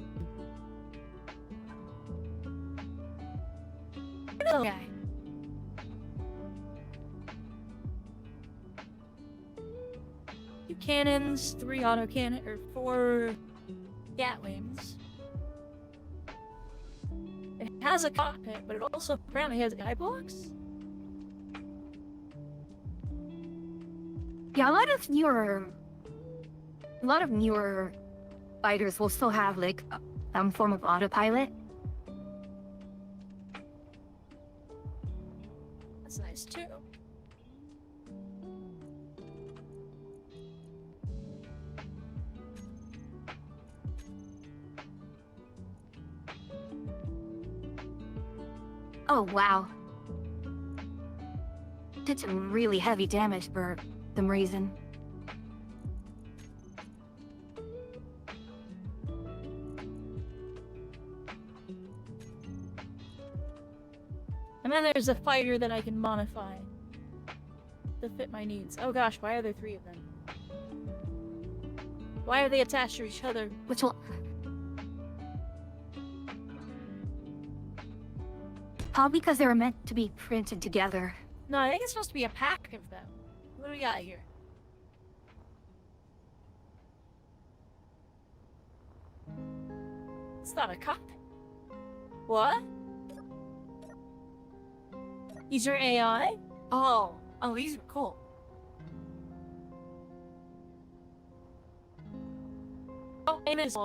Little guy. Two cannons, 3 autocannon, or 4 Gatlings. It has a cockpit, but it also apparently has eye blocks. Yeah, a lot of newer fighters will still have, like, some form of autopilot. That's nice too. Oh, wow. Did some really heavy damage for some reason. And then there's a fighter that I can modify to fit my needs. Oh gosh, why are there 3 of them? Why are they attached to each other? Which will... Probably because they were meant to be printed together. No, I think it's supposed to be a pack of them. What do we got here? It's not a cockpit. What? These are AI? Oh, these are cool. Oh, and it's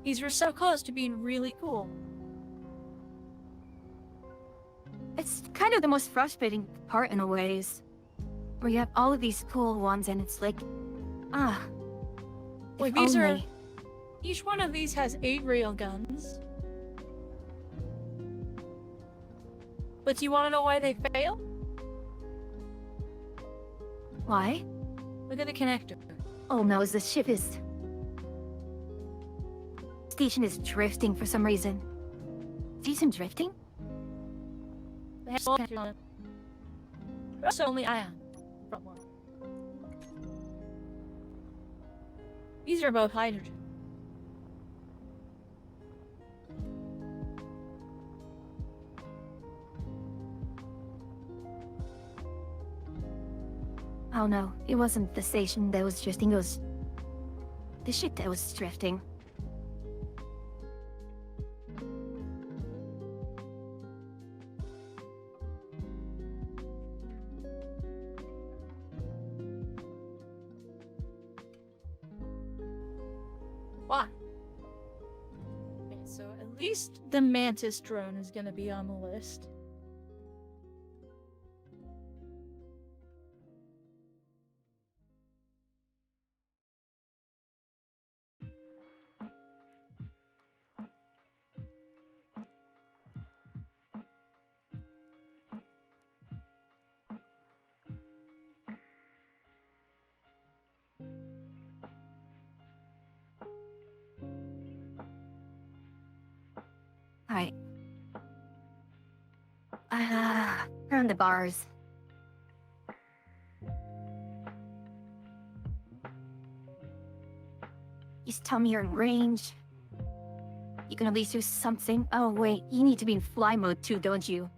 these were so close to being really cool. It's kind of the most frustrating part in a ways. Where you have all of these cool ones and it's like... Ah... Wait, if these are... only. Each one of these has 8 rail guns. But do you want to know why they fail? Why? Look at the connector. Oh no, the ship is... Station is drifting for some reason. Station drifting? They have all connectors on it. But also only ion. Front one. These are both hydrogen. Oh no, it wasn't the station that was drifting, it was... the ship that was drifting. Why? Okay, so at least the Mantis drone is gonna be on the list. Alright. Around the bars. Just tell me you're in range. You can at least do something. Oh wait, you need to be in fly mode too, don't you?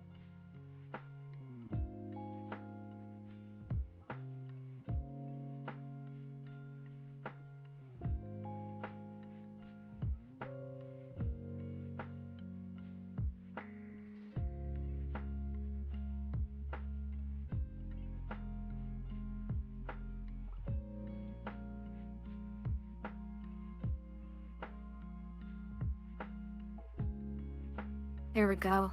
There we go.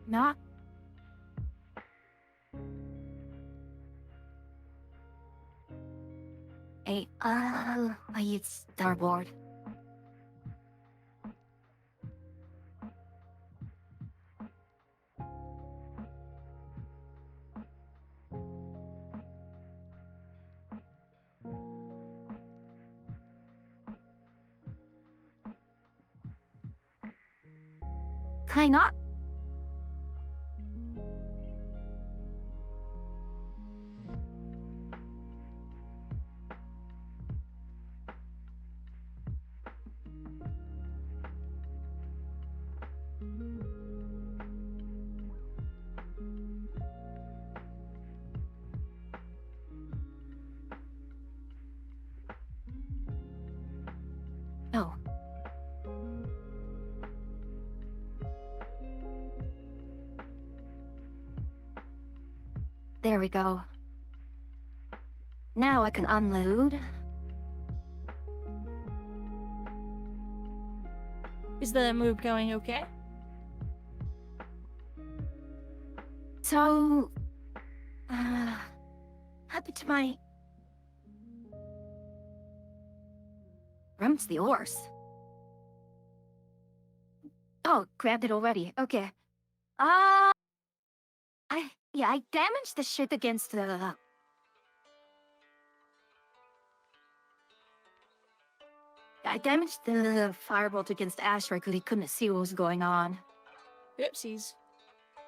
Not. I use starboard. Can I not? Oh. There we go. Now I can unload. Is the move going okay? So, happened to my... Rum's the horse. Oh, grabbed it already. Okay. I damaged the ship against the... I damaged the firebolt against Asteroid because he couldn't see what was going on. Oopsies.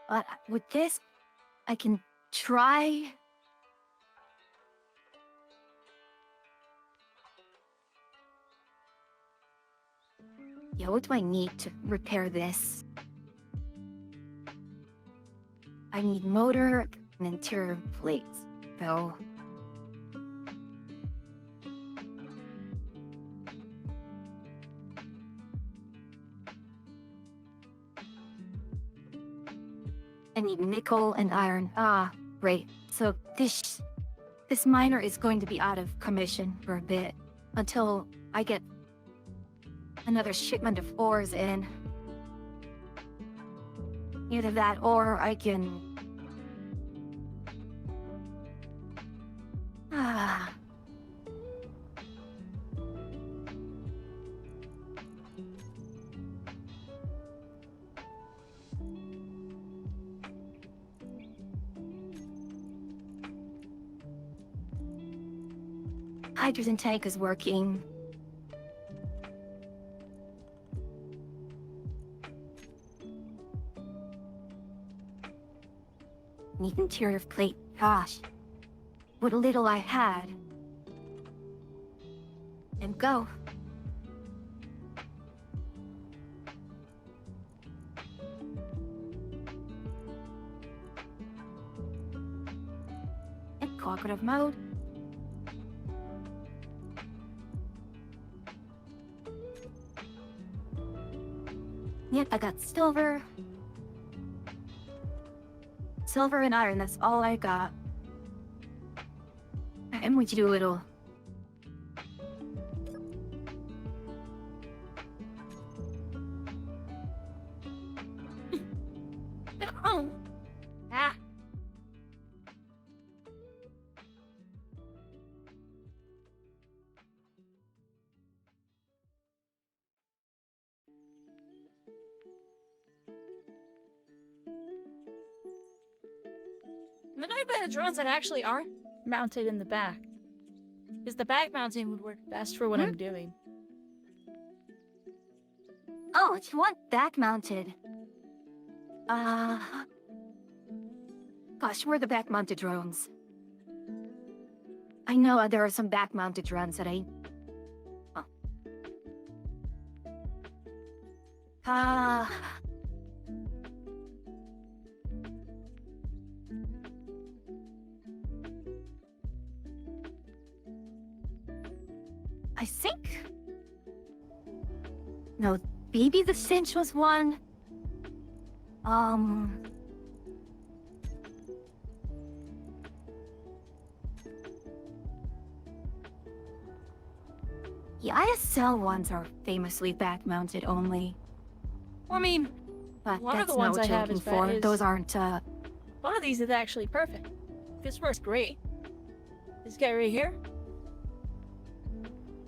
But with this, I can try... Yeah, what do I need to repair this? I need motor and interior plates, though. I need nickel and iron. Ah, great. So this miner is going to be out of commission for a bit until I get another shipment of ores in. Either that or I can... Ah. Hydrogen tank is working. Need interior plate. Gosh. What little I had. And go. In cooperative mode. Yep, I got silver. Silver and iron, that's all I got. I'm going to do a little... Ah. The Nightbed drones that actually are mounted in the back. Because the back mounting would work best for what I'm doing. Oh, it's one back mounted. Gosh, where are the back mounted drones? I know there are some back mounted drones that I... Oh. I think... No, maybe the cinch was one. The ISL ones are famously back-mounted only. I mean, But One of that's the ones no I have joking is for. is- Those aren't, One of these is actually perfect. This works great. This guy right here.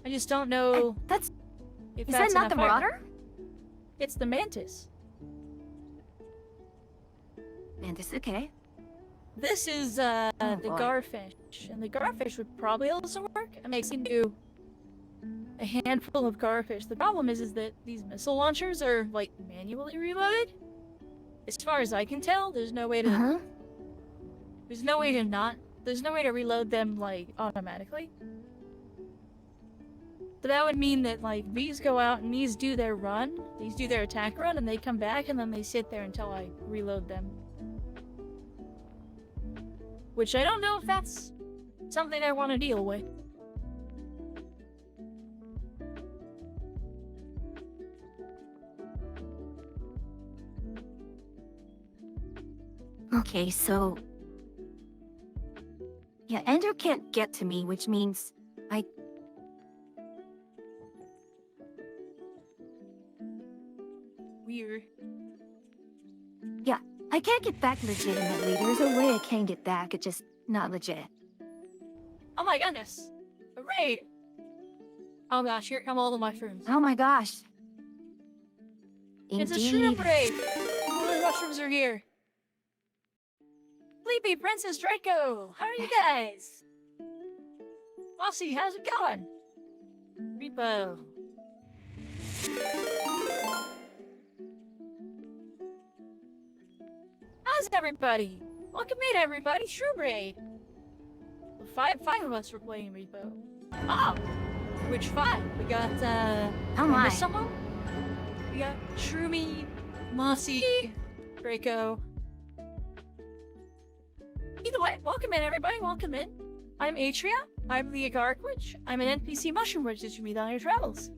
I just don't know that's... if Is that's that not the enough iron. Marauder? It's the Mantis. And it's okay. This is the boy. Garfish, and the Garfish would probably also work. I mean, I can do a handful of Garfish. The problem is that these missile launchers are like manually reloaded. As far as I can tell, there's no way to Uh-huh. there's no way to reload them like automatically. So that would mean that like these go out and these do their run, these do their attack run, and they come back and then they sit there until I reload them. Which I don't know if that's something I want to deal with. Okay, so... Yeah, Ender can't get to me, which means Weird. I can't get back legitimately. There's a way I can get back, it's just not legit. Oh my goodness! A raid! Oh gosh, here come all the mushrooms. Oh my gosh. It's a Indeed. shroom raid! All the mushrooms are here. Sleepy Princess Draco! How are you guys? Mossy, how's it going? Repo. How's everybody? Welcome in, everybody. Shroom raid. Five of us were playing Repo. Oh, which five? We got Oh I my. missed someone? We got Shroomy, Mossy, Draco. Either way, welcome in, everybody. Welcome in. I'm Atria. I'm the Agark Witch. I'm an NPC mushroom witch that you meet on your travels.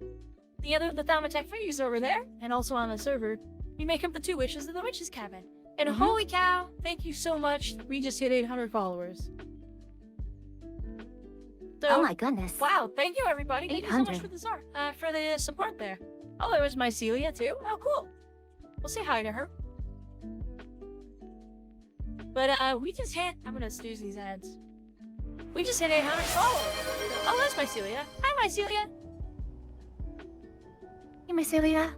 The other the Thaumatek figures over there, and also on the server, we make up the two witches of the witch's cabin. And holy cow, thank you so much. We just hit 800 followers. So, Oh my goodness. wow, thank you everybody. Thank you so much 800. for for the support there. Oh, it was Mycelia too. Oh, cool. We'll say hi to her. But we just hit. I'm gonna snooze these ads. We just hit 800 followers. Oh, that's Mycelia. Hi, Mycelia. Hey, Mycelia.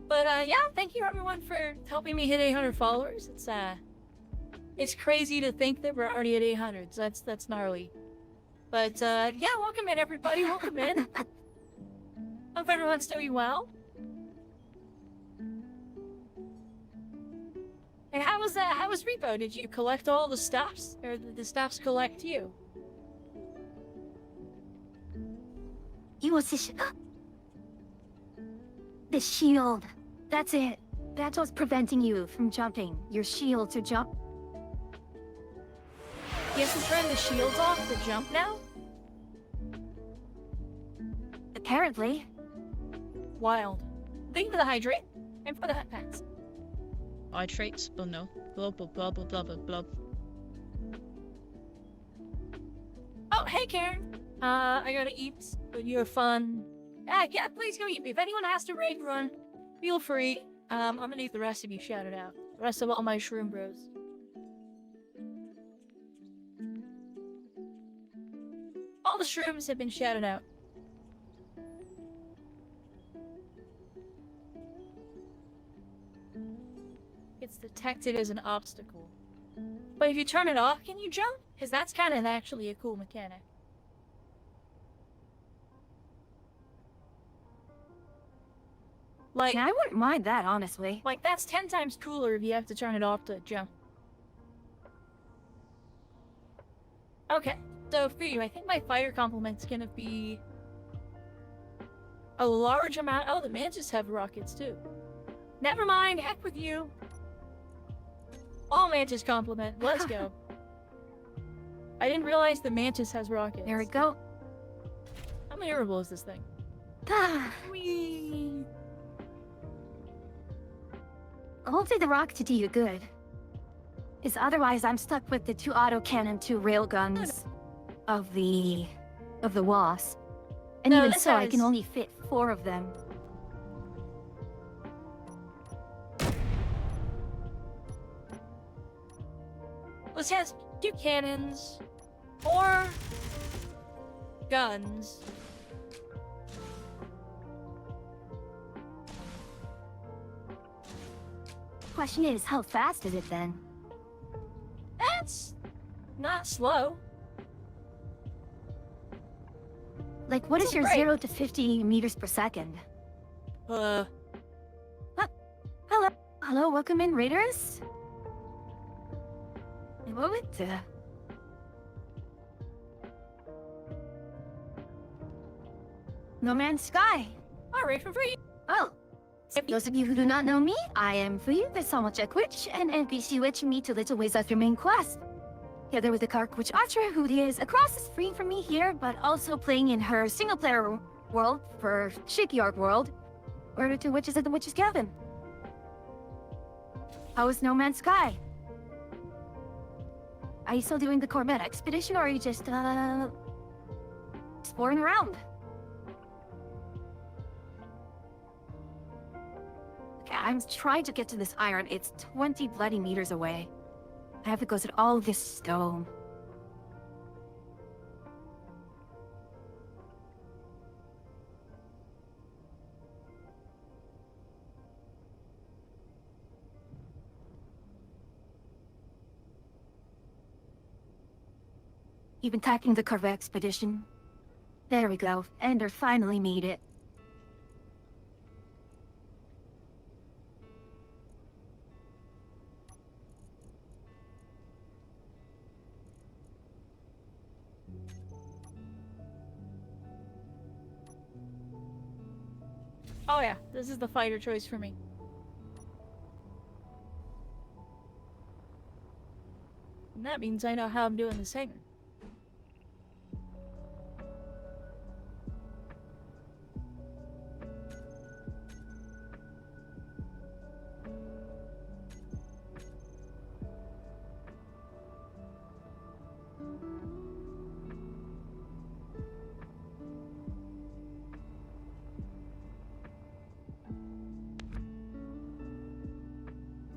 But yeah, thank you everyone for helping me hit 800 followers. It's crazy to think that we're already at 800. So that's gnarly. But yeah, welcome in everybody. Welcome in. Hope everyone's doing well. And how was that? How was Repo? Did you collect all the stops, or did the stops collect you? It was the shield. That's it. That's what's preventing you from jumping. Your shield to jump. You have to turn the shields off to jump now? Apparently. Wild. Thank you for the hydrate and for the hot packs. Hydrates, oh no. Blah blah blah blah blah blah blah. Oh, hey Karen. I gotta eat, but you have fun. Yeah, please go eat me. If anyone has to raid run, feel free. I'm gonna need the rest of you shouted out. The rest of all my shroom bros. All the shrooms have been shouted out. It's detected as an obstacle. But if you turn it off, can you jump? Because that's kind of actually a cool mechanic. Like, Yeah, I wouldn't mind that, honestly. that's 10 times cooler if you have to turn it off to jump. Okay, so for you, I think my fire complement's gonna be a large amount. Oh, the Mantis have rockets too. Never mind, heck with you. All Mantis compliment, let's go. I didn't realize the Mantis has rockets. There we go. How maneuverable is this thing? Ah, Whee! hopefully the rocket to do you good. Is otherwise I'm stuck with the 2 autocannon, 2 railguns of the Wasp. And No, even this so, I can has- only fit 4 of them. cannons or guns. Question is, how fast is it then? That's not slow. Like, what is your Right. 0 to 50 meters per second? Hello? Hello, welcome in, Raiders? What would No Man's Sky. Alright, for free. Oh, for those of you who do not know me, I am Fui, the Salmachek Witch, an NPC witch meet a little ways after main quest. Together with the Kark Witch Archer, who is across the screen from me here, but also playing in her single-player world for Shipyard World, where the two witches at the witch's cabin. How is No Man's Sky? Are you still doing the Corvette expedition, or are you just, exploring around? Okay, I'm trying to get to this iron. It's 20 bloody meters away. I have to go through all this stone. You've been tracking the Corvette expedition. There we go. Ender finally made it. Oh yeah, this is the fighter choice for me. And that means I know how I'm doing the singing.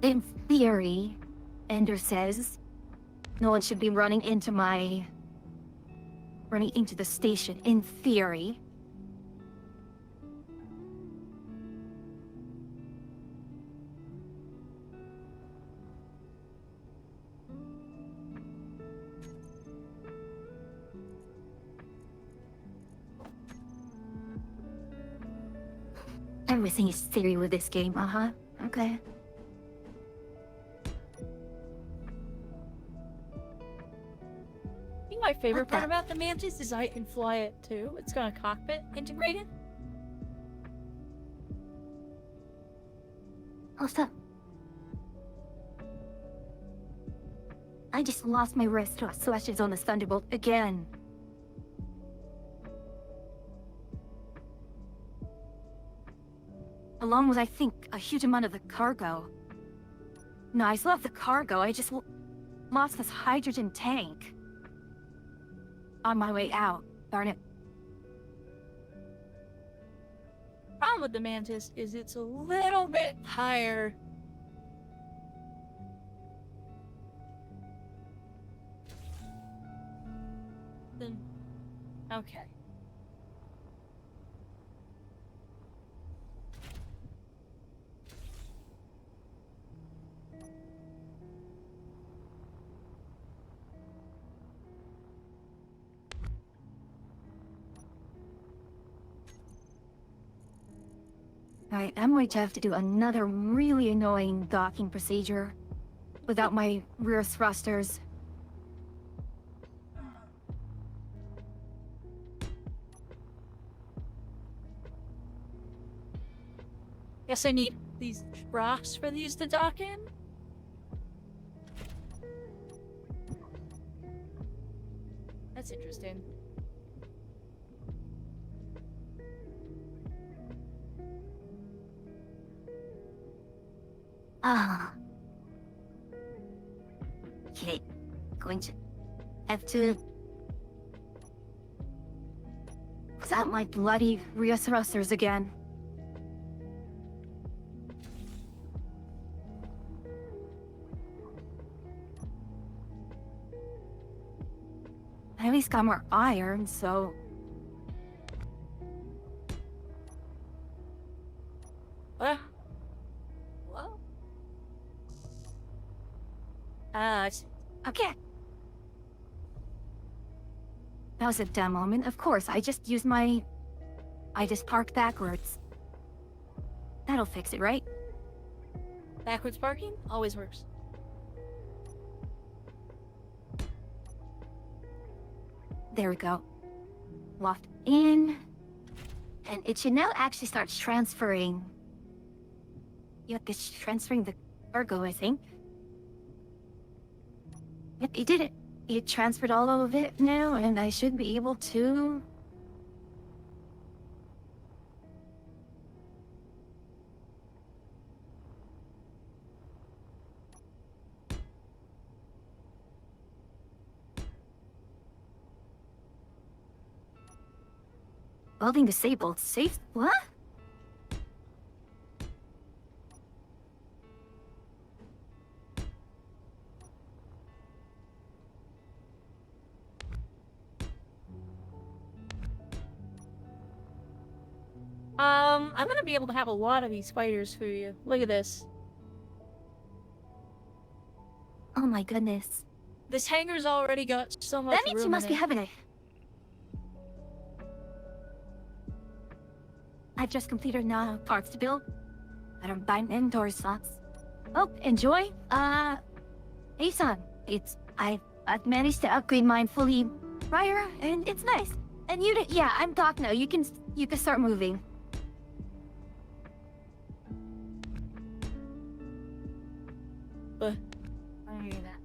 In theory, Ender says, no one should be running into the station, in theory. Everything is theory with this game, uh-huh. Okay. I think my favorite What part the- about the Mantis is I can fly it too. It's got a cockpit integrated. Oh, stop. I just lost my wrist to slashes on the Thunderbolt again. Along with, I think, a huge amount of the cargo. No, I still have the cargo, I just lost this hydrogen tank. On my way out, darn it. Problem with the Mantis is it's a little bit higher. Than... Okay. Alright, I'm going to have to do another really annoying docking procedure. Without my rear thrusters. Guess I need these rocks for these to dock in. That's interesting. Ah. Okay, going to have to without my bloody rear thrusters again. least got more iron, so... What? What? Okay. That was a dumb moment. Of course, I just used my... I just parked backwards. That'll fix it, right? Backwards parking always works. There we go. Loft in. And it should now actually start transferring. Yep, it's transferring the cargo, I think. Yep, it did it. It transferred all of it now, and I should be able to... Welding disabled. Safe? What? I'm gonna be able to have a lot of these fighters for you. Look at this. Oh my goodness. This hangar's already got so much That means you room must in be it. having it. I've just completed now parts to build. I don't buy indoor slots. Oh, enjoy. Hey son, I've managed to upgrade mine fully prior, and it's nice. And yeah, I'm Doc now. You can start moving. But I hear that.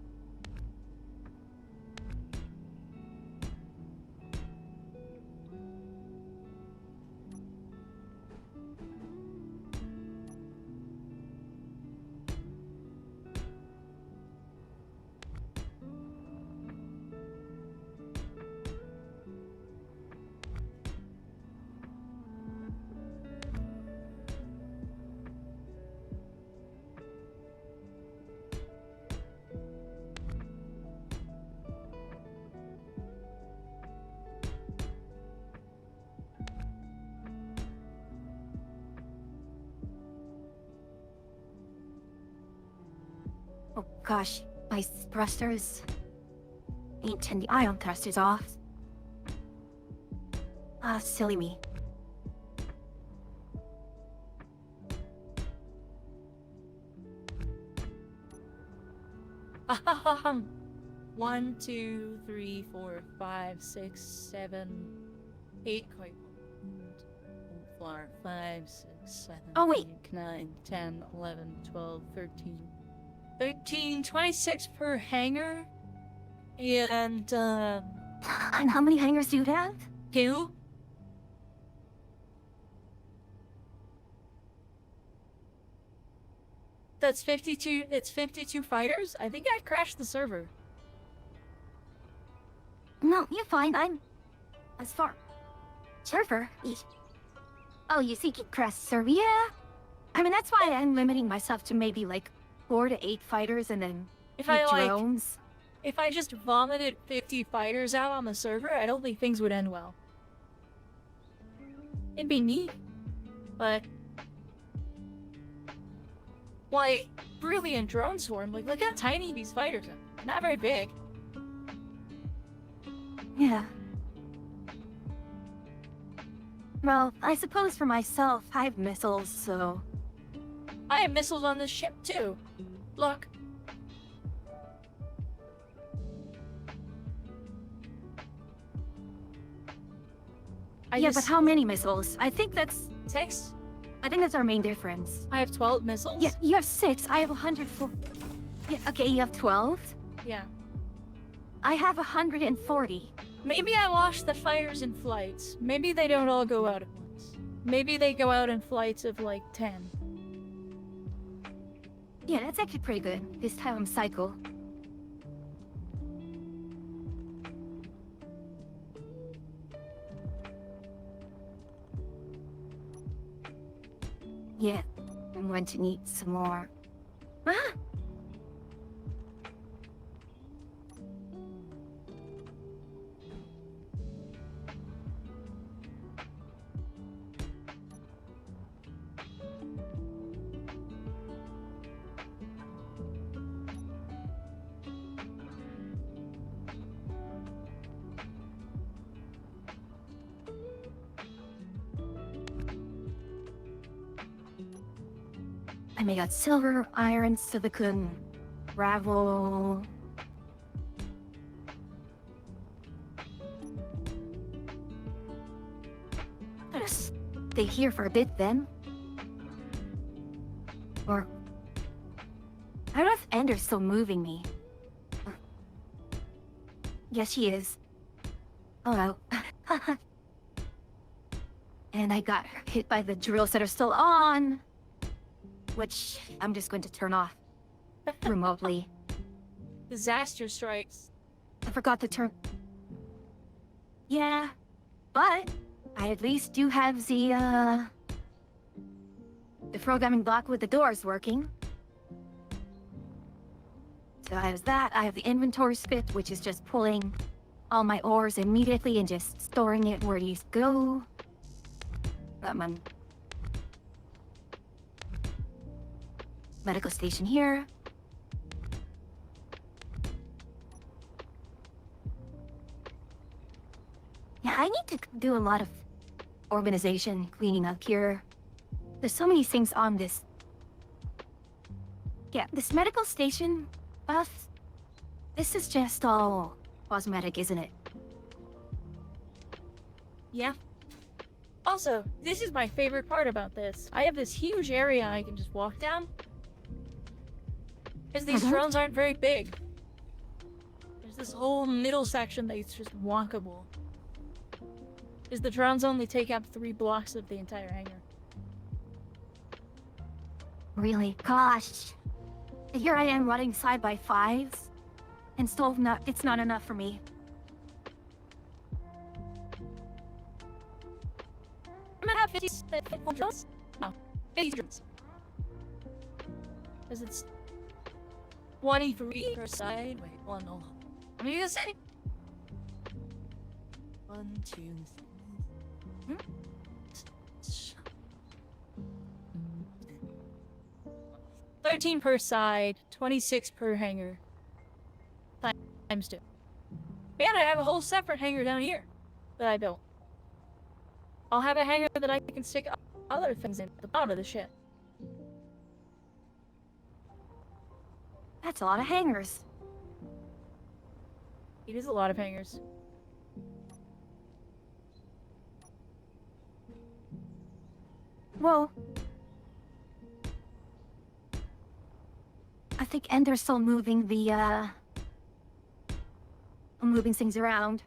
Oh gosh, my thrusters ain't turn the ion thrusters off. Ah, silly me. One, two, 3, 4, 5, 6, 7, 8. Quite. 4, 5, 6, 7. Oh, wait. 8, 9, 10, 11, 12, 13. 13, 26 per hangar. And, And how many hangars do you have? 2. That's 52. It's 52 fighters. I think I crashed the server. No, you're fine. I'm... As far... Server? Oh, you think you crashed server? Yeah. I mean, that's why I'm limiting myself to maybe, like, 4 to 8 fighters and then If 8 I like, drones. if I just vomited 50 fighters out on the server, I don't think things would end well. It'd be neat, but like brilliant drone swarm. Like, look how tiny these fighters are. Not very big. Yeah. Well, I suppose for myself, I have missiles, so... I have missiles on this ship too. Look. Yeah, but how many missiles? I think that's 6? our main difference. I have 12 missiles. Yeah, you have 6. I have 104. Yeah, okay, you have 12. Yeah. I have 140. Maybe I lost the fighters in flights. Maybe they don't all go out at once. Maybe they go out in flights of like 10. Yeah, that's actually pretty good. This time cycle. Yeah, I'm going to need some more. Ah! And we got silver, iron, silicon, gravel. I'm gonna stay here for a bit then. Or I don't know if Ender's still moving me. Yes, he is. Oh no. And I got hit by the drills that are still on, which I'm just going to turn off remotely. Disaster strikes. I forgot to turn. Yeah, but I at least do have the programming block with the doors working. So I have that. I have the inventory script, which is just pulling all my ores immediately and just storing it where these go. Got my medical station here. Yeah, I need to do a lot of organization, cleaning up here. There's so many things on this. Yeah, this medical station buff, this is just all cosmetic, isn't it? Yeah. Also, this is my favorite part about this. I have this huge area I can just walk down. Because these drones aren't very big. There's this whole middle section that's just walkable. Because the drones only take up 3 blocks of the entire hangar. Really? Gosh. Here I am running side by 5s, and still it's not enough for me. I'm gonna have 50 drones? No, 50 drones. Because it's 23 per side. Wait, one, no. I'm gonna say 1, 2, 3. 13 per side, 26 per hangar. Times 2. And I have a whole separate hangar down here that I built. I'll have a hangar that I can stick other things in at the bottom of the ship. That's a lot of hangars. It is a lot of hangars. Whoa. I think Ender's still moving the, moving things around.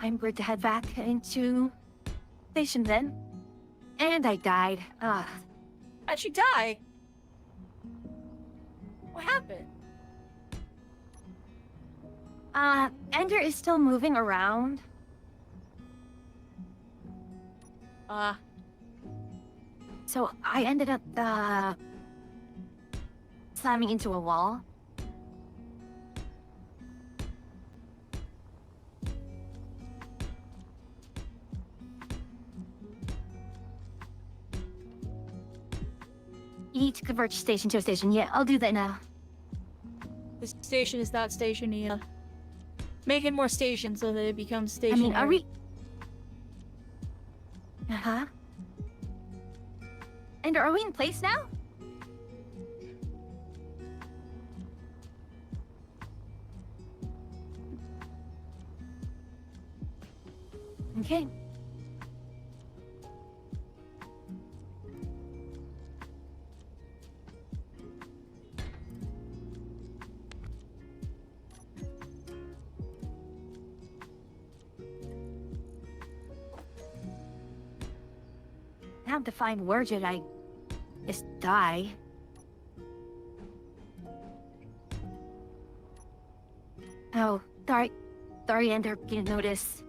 I'm good to head back into station then. And I died. How'd she die? What happened? Ender is still moving around. So I ended up, slamming into a wall. You need to convert your station to a station. Yeah, I'll do that now. This station is that station, yeah. Making more stations so that it becomes stationary. I mean, are we... Uh-huh. And are we in place now? Okay. I have to find where did I just die. Oh, sorry, Ender, didn't notice.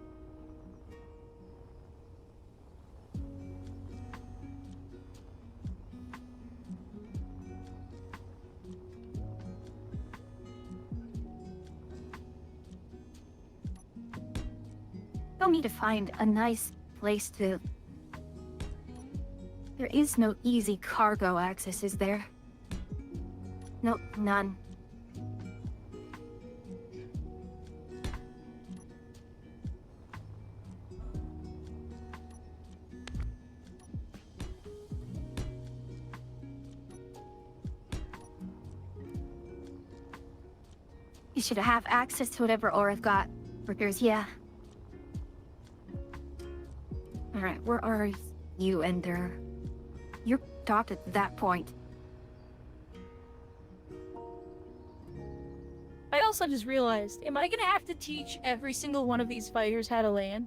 Still need to find a nice place to... There is no easy cargo access, is there? Nope, none. You should have access to whatever Aura's got. Workers, yeah. Alright, where are you, Ender? You're docked at that point. I also just realized, am I gonna have to teach every single one of these fighters how to land?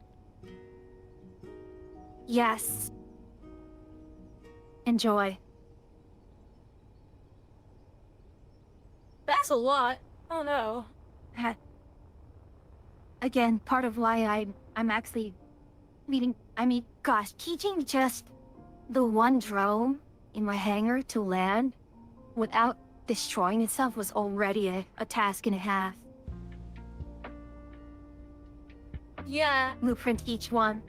Yes. Enjoy. That's a lot. Oh no. Ha- Again, part of why I'm actually meeting. I mean, gosh, teaching just the one drone in my hangar to land without destroying itself was already a task and a half. Yeah. Blueprint each one.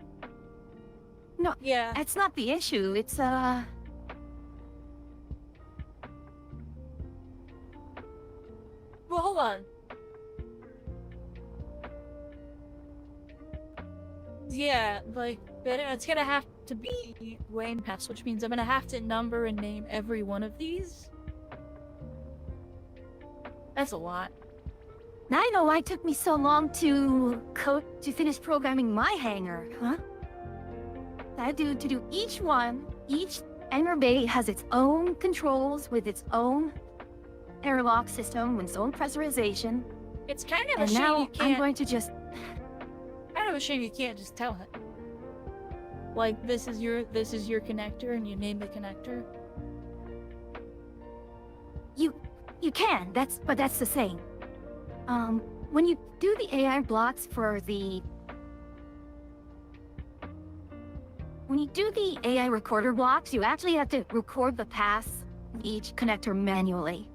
No, Yeah. that's not the issue. It's Well, hold on. Yeah, like, but it's gonna have to be Wayne Pass, which means I'm gonna have to number and name every one of these. That's a lot. Now I know why it took me so long to finish programming my hangar, huh? I do to do each one. Each hangar bay has its own controls with its own airlock system, with its own pressurization. It's kind of a And shame now you I'm can't. going to just Kind of a shame you can't just tell it. Like, this is your connector, and you name the connector. you can. But that's the same. When you do the AI blocks for the when you do the AI recorder blocks, you actually have to record the paths of each connector manually.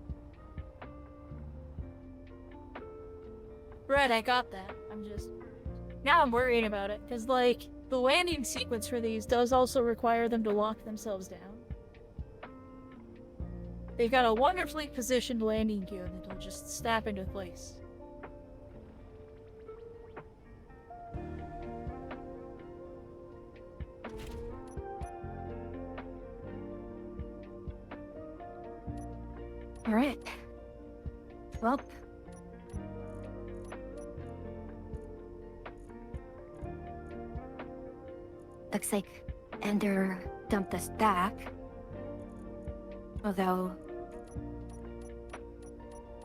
Right, I got that. Now I'm worried about it, because, like, the landing sequence for these does also require them to lock themselves down. They've got a wonderfully positioned landing gear that'll just snap into place. All right. Well. Looks like Ender dumped us back. Although...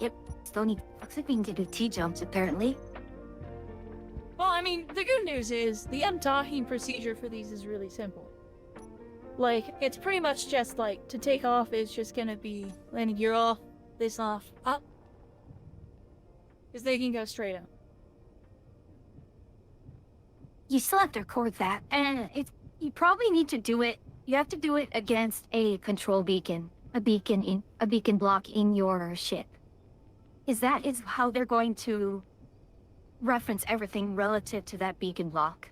Yep, still need... Looks like we can do T-jumps, apparently. Well, I mean, the good news is, the MTOHing procedure for these is really simple. Like, it's pretty much just, like, to take off is just gonna be landing gear off, this off, up. Because they can go straight up. You still have to record that, and you probably need to do it. You have to do it against a control beacon, a beacon block in your ship. That is how they're going to reference everything relative to that beacon block.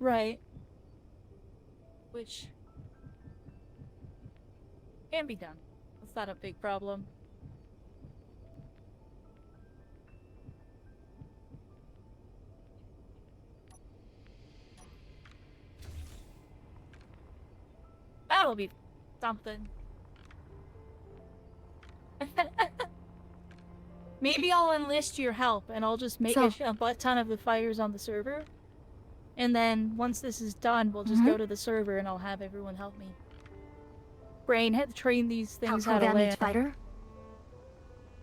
Right. Which can be done. It's not a big problem. That'll be something. Maybe I'll enlist your help and I'll just make a butt ton of the fighters on the server. And then once this is done, we'll just go to the server and I'll have everyone help me. Brain had to train these things how to damage land. fighter.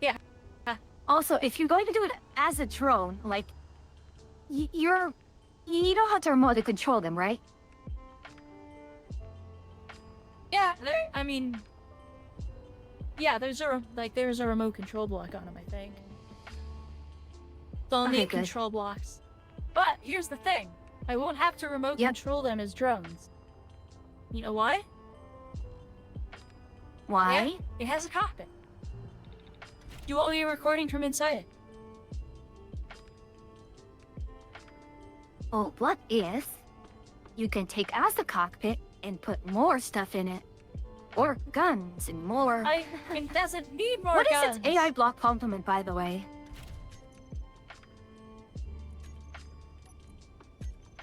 Yeah. Also, if you're going to do it as a drone, like you know how to remotely control them, right? Yeah, I mean, yeah, there's a remote control block on them, I think. They'll need good. control blocks. But here's the thing. I won't have to remote control them as drones. You know why? Why? Yeah, it has a cockpit. Do all your recording from inside it. Well, what if you can take as the cockpit and put more stuff in it? Or guns and more... It doesn't need more What guns. is its AI block complement, by the way?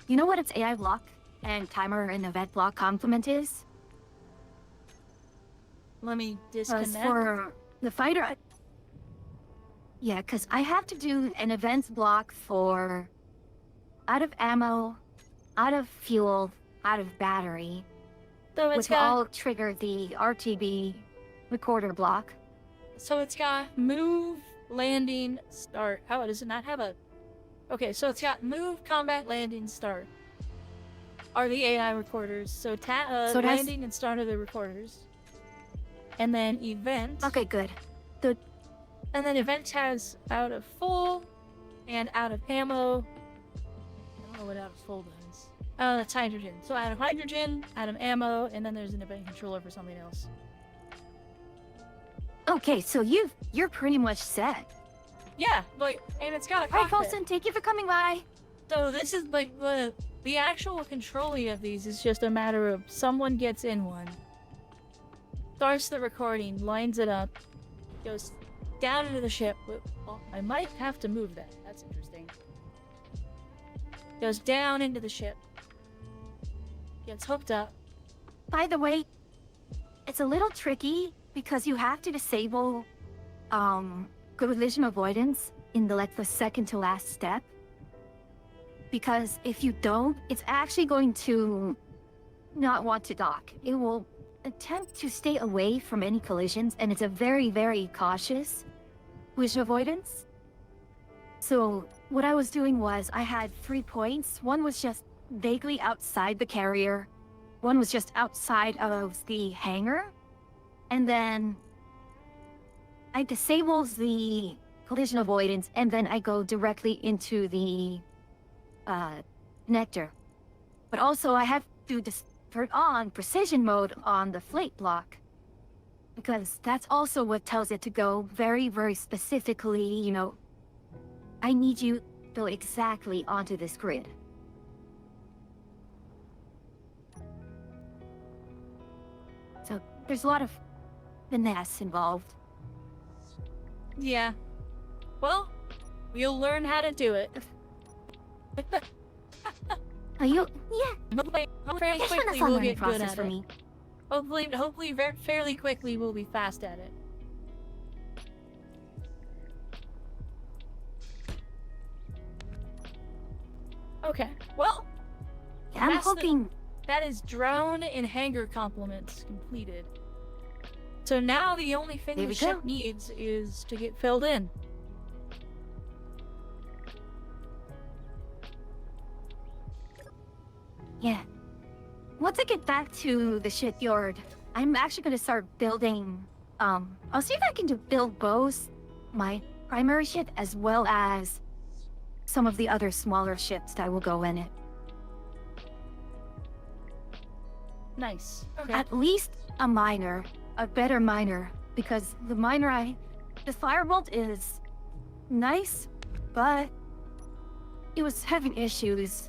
You know what its AI block and timer and event block complement is? Let me disconnect. For the fighter... Yeah, because I have to do an events block for out of ammo, out of fuel, out of battery, So it's which will got all trigger the RTB recorder block. move, landing, start. How does it not have a? Okay, so it's got move, combat, landing, start. Are the AI recorders? So So it has- landing and start are the recorders, and then event. Okay, good. And then event has out of full and out of ammo. I don't know what out of full does. Oh, that's hydrogen. So out of hydrogen, out of ammo, and then there's an event controller for something else. Okay, so you're pretty much set. Yeah, like, and it's got a All right, cockpit. Colson, thank you for coming by. So this is like the actual controlling of these is just a matter of someone gets in one, starts the recording, lines it up, goes down into the ship. Well, I might have to move that. That's interesting. Goes down into the ship, gets hooked up. By the way, it's a little tricky because you have to disable collision avoidance in the second to last step. Because if you don't, it's actually going to not want to dock. It will attempt to stay away from any collisions, and it's a very, very cautious collision avoidance. So what I was doing was I had 3 points. One was just vaguely outside the carrier. One was just outside of the hangar. And then I disable the collision avoidance, and then I go directly into the connector. But also I have to turn on precision mode on the flight block, because that's also what tells it to go very, very specifically, you know, I need you to go exactly onto this grid. So there's a lot of finesse involved. Yeah. Well, we'll learn how to do it. Are you? Yeah, Hopefully, very it's been a quickly fun we'll learning get good process at for it. me. Hopefully, very fairly quickly we'll be fast at it. Okay. Well, Yeah, I'm That's the- hoping. that is drone and hangar complements completed. So now the only thing There the we ship go. needs is to get filled in. Yeah. Once I get back to the shipyard, I'm actually gonna start building. I'll see if I can build both my primary ship as well as some of the other smaller ships that will go in it. Nice. Okay. At least a miner, a better miner, because the Firebolt is nice, but it was having issues.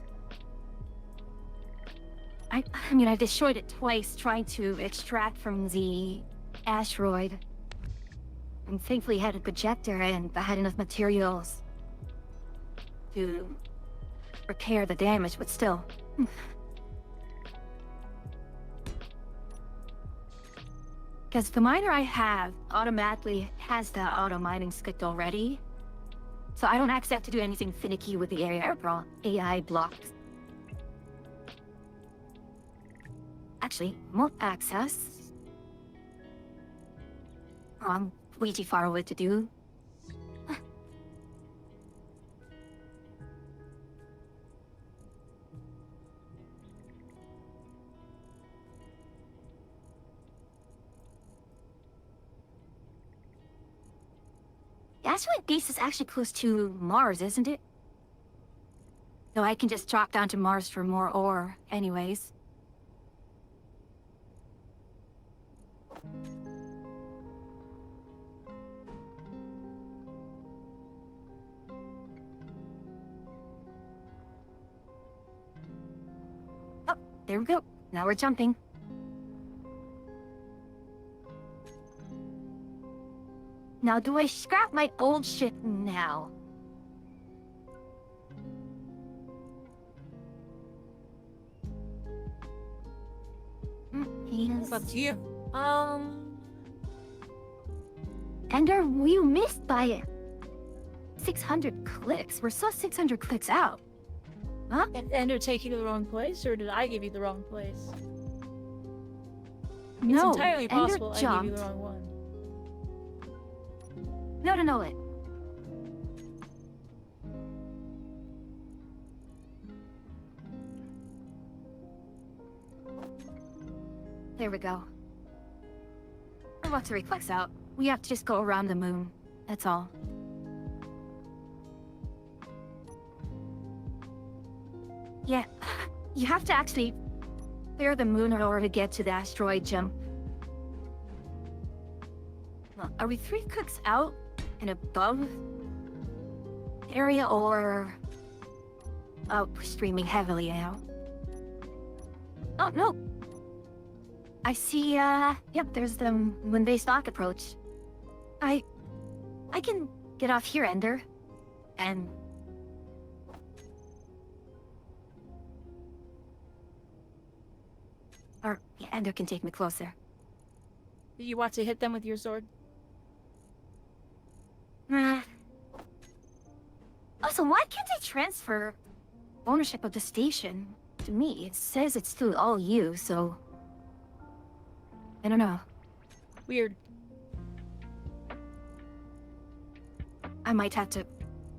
I mean, I destroyed it twice trying to extract from the asteroid. And thankfully had a projector and I had enough materials to repair the damage, but still. Because the miner I have automatically has the auto mining script already. So I don't actually have to do anything finicky with the AI blocks. Actually, remote access. Oh, I'm way too far away to do. The asteroid base is actually close to Mars, isn't it? Though I can just drop down to Mars for more ore, anyways. Oh, there we go. Now we're jumping. Now, do I scrap my old ship now? Yes. It's up to you. Ender, were you missed by 600 clicks. We're still 600 clicks out. Huh? Did Ender take you to the wrong place, or did I give you the wrong place? No, It's entirely Ender possible I gave you jumped. the wrong one. No, wait. There we go. We're about to reflex out. We have to just go around the moon. That's all. Yeah, you have to actually clear the moon in order to get to the asteroid jump. Well, are we 3 clicks out and above area, or streaming heavily out? Oh no, I see. Yep, there's the moon-based dock approach. I can get off here, Ender, and yeah, Ender can take me closer. Do you want to hit them with your sword? Also, why can't I transfer ownership of the station to me? It says it's still all you, so I don't know. Weird. I might have to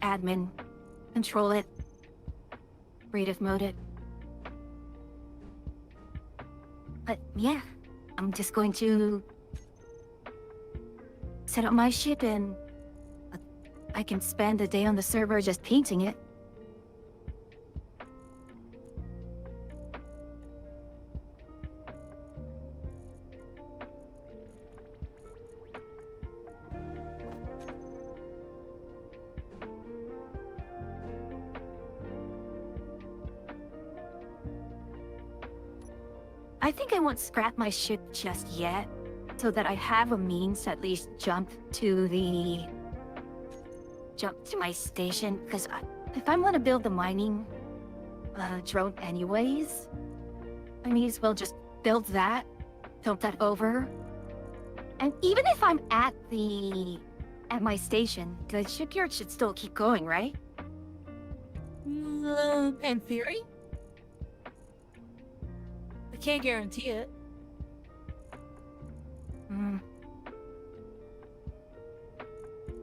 admin control it, creative mode it. But yeah, I'm just going to set up my ship, and I can spend the day on the server just painting it. I think I won't scrap my ship just yet, so that I have a means to at least jump to my station, because if I'm gonna build the mining drone anyways, I may as well just build that, tilt that over. And even if I'm at my station, the shipyard should still keep going, right? In theory? I can't guarantee it. Hmm.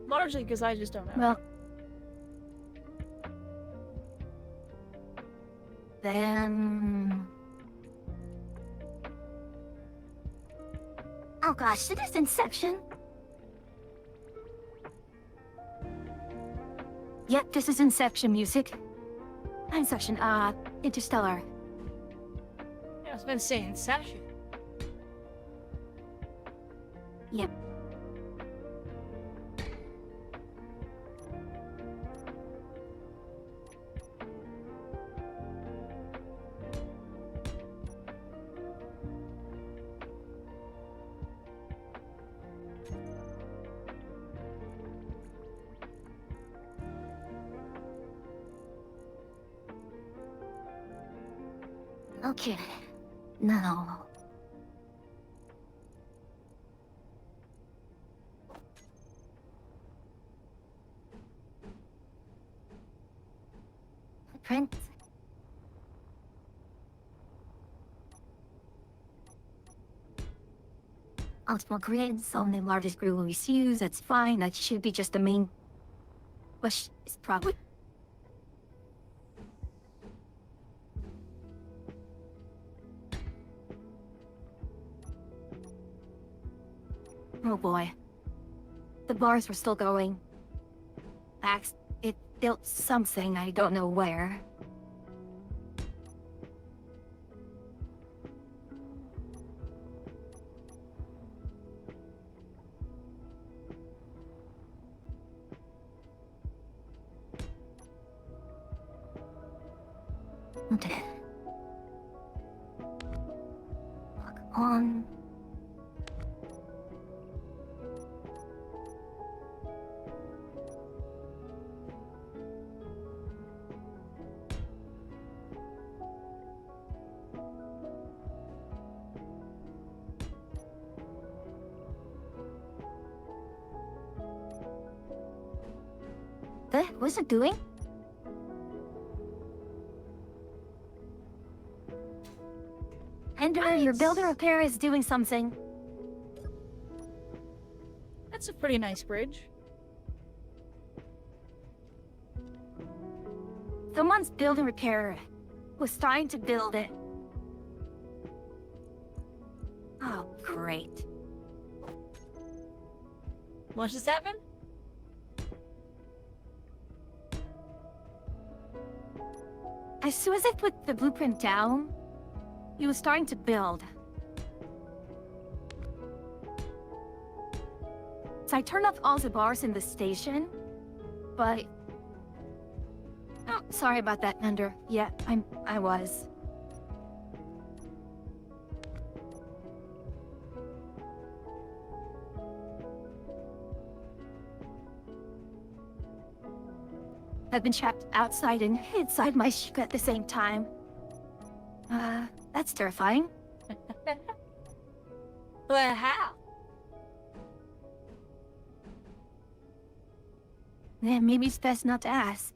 Largely because I just don't know. Well, then... Oh gosh, it is Inception. Yep, this is Inception music. Inception, Interstellar. Yeah, I was been saying Inception. Yep. Okay. Now. Print. Optimal grids, only largest grid will be used, that's fine, that should be just the main question is probably... Oh boy. The bars were still going. Max, it built something, I don't know where. Okay. Lock on. What's it doing? Ender, your builder repair is doing something. That's a pretty nice bridge. Someone's building repair was trying to build it. Oh, great. What just happened? As soon as I put the blueprint down, he was starting to build. So I turned off all the bars in the station, but... Oh, sorry about that, Ender. Yeah, I was. I've been trapped outside and inside my ship at the same time. That's terrifying. Well, how? Then maybe it's best not to ask.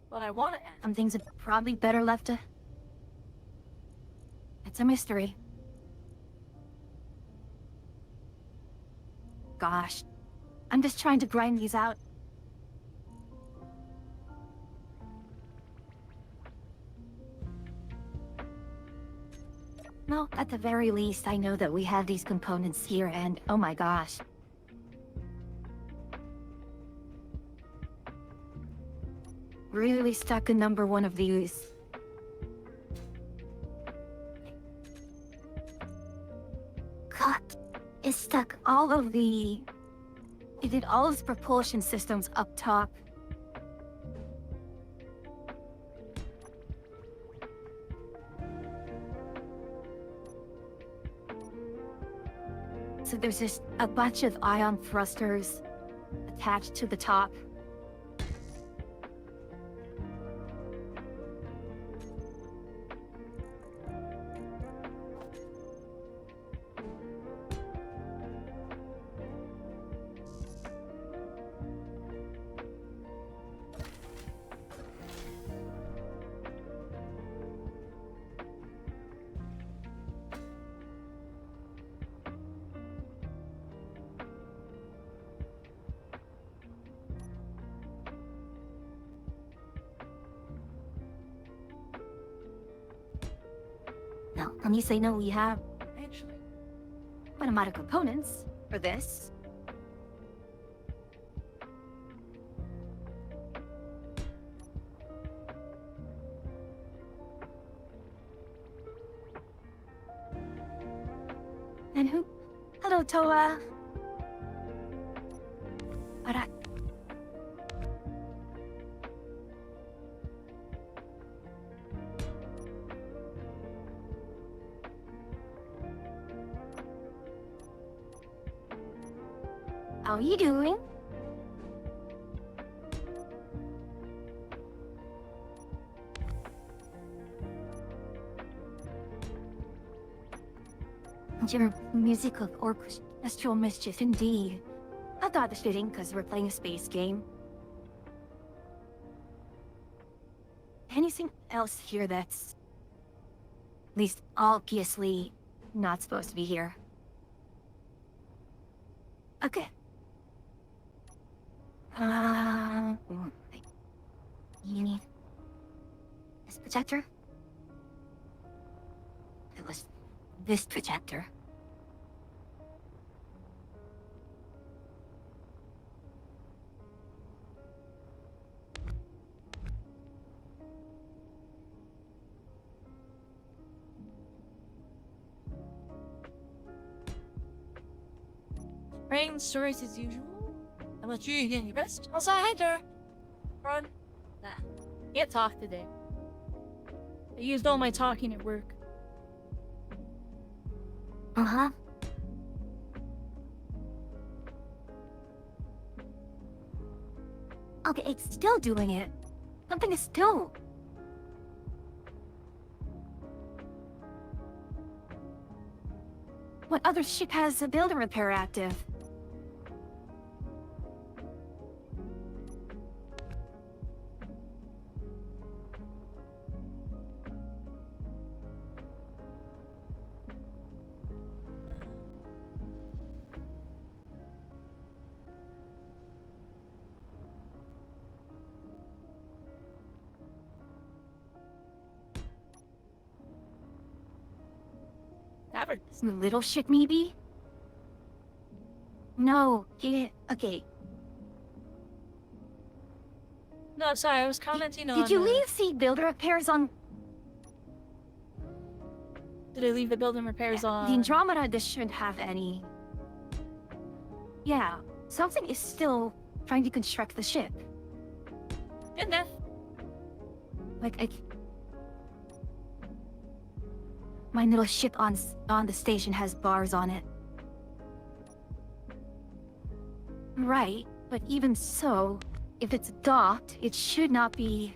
But I want to ask. Some things are probably better left to... It's a mystery. Gosh. I'm just trying to grind these out. No, at the very least, I know that we have these components here and... Oh my gosh. Really stuck in number one of these. God, it stuck all of the... It did all of the propulsion systems up top. So there's just a bunch of ion thrusters attached to the top. Now, let me say no, we have Actually. quite amount of components for this. And who? Hello, Toa. Alright. How are you doing? Your music of orchestral mischief, indeed. I thought it fitting because we're playing a space game. Anything else here that's... at least obviously not supposed to be here? Okay. You need this projector? It was this projector. Writing stories as usual. I'll let you get your rest. Also, hi there. Run. Nah. Can't talk today. I used all my talking at work. Uh-huh. Okay, it's still doing it. Something is still... What other ship has a builder repair active? Average. Little shit, maybe? No, okay. No, sorry, I was commenting on. Did you leave the builder repairs on Did I leave the building repairs on? the Andromeda? This shouldn't have any. Yeah, something is still trying to construct the ship. Good enough. Like, my little ship on the station has bars on it. Right, but even so, if it's docked, it should not be...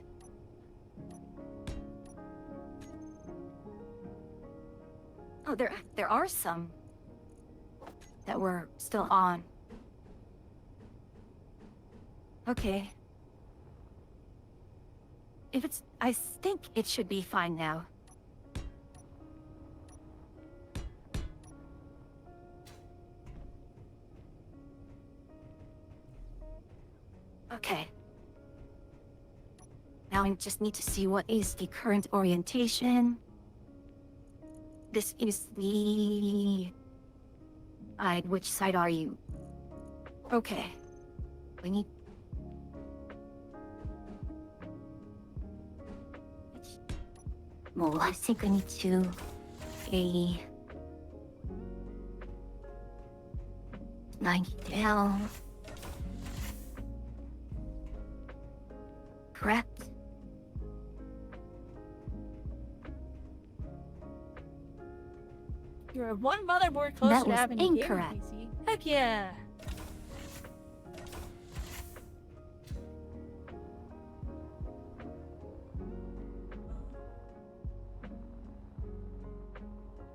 Oh, there are some that were still on. Okay. If it's... I think it should be fine now. Okay. Now I just need to see what is the current orientation. This is the... which side are you? Okay. We need... Well, I think I need to... a... 90 down. Correct. You're one motherboard closer That to was having a gaming incorrect. PC. Heck yeah.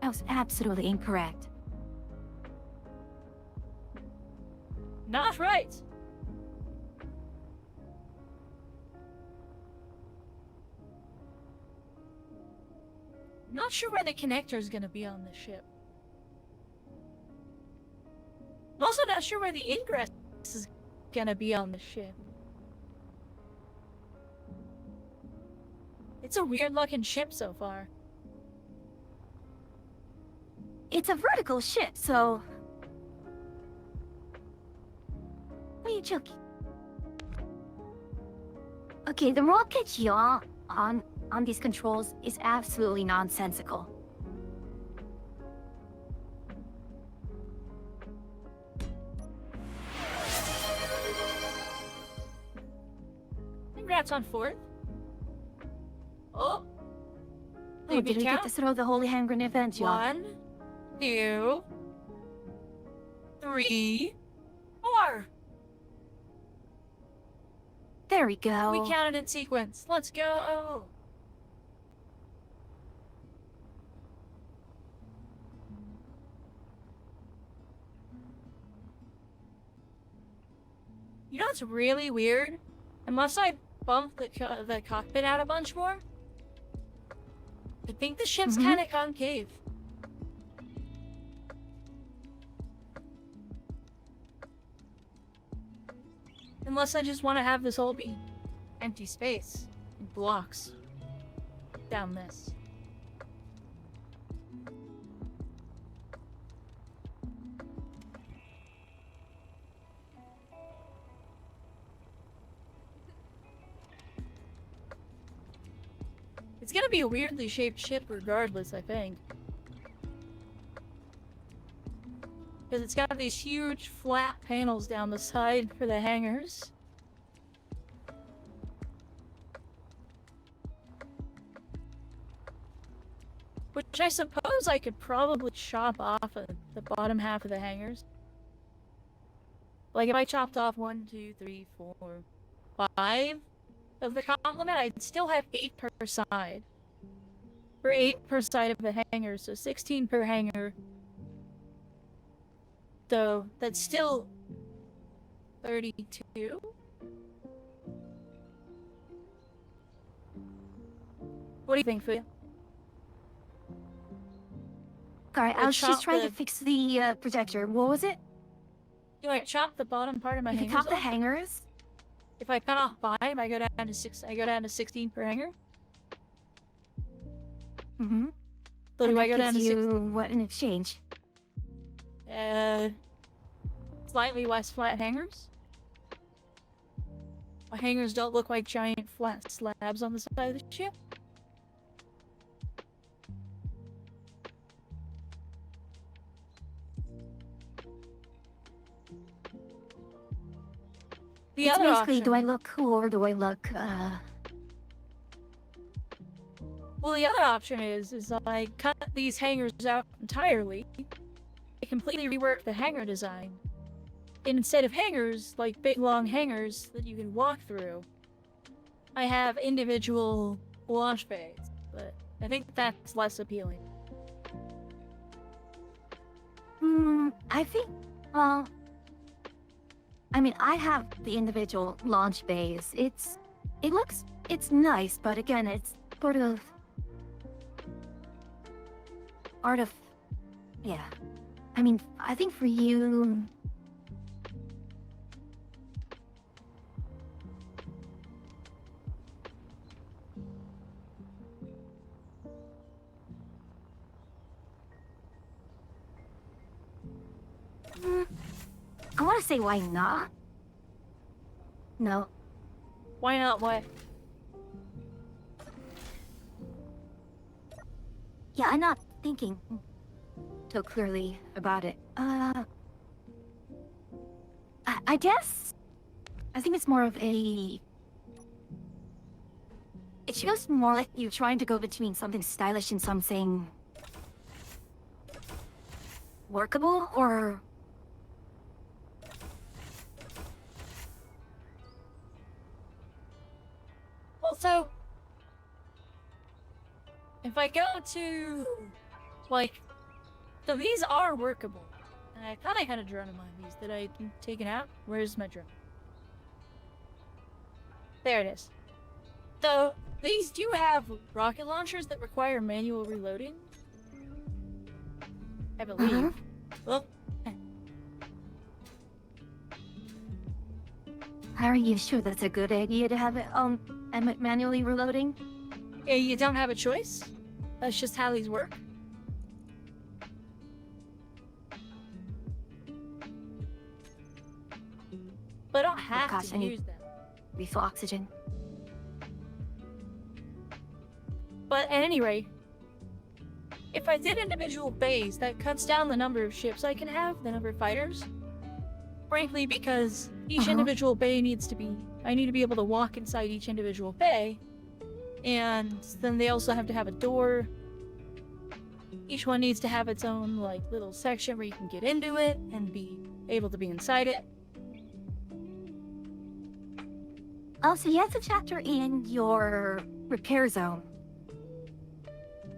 That was absolutely incorrect. Not right. Not sure where the connector is gonna be on this ship. I'm also not sure where the ingress is gonna be on the ship. It's a weird looking ship so far. It's a vertical ship, so... What are you joking? Okay, the rocket yaw on these controls is absolutely nonsensical. Congrats on 4th. Oh. Oh, did we get to throw the Holy Hand Grenade event, yaw? 1, 2, 3, 4. There we go. We counted in sequence. Let's go. You know what's really weird? Unless I bump the cockpit out a bunch more, I think the ship's kind of concave. Unless I just want to have this whole be empty space and blocks down this. It's gonna be a weirdly shaped ship regardless, I think. Because it's got these huge flat panels down the side for the hangars. Which I suppose I could probably chop off of the bottom half of the hangars. Like if I chopped off 1, 2, 3, 4, 5 of the complement, I'd still have 8 per side. For 8 per side of the hangar, so 16 per hangar. So that's still 32. What do you think, Fuya? Alright, I was chop just trying the- to fix the projector. What was it? Do I chop the bottom part of my If you hangars cut the off? hangers? If I cut off 5, I go down to 6. I go down to 16 per hanger. Mm-hmm. So And do I that go down to gives six? you what in exchange? Slightly less flat hangers. My hangers don't look like giant flat slabs on the side of the ship. The It's other basically, option. do I look cool or do I look, Well, the other option is I cut these hangers out entirely. I completely rework the hanger design. And instead of hangers, like big long hangers that you can walk through, I have individual wash bays. But I think that's less appealing. I think, well, I mean, I have the individual launch bays. It's nice, but again, it's sort of, yeah. I mean, I think for you, I want to say why not? No. Why not? Why? Yeah, I'm not thinking so clearly about it. I guess I think it's more of a. It feels more like you're trying to go between something stylish and something workable, or Also, if I go to, like, so these are workable. And I thought I had a drone in one of these. Did I take it out? Where's my drone? There it is. So, these do have rocket launchers that require manual reloading. I believe. Mhm. Well, How are you sure that's a good idea to have it manually reloading? yeah, you don't have a choice. That's just how these work. But I don't have gosh, to I need- use them. Refill oxygen. But at any rate, if I did individual bays, that cuts down the number of ships I can have, the number of fighters. Frankly, because each Uh-huh. individual bay needs to be... I need to be able to walk inside each individual bay. And then they also have to have a door. Each one needs to have its own, like, little section where you can get into it and be able to be inside it. Oh, so you have a chapter in your repair zone.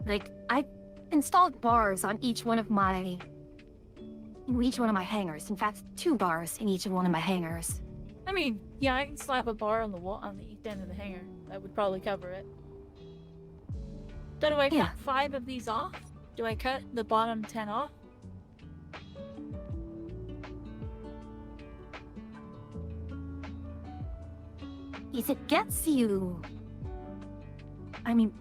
Like, I installed bars on each one of my hangars. In fact, 2 bars in each one of my hangars. I mean, yeah, I can slap a bar on the wall on the east end of the hangar. That would probably cover it. So do I Yeah. cut 5 of these off? Do I cut the bottom 10 off? If it gets you, I mean,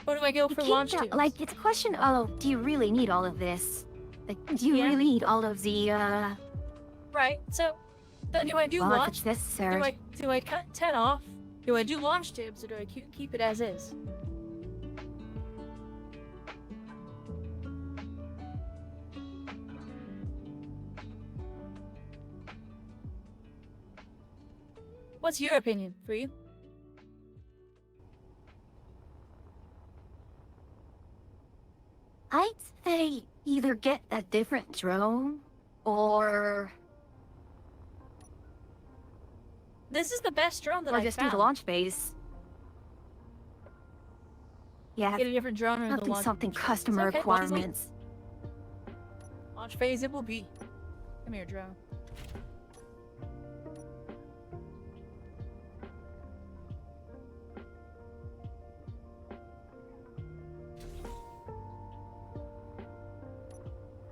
Or do I go you for can't launch get- tubes? like, it's a question of, do you really need all of this? Like, do you Yeah. really need all of the, Right, so then do I do well, if launch? it's necessary? Do I cut 10 off? Do I do launch tubes or do I keep it as is? What's your opinion, for you? I'd say either get a different drone, or This is the best drone that I just found. do the launch base. Yeah, Get a different drone or the something launch. something It's customer okay, requirements. Launch phase it will be. Come here, drone.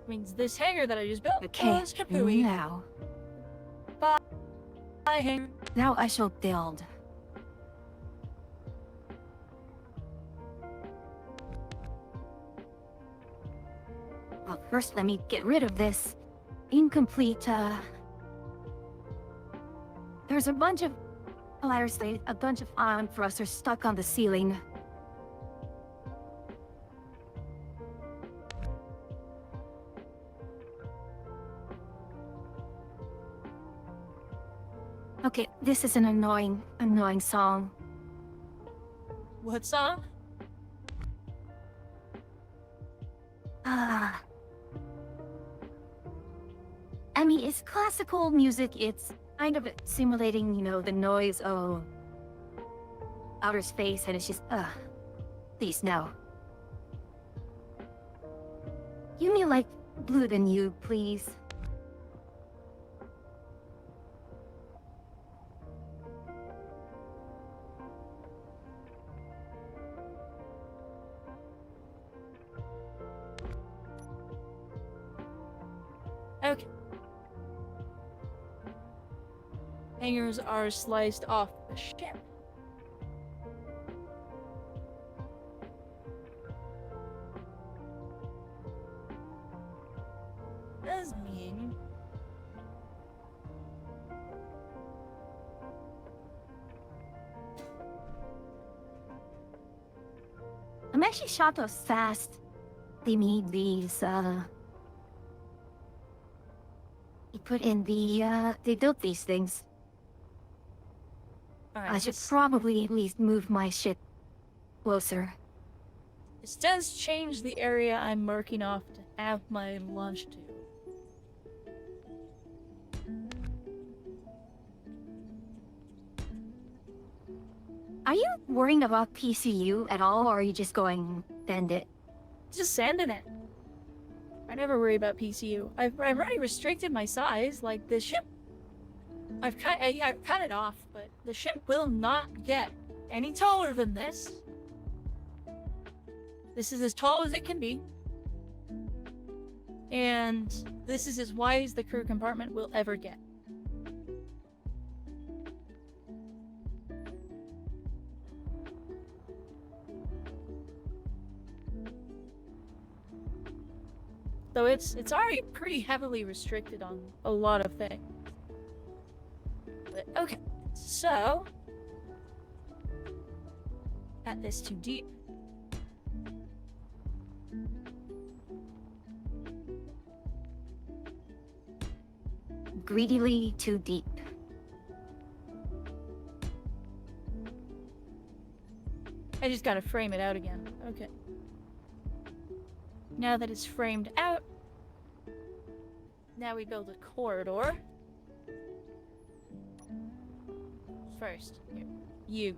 Means this hangar that I just built Okay, was kapooey. now Bye, hangar. now I shall build. Well, first let me get rid of this incomplete, There's a bunch of a bunch of ion thrusters stuck on the ceiling. Okay, this is an annoying song. What song? Ah. I mean, it's classical music. It's kind of simulating, you know, the noise of outer space, and it's just, please, no. Give me, like, Blue Than You, please. Okay. Hangars are sliced off the ship. Does mean I'm actually shocked how fast they made these, they put in the, they built these things. alright. I should probably at least move my ship closer. This does change the area I'm marking off to have my launch to. Are you worrying about PCU at all, or are you just going send it? Just sending it. I never worry about PCU. I've already restricted my size, like the ship. I've cut it off, but the ship will not get any taller than this. This is as tall as it can be. And this is as wide as the crew compartment will ever get. So it's already pretty heavily restricted on a lot of things. But okay, so got this too deep. Greedily too deep. I just gotta frame it out again. Okay. Now that it's framed out, now we build a corridor. First, here,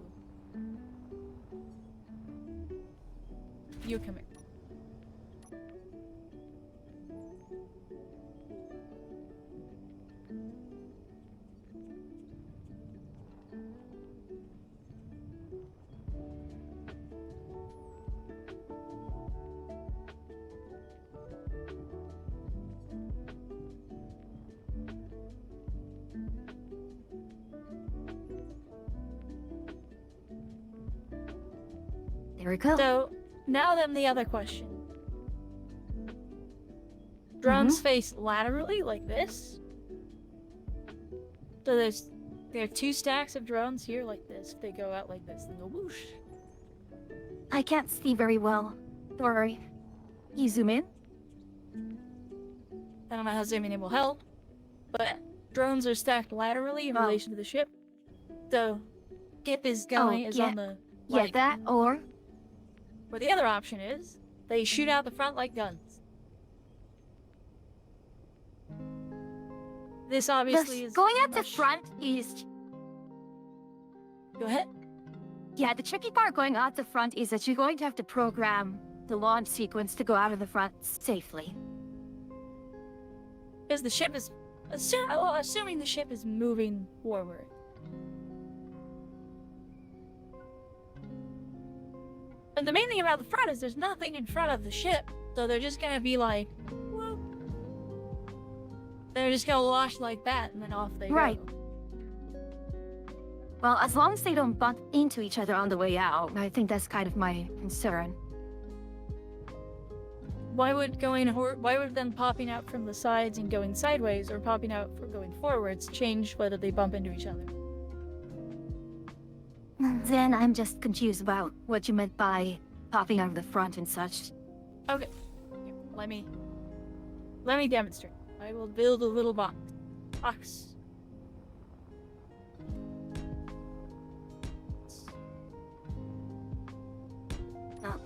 you come here. There we go. So, now then the other question. Drones face laterally like this. So there are two stacks of drones here like this. They go out like this, they go whoosh. I can't see very well. Sorry. Can you zoom in? I don't know how zooming in will help, but drones are stacked laterally in Oh. relation to the ship. So, get this guy is yeah. on the Yeah, like, that or Or the other option is they shoot out the front like guns. This obviously is going at the much- front is Go ahead. yeah. The tricky part going out the front is that you're going to have to program the launch sequence to go out of the front safely. Because the ship is assuming the ship is moving forward. And the main thing about the front is there's nothing in front of the ship, so they're just gonna be like, whoop. They're just gonna launch like that, and then off they Right. go. Well, as long as they don't bump into each other on the way out, I think that's kind of my concern. why would them popping out from the sides and going sideways or popping out from going forwards change whether they bump into each other? Then I'm just confused about what you meant by popping out of the front and such. Okay. Here, let me demonstrate. I will build a little box.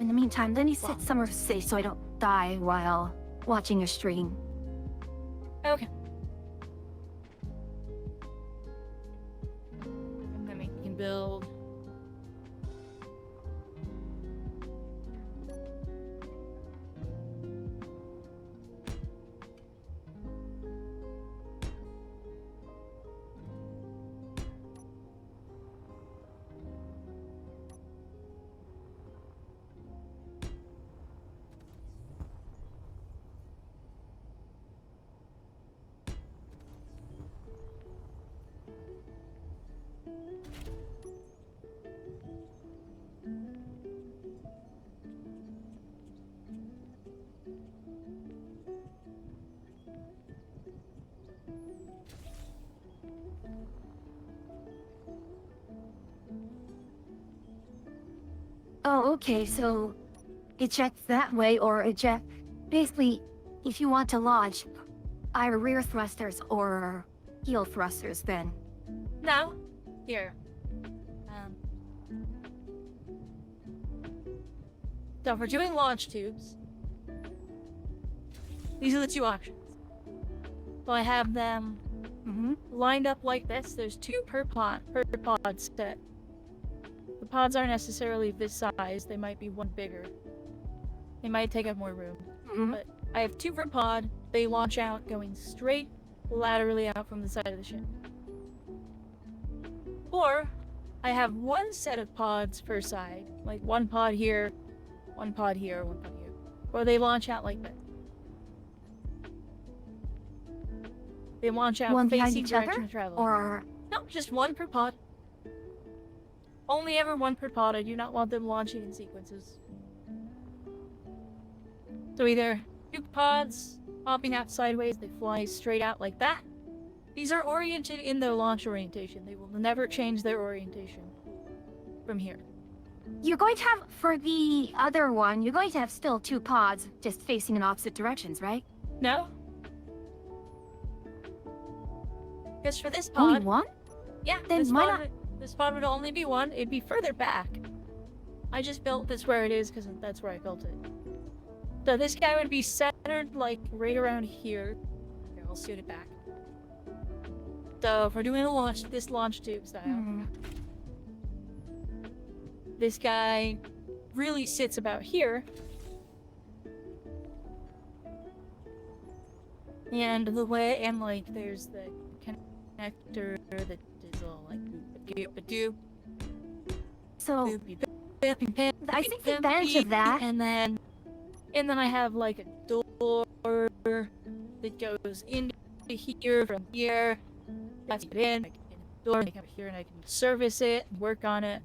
In the meantime, let me sit somewhere safe so I don't die while watching your stream. Okay. And then we can build. Oh, okay, so eject that way or eject... Basically, if you want to launch, either rear thrusters or heel thrusters then. Now, here. So if we're doing launch tubes, these are the two options. So I have them lined up like this. There's 2 per pod set. The pods aren't necessarily this size. They might be one bigger. They might take up more room. But I have 2 per pod. They launch out going straight laterally out from the side of the ship. Or I have 1 set of pods per side. Like 1 pod here, 1 pod here, 1 pod here. Or they launch out like this. They launch out One behind facing each direction other? of travel. Or... No, just 1 per pod. Only ever 1 per pod. I do not want them launching in sequences. So either 2 pods popping out sideways, they fly straight out like that. These are oriented in their launch orientation. They will never change their orientation from here. You're going to have, for the other one, you're going to have still 2 pods just facing in opposite directions, right? No? Because for this Only pod... 1? Yeah, Then this why pod, not- this pod would only be 1. It'd be further back. I just built this where it is because that's where I built it. So this guy would be centered like right around here. Here, I'll suit it back. So if we're doing this launch tube style, this guy really sits about here. And like there's the connector that is all like do. So, I think the advantage of that... And then I have like a door that goes into here from here. I get in, I get in the door, I come here and I can service it, work on it.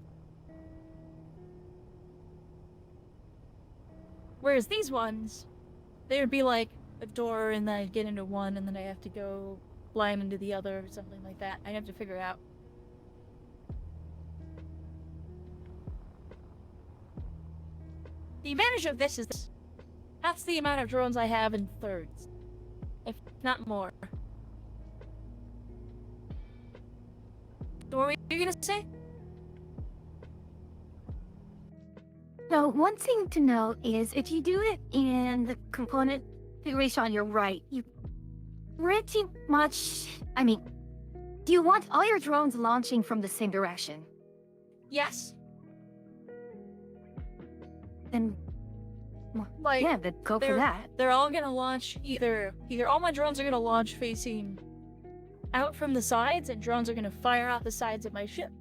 Whereas these ones, they would be like a door and then I'd get into one and then I have to go climb into the other or something like that. I'd have to figure it out. The advantage of this is that's the amount of drones I have in thirds. If not more. So what were you gonna say? So, one thing to note is if you do it in the component configuration on your right, you pretty much... I mean, do you want all your drones launching from the same direction? Yes. Then, Like, yeah, then go for that. They're all gonna launch either all my drones are gonna launch facing out from the sides, and drones are gonna fire out the sides of my ship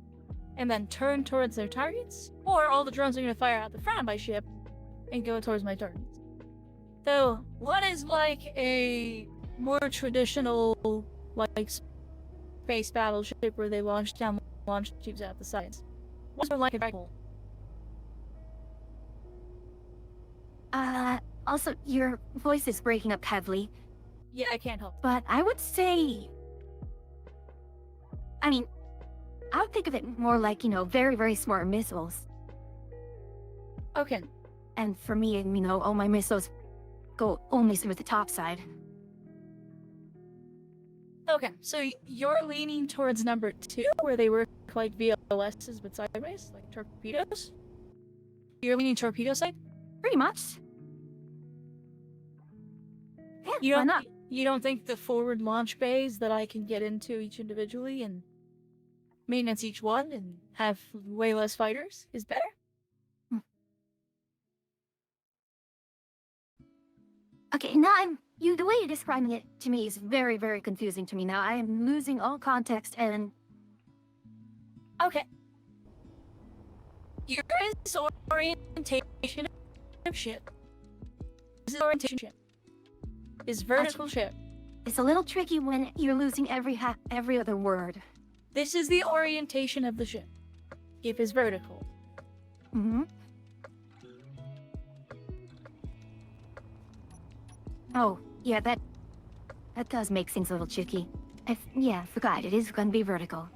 and then turn towards their targets, or all the drones are gonna fire out the front of my ship and go towards my targets. So what is like a more traditional like space battleship where they launch down launch tubes out the sides? What's more like a rifle? Also, your voice is breaking up heavily, Yeah, I can't help. but I would say. I mean, I would think of it more like, very, very smart missiles. Okay. And for me, all my missiles go only through the top side. Okay, so you're leaning towards number 2, where they work like VLSs but sideways, like torpedoes? You're leaning torpedo side? Pretty much. Yeah, You why don't, not? you don't think the forward launch bays that I can get into each individually and maintenance each one and have way less fighters is better? Okay, now the way you're describing it to me is very, very confusing to me now. I am losing all context and. Okay. Your orientation of ship. This is orientation ship. Is vertical ship. It's a little tricky when you're losing every other word. This is the orientation of the ship. Ship is vertical. Mm-hmm. Oh, yeah, that does make things a little tricky. I forgot. It is gonna be vertical.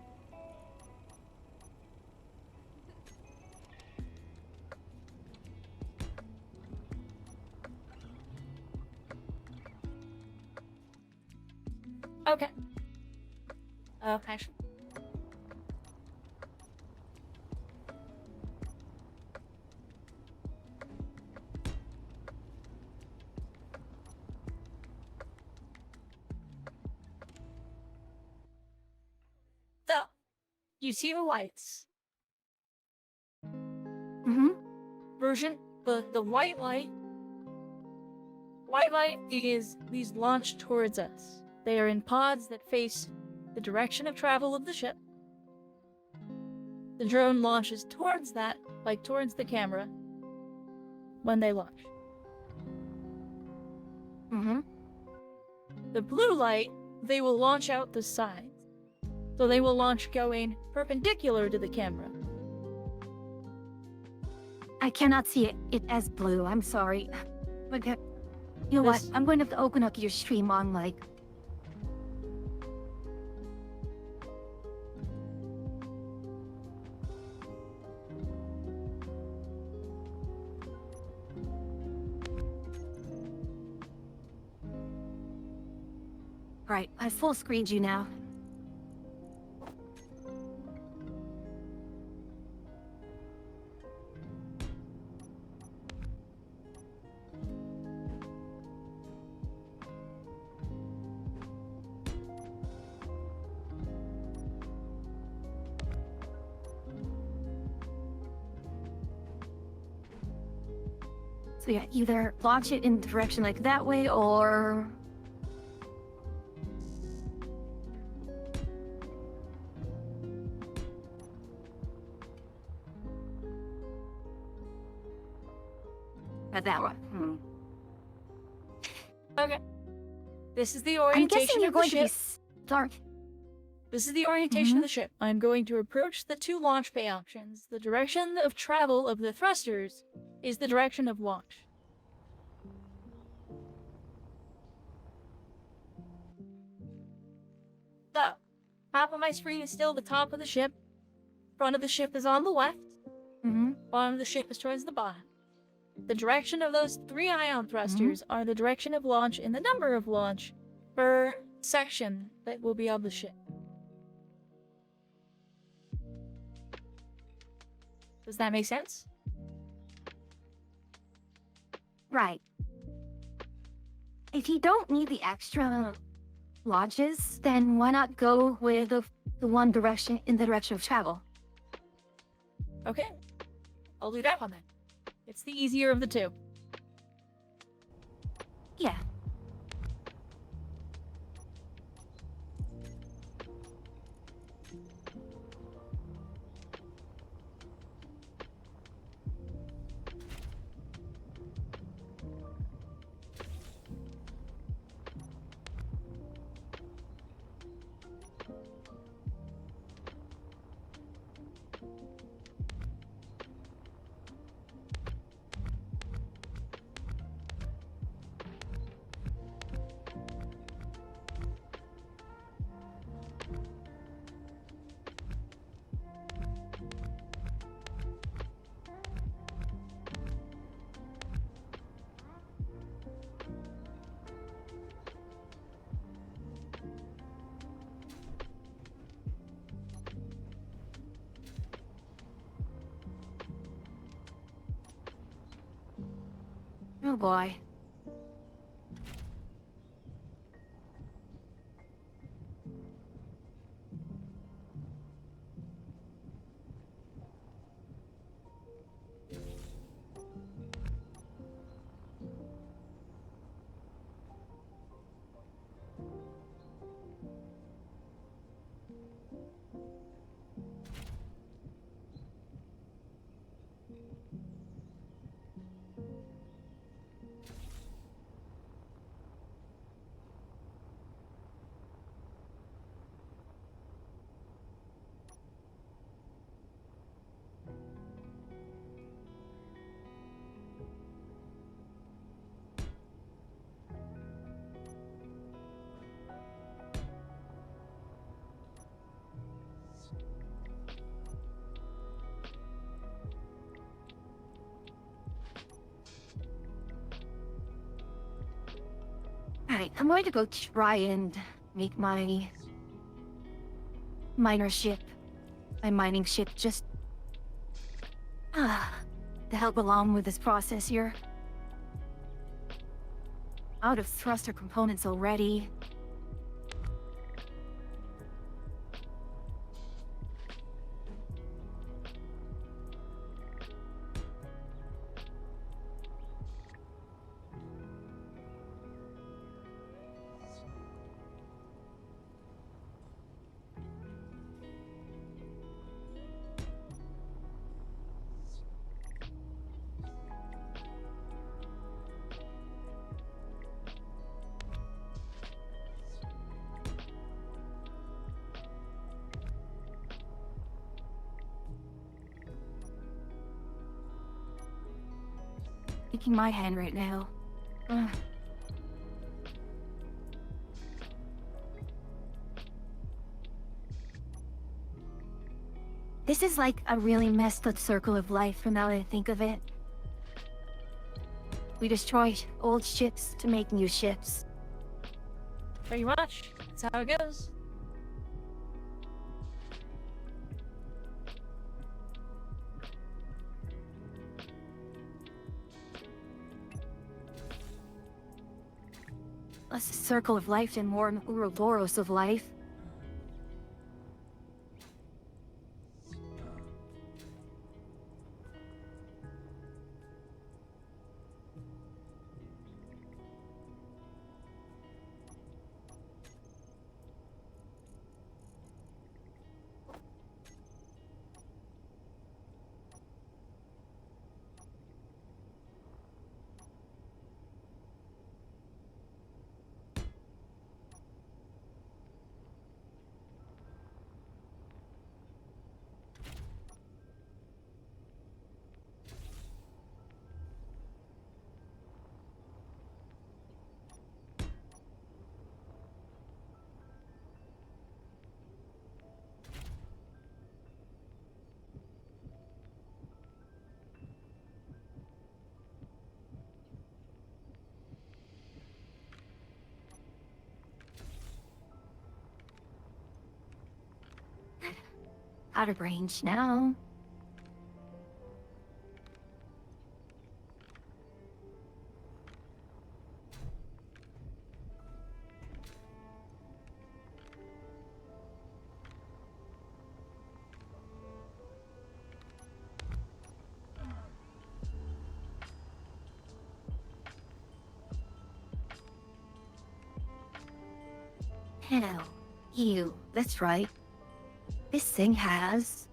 Okay. Actually. So, you see the lights. Mm-hmm. Version, the white light. White light is these launched towards us. They are in pods that face the direction of travel of the ship. The drone launches towards that, like towards the camera, when they launch. Mm-hmm. The blue light, they will launch out the sides. So they will launch going perpendicular to the camera. I cannot see it as blue. I'm sorry. But you know what? This- I'm going to have to open up your stream on Right, I full screened you now. So yeah, either launch it in the direction like that way, or... that one. Okay. This is the I'm orientation guessing you're of the going to be ship. start. This is the orientation of the ship. I'm going to approach the 2 launch bay options. The direction of travel of the thrusters is the direction of launch. So, half of my screen is still the top of the ship. Front of the ship is on the left. Mm-hmm. Bottom of the ship is towards the bottom. The direction of those 3 ion thrusters are the direction of launch and the number of launch per section that will be on the ship. Does that make sense? Right. If you don't need the extra launches, then why not go with the one direction in the direction of travel? Okay. I'll do that one then. It's the easier of the 2. Yeah. Oh boy. Alright, I'm going to go try and make my miner ship, my mining ship, just to help along with this process here. Out of thruster components already. Taking my hand right now. Ugh. This is like a really messed up circle of life from now that I think of it. We destroyed old ships to make new ships. Pretty much. That's how it goes. Less a circle of life and more an Ouroboros of life. Out of range now. Hell, you, that's right. This thing has...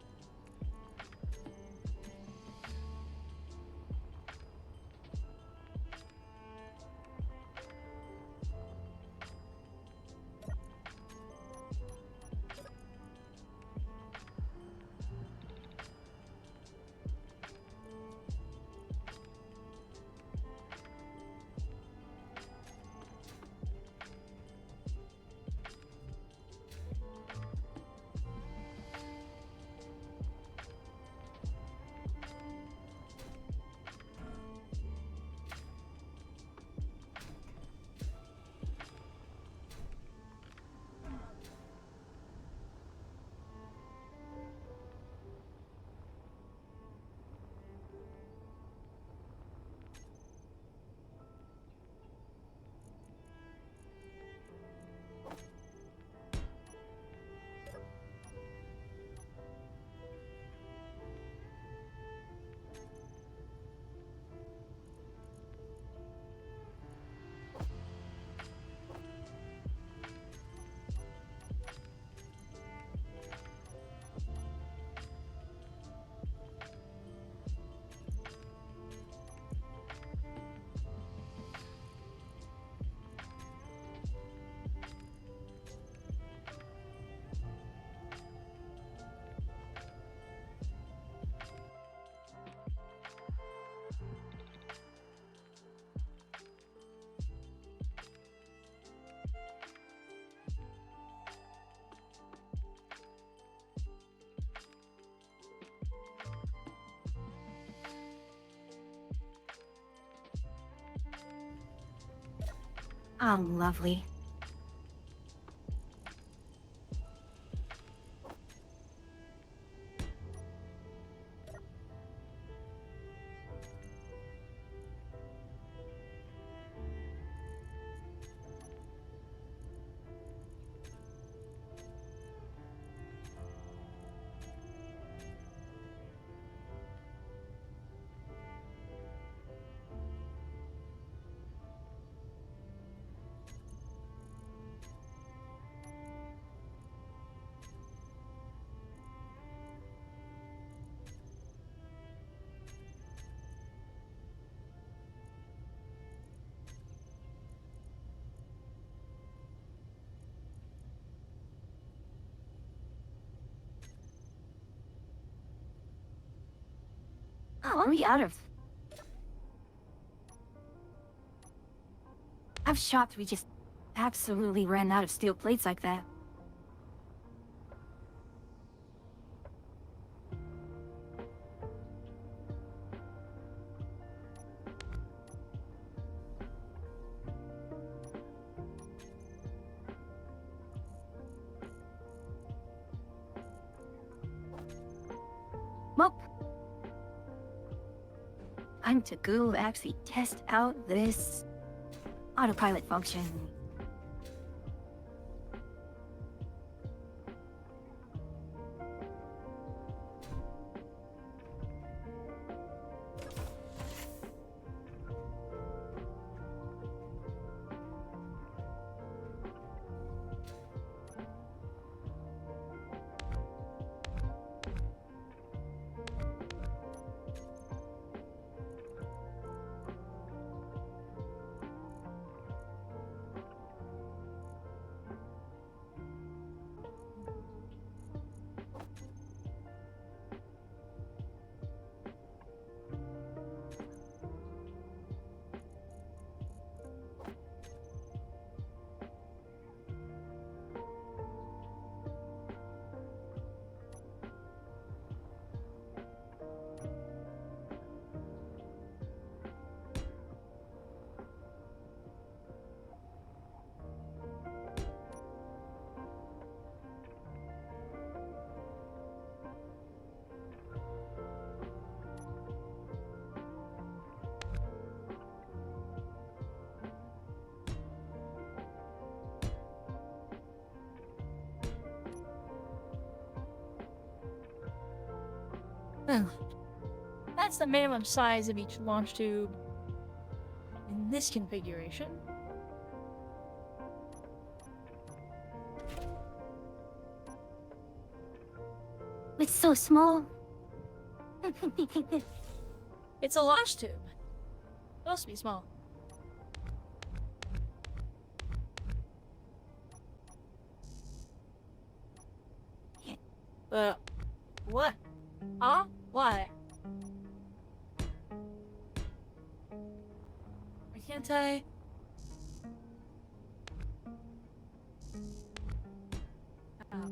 Oh, lovely. Oh, are we out of... I'm shocked we just absolutely ran out of steel plates like that. Well, time to go actually test out this autopilot function. That's the minimum size of each launch tube in this configuration. It's so small. It's a launch tube. Supposed to be small. What? Huh? Why? Why can't I? Oh.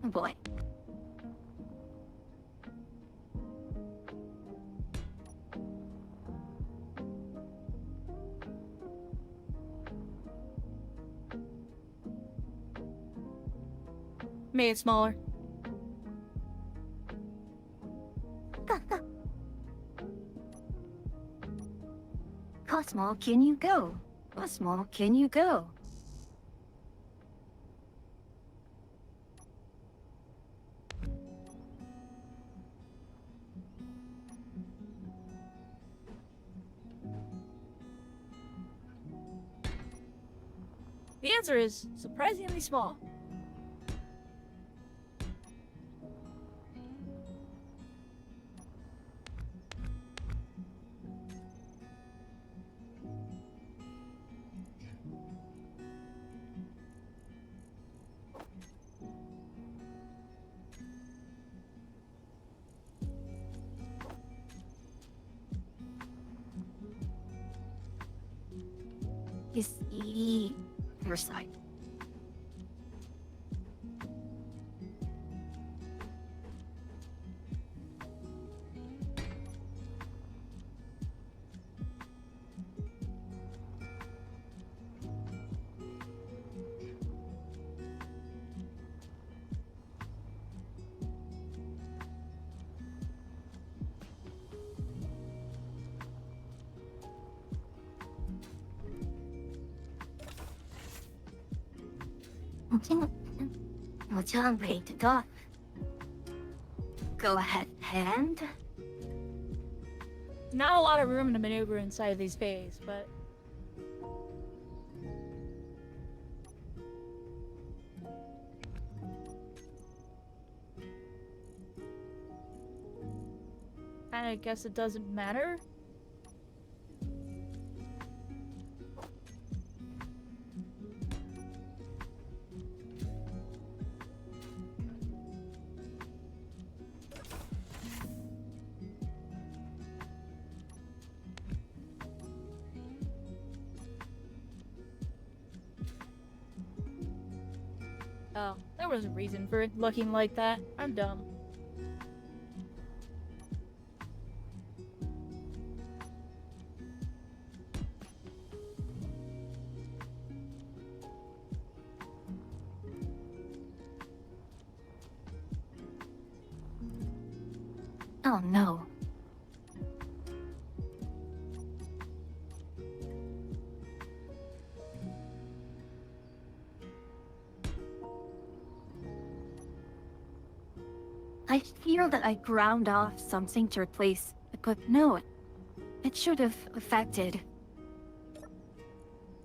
Oh boy. Made it smaller. Cosmo, can you go? Cosmo, can you go? The answer is surprisingly small. Is the other side. Wait, go. Go ahead and... Not a lot of room to maneuver inside these bays, but I guess it doesn't matter. Oh, there was a reason for it looking like that. I'm dumb. Oh no. I feel that I ground off something to replace it, but no, it should have affected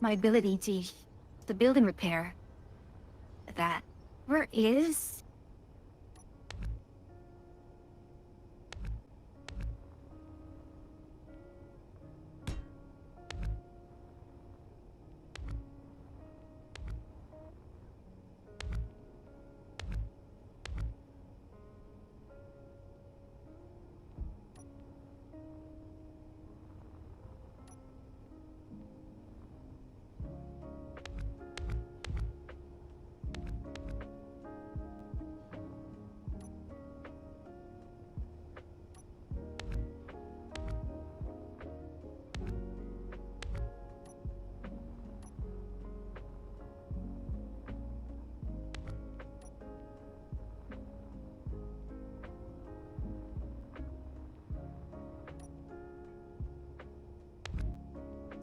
my ability to build and repair. That. Where is...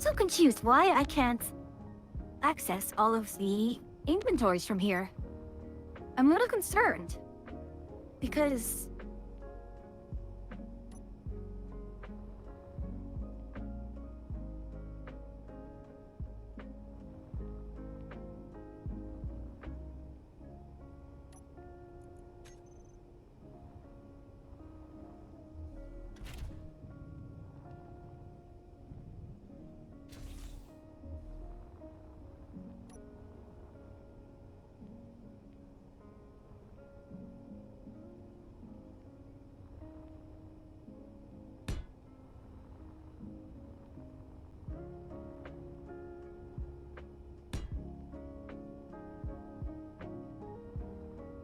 So confused why I can't access all of the inventories from here. I'm a little concerned. Because...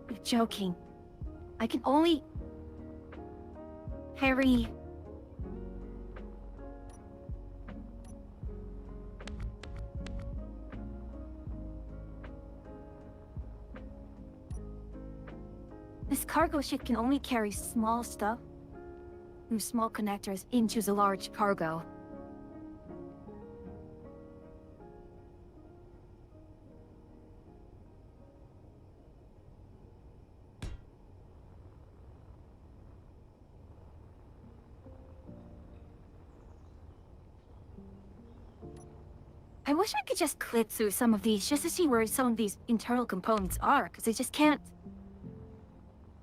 You're joking. I can only... Harry... This cargo ship can only carry small stuff through small connectors into the large cargo. I wish I could just click through some of these just to see where some of these internal components are, because I just can't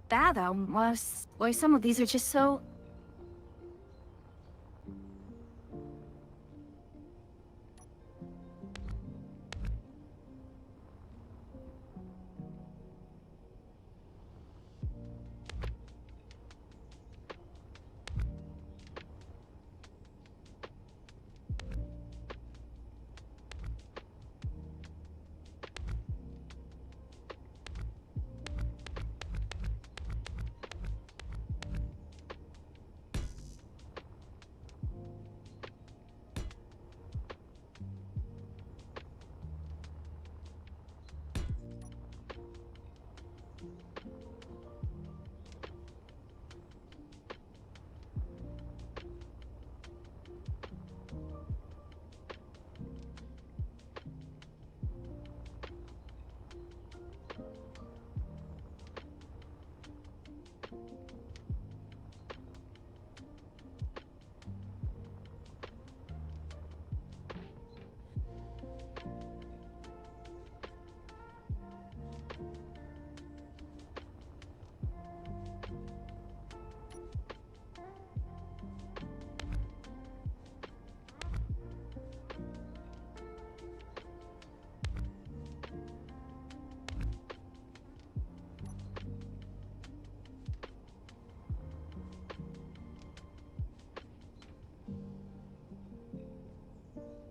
fathom why some of these are just so...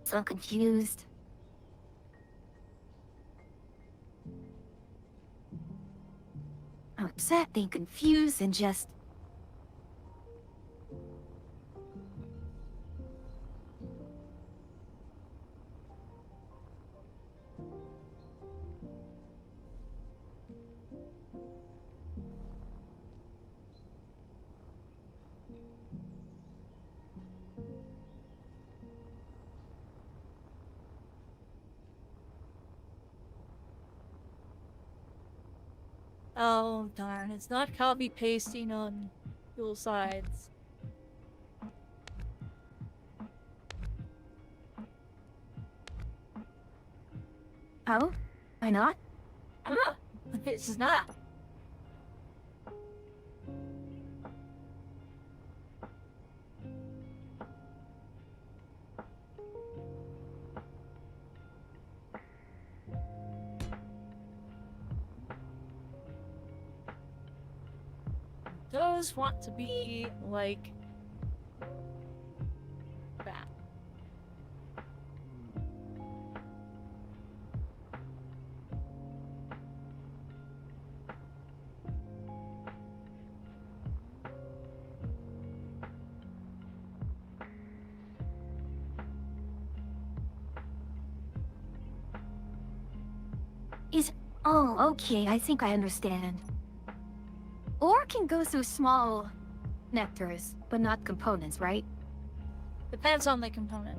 So confused. I'm upset, being confused, and just... Oh, darn. It's not copy pasting on dual sides. Oh? Why not? It's not. Does want to be like that. Oh, okay, I think I understand. Ore can go through small nectars, but not components, right? Depends on the component.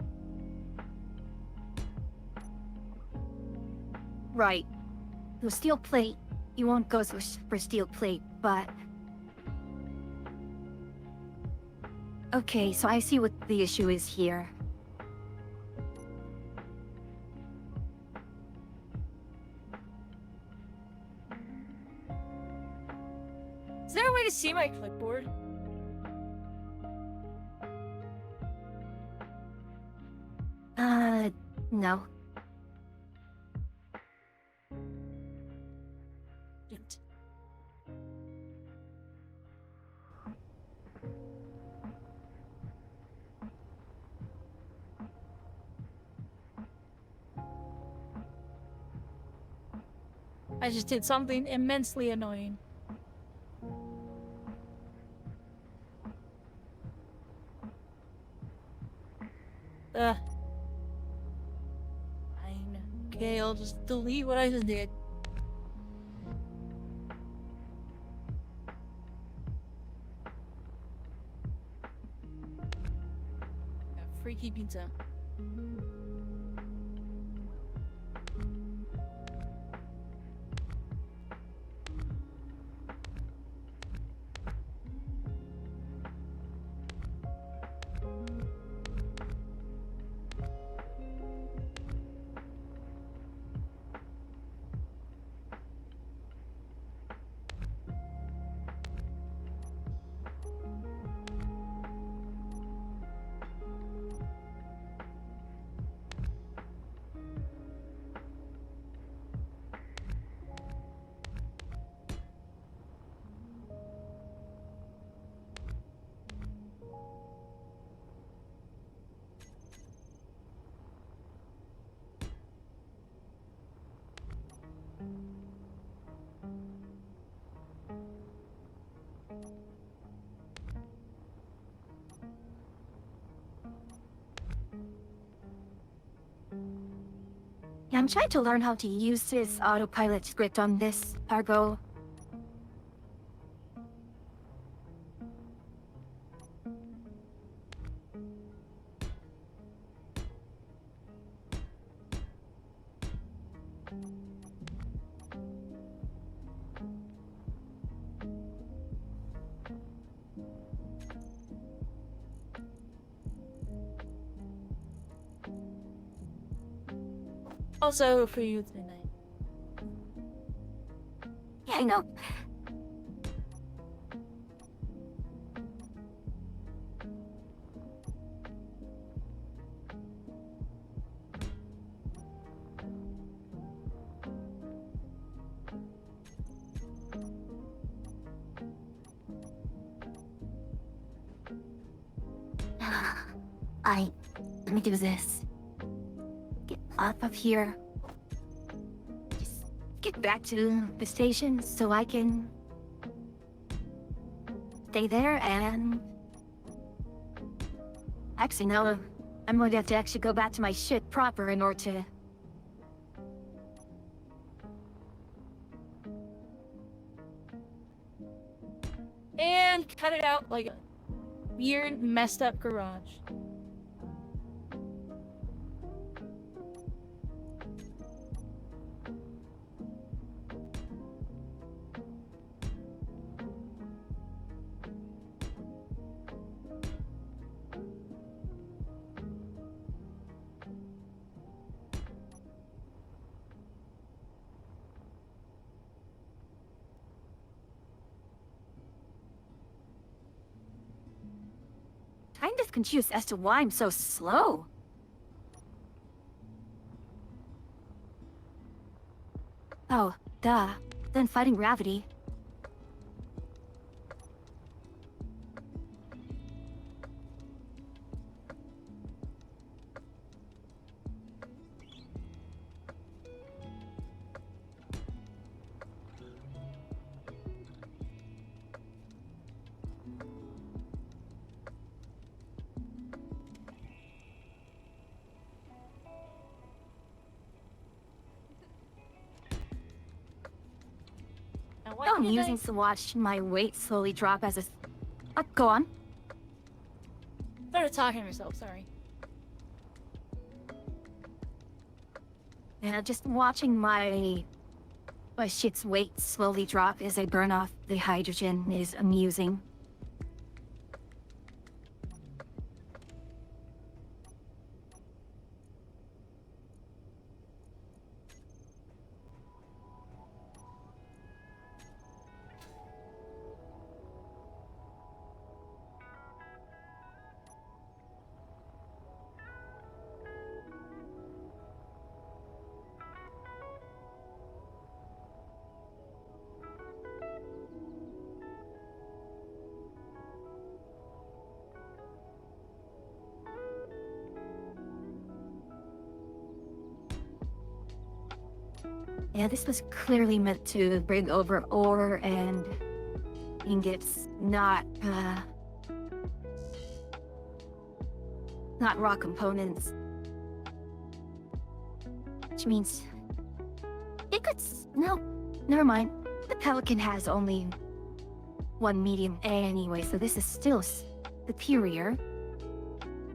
Right. The steel plate, you won't go through for steel plate, but... Okay, so I see what the issue is here. Is there a way to see my clipboard? No. Shoot. I just did something immensely annoying. Fine. Okay, I'll just delete what I just did. freaky pizza. Yeah, I'm trying to learn how to use this autopilot script on this cargo. Also for you tonight. Yeah, I know. Let me do this. Get off of here. Just get back to the station so I can stay there and... Actually, no. I'm going to have to actually go back to my ship proper in order to... And cut it out like a weird, messed up garage. Kind of confused as to why I'm so slow. Oh, duh. Then fighting gravity. Now, Oh, I'm using to watch my weight slowly drop as a... go on. Started talking to myself, sorry. Yeah, just watching my ship's weight slowly drop as I burn off the hydrogen is amusing. Yeah, this was clearly meant to bring over ore and ingots, not raw components. Which means it could... No, never mind. The Pelican has only one medium anyway, so this is still superior.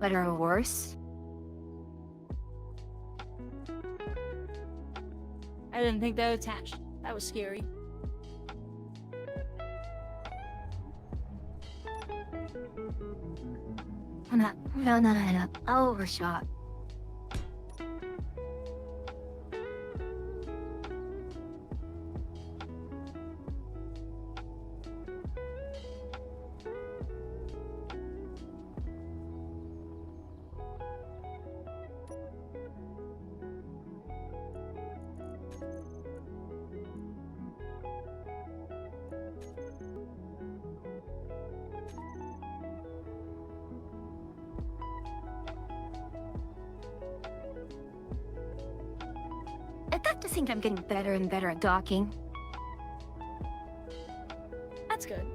Better or worse? I didn't think that attached. That was scary. No. Overshot. I got to think I'm getting better and better at docking. That's good.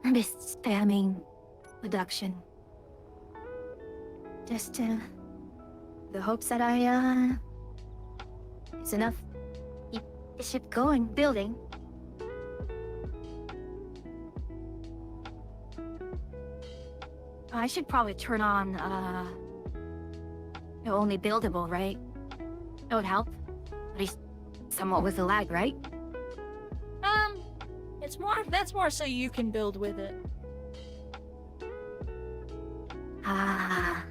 I'm just spamming production. Just the hopes that it's enough. Keep the ship going, building. I should probably turn on, only buildable, right? That would help. At least somewhat with the lag, right? That's more so you can build with it. Ah.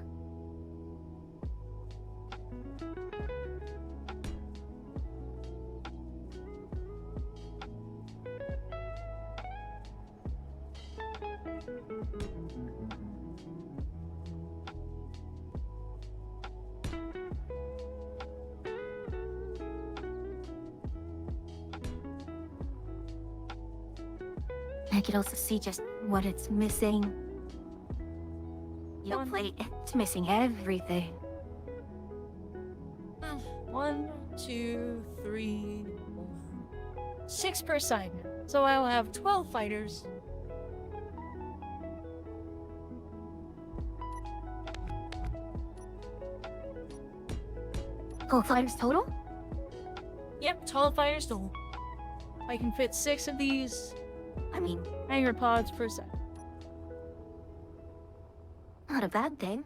I could also see just what it's missing. Your plate, it's missing everything. 1, 2, 3, 4, 6 per side now. So I'll have 12 fighters. Oh, fighters total? Yep, 12 fighters total. I can fit 6 of these I mean, hanger pods per set. not a bad thing.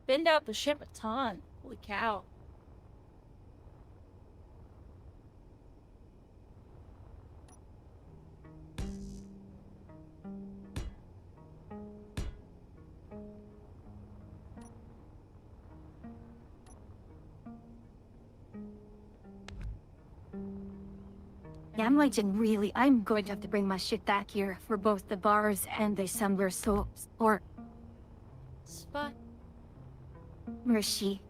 Thinned out the ship a ton. Holy cow. Yeah, I'm going to have to bring my shit back here for both the bars and the assembler, or Spot. Mercy.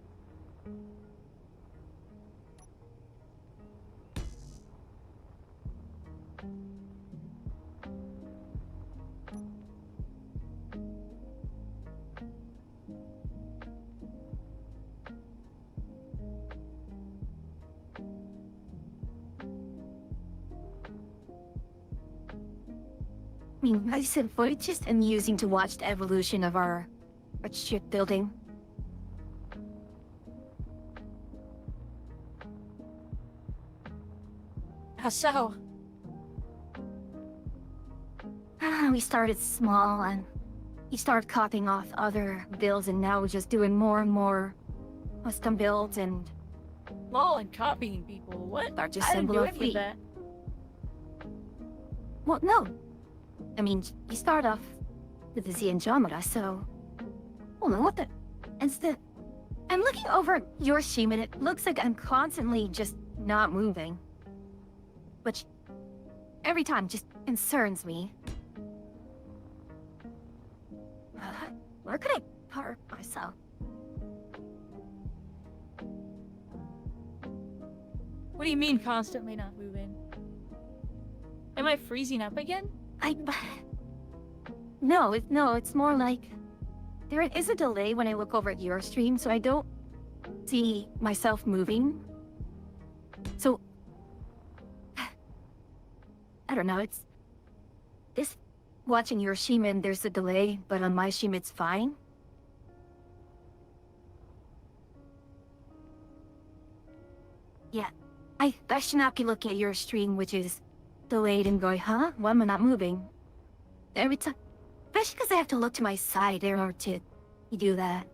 I mean, I said, but it's just amusing to watch the evolution of our shipbuilding. How so? We started small and we started copying off other builds, and now we're just doing more and more custom builds and Lol, and copying people. What? start to I didn't assemble do our any of fleet. that. Well, no. I mean, you start off with the Andromeda, so... Hold on, what the... I'm looking over your ship and it looks like I'm constantly just not moving. Which, every time, just concerns me. Where could I park myself? What do you mean constantly not moving? Am I freezing up again? I... No, it's more like... There is a delay when I look over at your stream, so I don't see myself moving. So... I don't know, it's... This... Watching your stream and there's a delay, but on my stream it's fine. Yeah, I should not be looking at your stream, which is delayed and going, huh? Why am I not moving? Every time, especially because I have to look to my side in order to do that.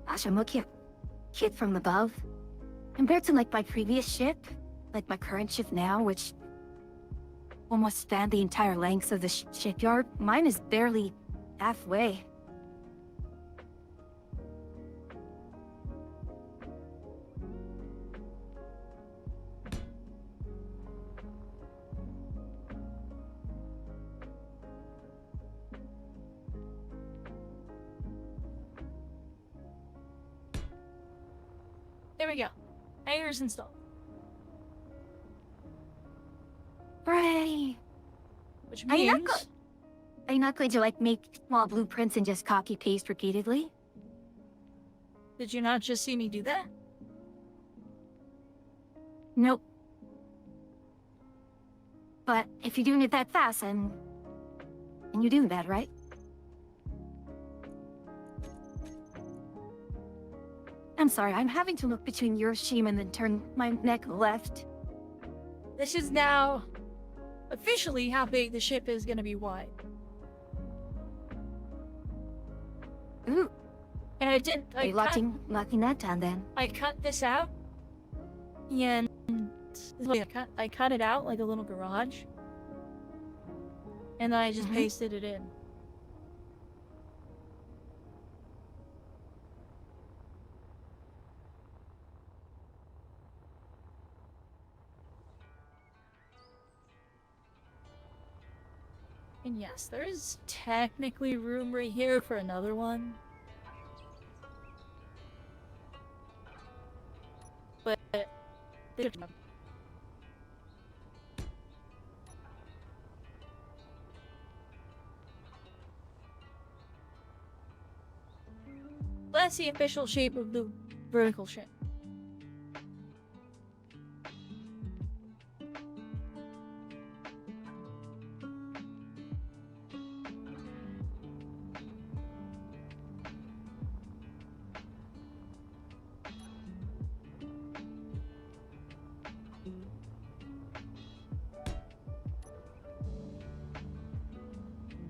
Gosh, I'm looking at it from above. Compared to like my previous ship, like my current ship now, which almost spanned the entire length of the shipyard, mine is barely halfway. There we go. Hangers installed. Hooray! Which Are you means... not going to like make small blueprints and just copy paste repeatedly? Did you not just see me do that? Nope. But if you're doing it that fast, and you're doing that, right? I'm sorry, I'm having to look between your stream and then turn my neck left. This is now officially how big the ship is gonna be wide. Ooh, And I did. are you locking that down then? I cut this out, and I cut it out like a little garage, and then I just pasted it in. And yes, there is technically room right here for another one. But that's the official shape of the vertical ship.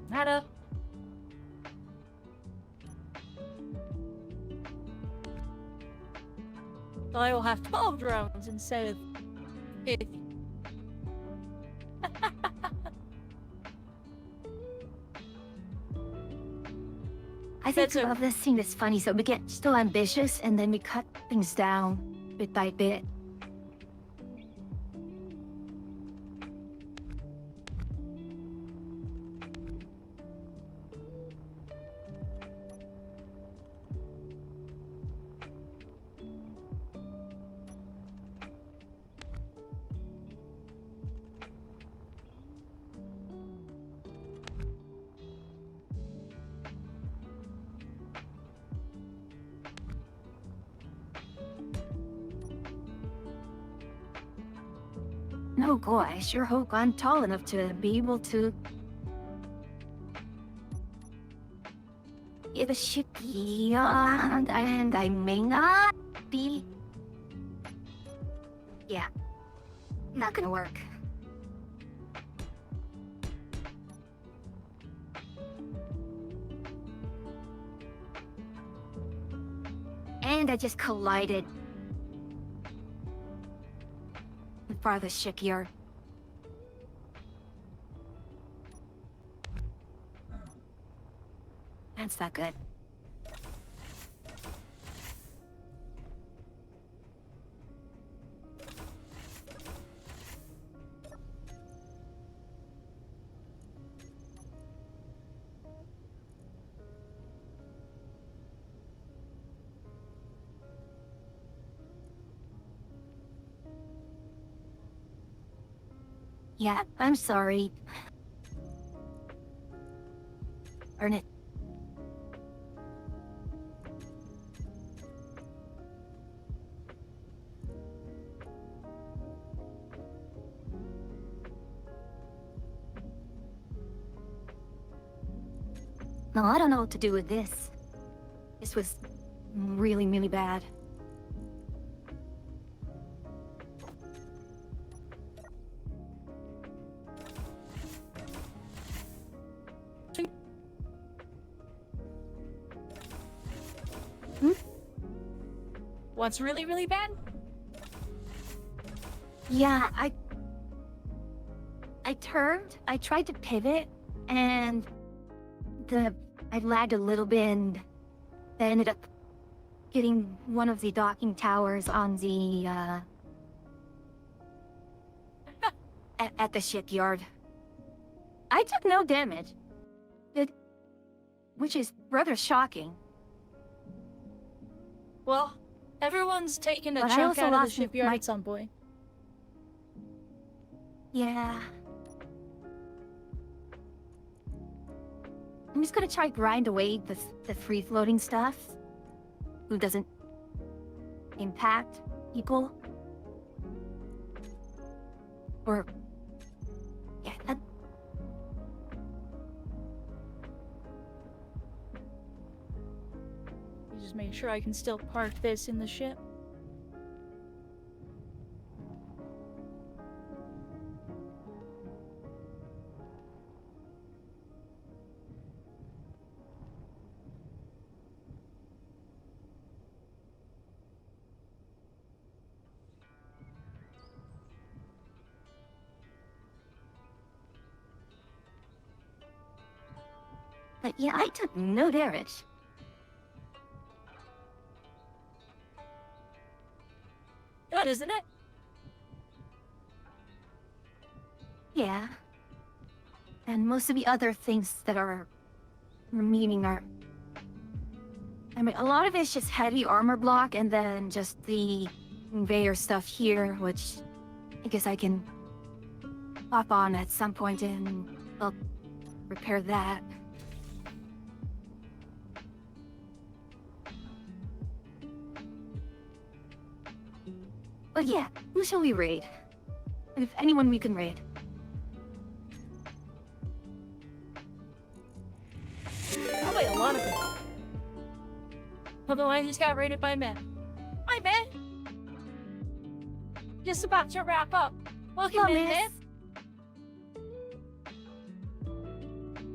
Nada. So I will have 12 drones instead of 50. I think That's some of this scene is funny, so we get still ambitious and then we cut things down bit by bit. No gosh, sure hope I'm tall enough to be able to get a ship beyond, and I may not be. Yeah, not gonna work. And I just collided with part of the shipyard. That's not good. Yeah, I'm sorry. Earn it. No, I don't know what to do with this. This was really, really bad. What's really, really bad? Yeah, I turned, I tried to pivot, and I lagged a little bit, and I ended up getting one of the docking towers on the, at the shipyard. I took no damage. Which is rather shocking. Well, everyone's taken a But I chunk also out of the lost shipyard my- at some point. Yeah. I'm just gonna try grind away the free-floating stuff. Who doesn't impact people. Or... yeah, that... You just make sure I can still park this in the ship. But yeah, I took no damage. Good, isn't it? Yeah. And most of the other things that are remaining are... I mean, a lot of it's just heavy armor block, and then just the conveyor stuff here, which I guess I can hop on at some point and help repair that. But yeah, who shall we raid? If anyone we can raid. Probably a lot of them. Although I just got raided by men. Hi, man! Just about to wrap up. Welcome Hello, in, miss. Myth.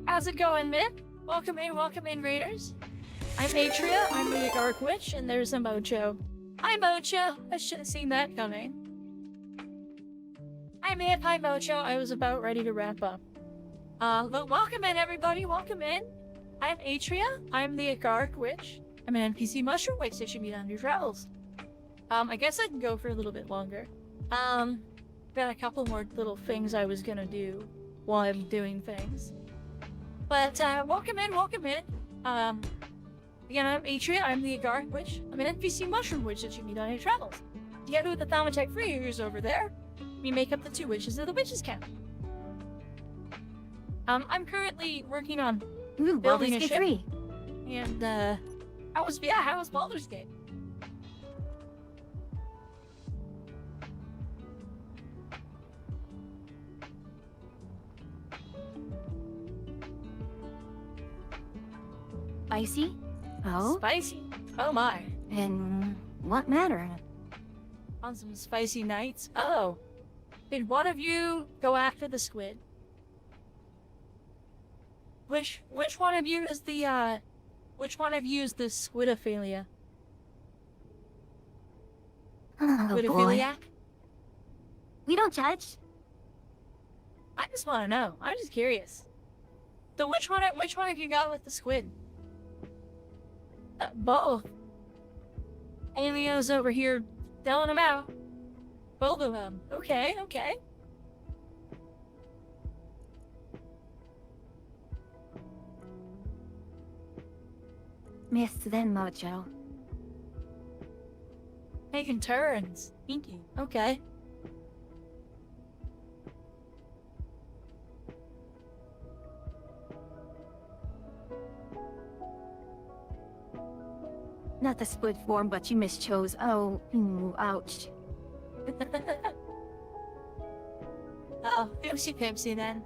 How's it going, Myth? Welcome in, Raiders. I'm Atria, I'm the Dark Witch, and there's a Mocho. Hi, Mocho. I should have seen that coming. Hi, Myth. Hi, Mocho. I was about ready to wrap up. But welcome in, everybody. Welcome in. I'm Atria. I'm the Agark Witch. I'm an NPC mushroom witch that you meet on your travels. I guess I can go for a little bit longer. Got a couple more little things I was gonna do while I'm doing things. But, welcome in, welcome in. Again, I'm Atria. I'm the Agark Witch. I'm an NPC mushroom witch that you meet on your travels. Together with the Thaumatek Freers over there, we make up the two witches of the Witches' Camp. I'm currently working on Ooh, Building Baldur's a Gate ship? 3. and how was Baldur's Gate? Spicy? Oh? Spicy. Oh my. In what manner? On some spicy nights. Oh. Did one of you go after the squid? Which one of you is the squidophilia? Oh, boy. Squidophiliac? We don't judge. I just want to know. I'm just curious. So which one have you got with the squid? Both. Alio's over here selling them out. Both of them. Okay, okay. Missed then, Mojo. Taking turns. Thank you. Okay. Not the split form, but you mischose. Oh, ouch. Oh, Pipsy Pipsy then.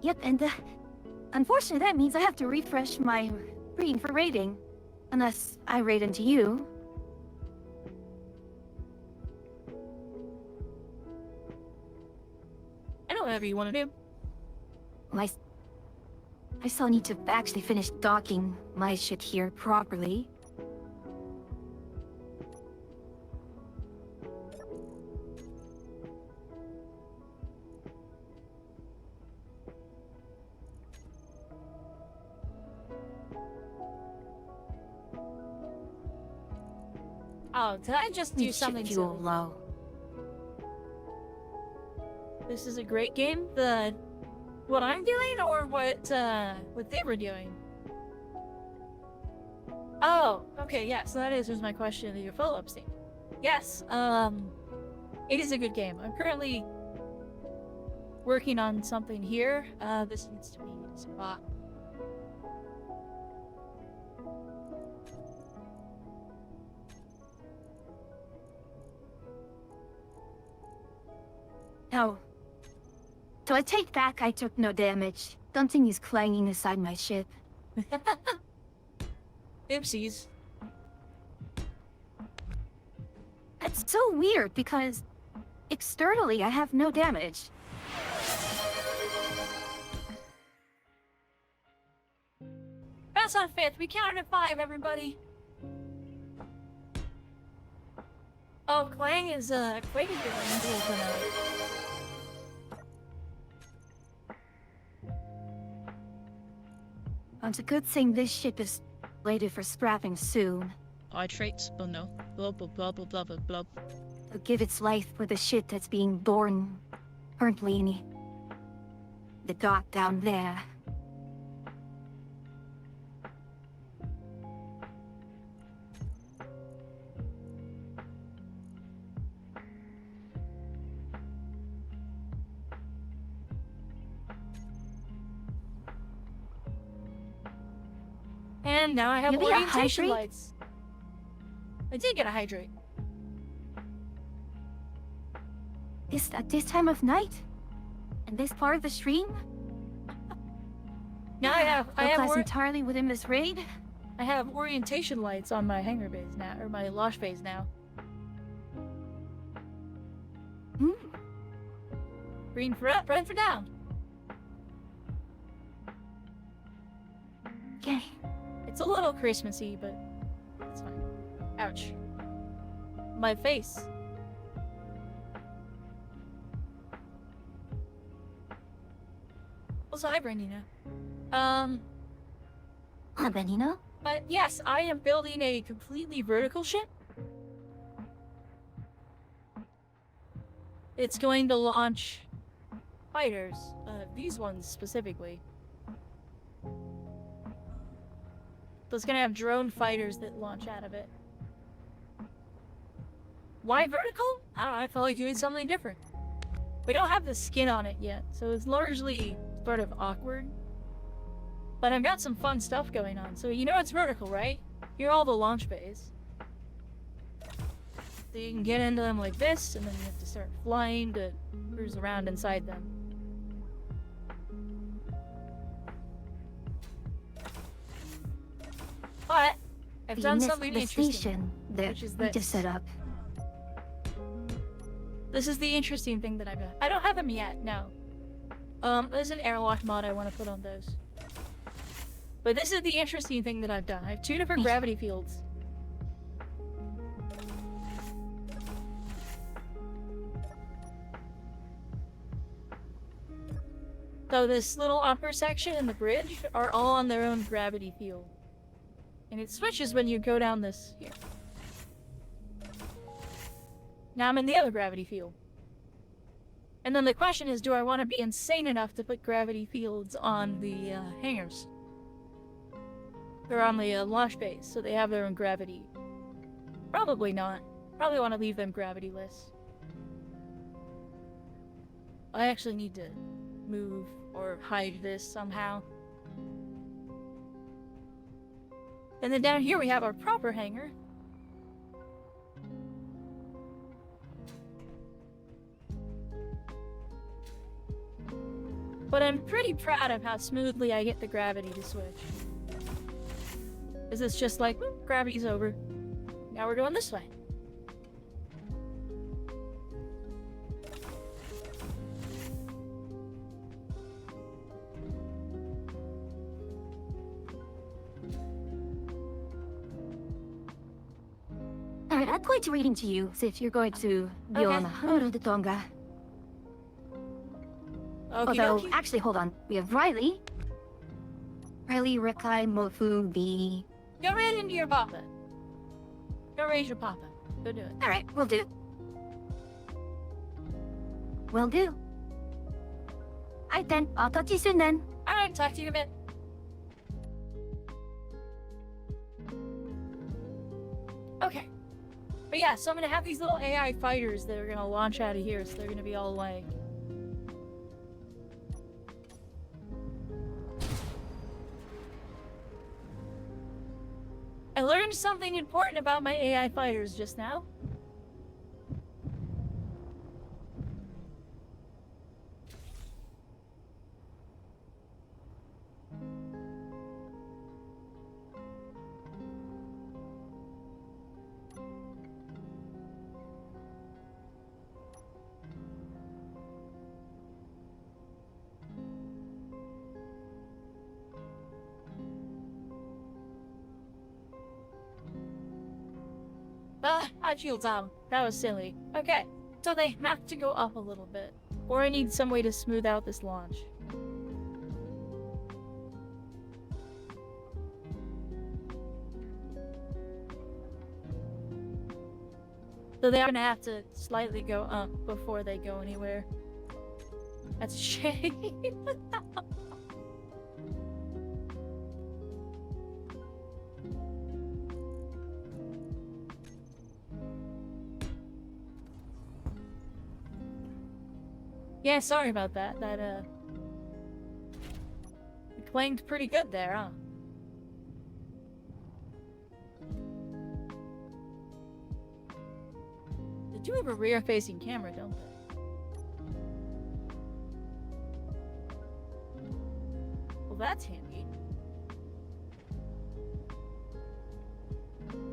Yep, and unfortunately that means I have to refresh my screen for rating. Unless I rate into you. I know whatever you want to do. Well, I still need to actually finish docking my shit here properly. Oh, did I just do Need something ship fuel silly? low. This is a great game. What I'm doing or what they were doing? Oh, okay, yeah, so that answers my question to your follow-up statement. Yes, it is a good game. I'm currently working on something here. This needs to be a spot. Oh. So I take back I took no damage. Something is clanging inside my ship. Oopsies. That's so weird because externally I have no damage. That's on fifth. We counted at 5, everybody. Oh, Clang is doing cool tonight. It's a good thing this ship is slated for scrapping soon. I traits, but no. Blah blah blah blah blah blah blah. It'll give its life for the ship that's being born currently in the dock down there. And now I have You need a orientation hydrate? lights. I did get a hydrate. At this time of night? And this part of the stream? Now I No have class entirely within this raid? I have orientation lights on my hangar bays now, or my launch bays now. Hmm? Green for up, red for down. Okay. It's a little Christmassy, but it's fine. Ouch. My face. Also, hi, Brandina. Benino? But yes, I am building a completely vertical ship. It's going to launch fighters, these ones specifically. So it's gonna have drone fighters that launch out of it. Why vertical? I don't know, I felt like doing something different. We don't have the skin on it yet, so it's largely sort of awkward. But I've got some fun stuff going on, so you know it's vertical, right? Here are all the launch bays. So you can get into them like this, and then you have to start flying to cruise around inside them. But I've done something the interesting. station that which is we this. just set up. This is the interesting thing that I've done. I don't have them yet, no. There's an airlock mod I want to put on those. But this is the interesting thing that I've done. I have 2 different gravity fields. So this little upper section and the bridge are all on their own gravity field. And it switches when you go down this here. Now I'm in the other gravity field. And then the question is, do I want to be insane enough to put gravity fields on the hangars? Or on the launch base, so they have their own gravity? Probably not. Probably want to leave them gravity-less. I actually need to move or hide this somehow. And then down here we have our proper hangar. But I'm pretty proud of how smoothly I get the gravity to switch. Is it's just like, gravity's over. Now we're going this way. Alright, I'm going to read into you, so if you're going to be Okay. on the Tonga. Although, actually, hold on. We have Riley. Riley, Rikai, Mofu, V. Go right into your papa. Go raise your papa. Go do it. Alright, we'll do. Will do. Alright then, I'll talk to you soon then. Alright, talk to you in a bit. Okay. But yeah, so I'm gonna have these little AI fighters that are gonna launch out of here, so they're gonna be all like... I learned something important about my AI fighters just now. I shield down. That was silly. Okay, so they have to go up a little bit. Or I need some way to smooth out this launch. So they're gonna have to slightly go up before they go anywhere. That's a shame. Yeah, sorry about that. That, it clanged pretty good there, huh? They do have a rear-facing camera, don't they? Well, that's handy.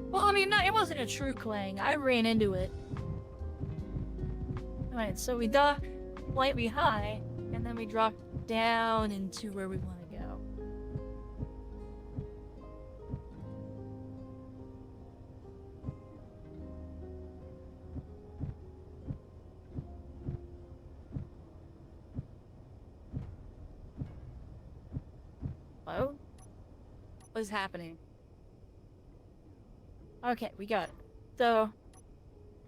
Well, I mean, no, it wasn't a true clang. I ran into it. Alright, so we dock slightly high, and then we drop down into where we want to go. Hello? What is happening? Okay, we got it. So,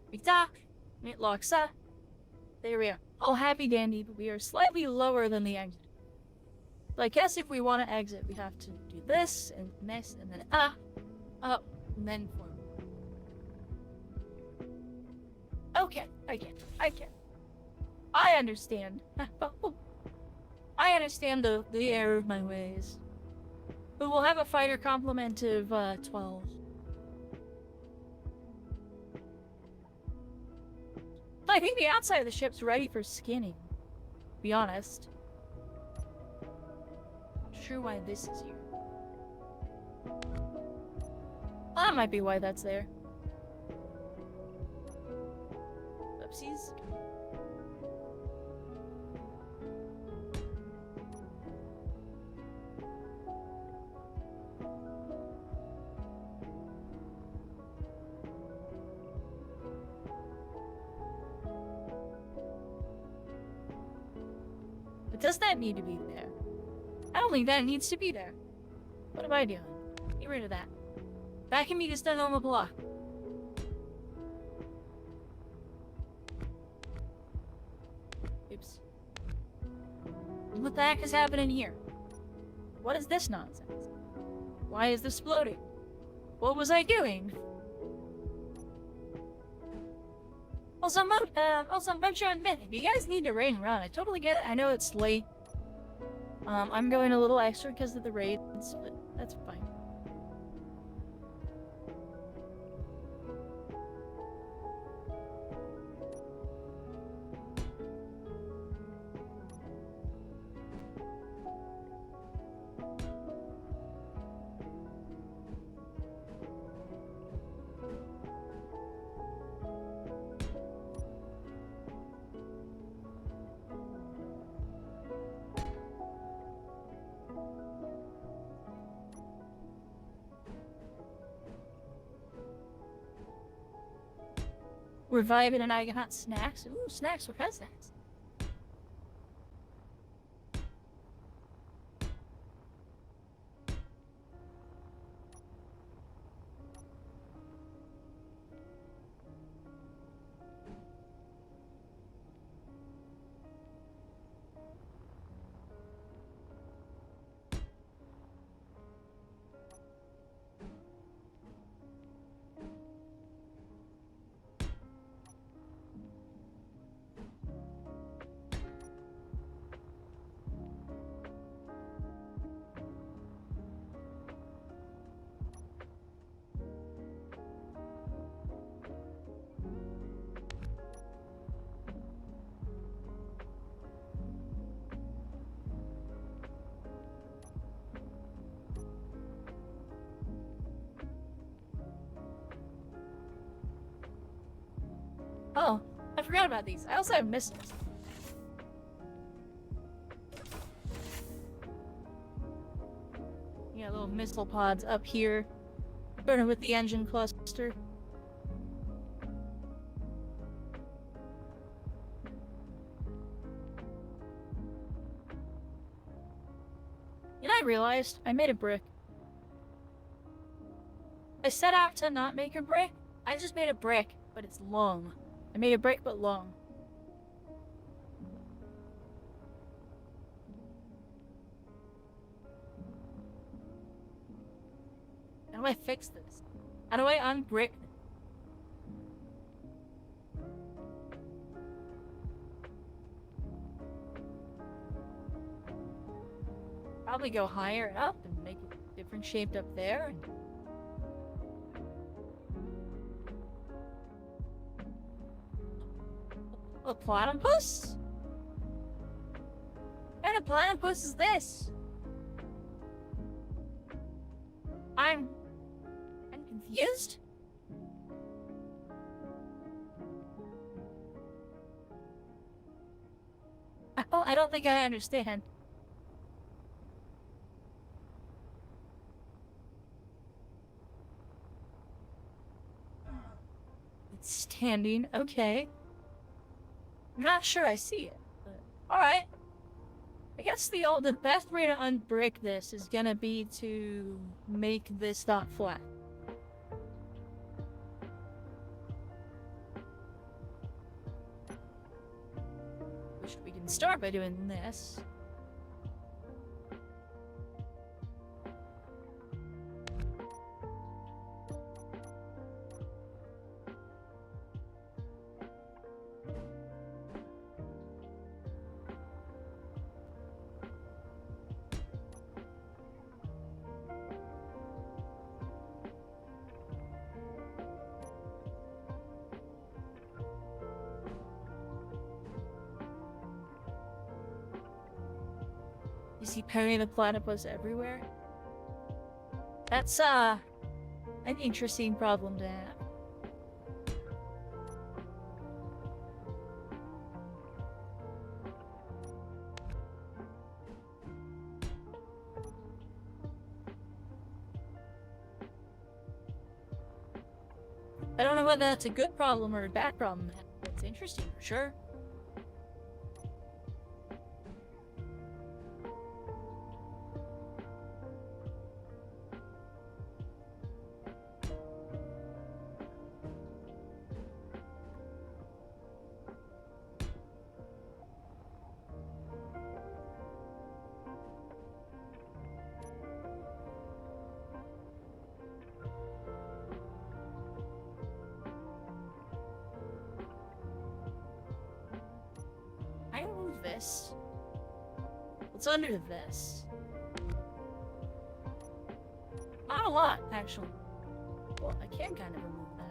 we dock, and it locks up. There we are. All happy dandy, but we are slightly lower than the exit. So I guess if we want to exit, we have to do this, and then up, and then forward. Okay, I get it. I understand. I understand the error of my ways. But we'll have a fighter complement of 12. I think the outside of the ship's ready for skinning. To be honest. Not sure why this is here. That might be why that's there. Oopsies. But does that need to be there? I don't think that needs to be there. What am I doing? Get rid of that. That can be just done on the block. Oops. What the heck is happening here? What is this nonsense? Why is this floating? What was I doing? Also, Mojo and Myth, if you guys need to raid around, I totally get it. I know it's late. I'm going a little extra because of the raids, but that's fine. We're vibing and I got snacks. Ooh, snacks. What kind of snacks? Oh, I forgot about these. I also have missiles. Yeah, little missile pods up here. Burning with the engine cluster. You know, I realized I made a brick. I set out to not make a brick. I just made a brick, but it's long. I made a brick, but long. How do I fix this? How do I unbrick this? Probably go higher up and make it different shaped up there. A platypus? What kind of platypus is this? I'm confused. I don't think I understand. It's standing, okay. I'm not sure I see it, but alright. I guess the best way to unbrick this is gonna be to make this not flat. Which we can start by doing this. You see Perry the Platypus everywhere? That's, an interesting problem to have. I don't know whether that's a good problem or a bad problem. It's interesting for sure. remove this. What's under this? Not a lot, actually. Well, I can kind of remove that.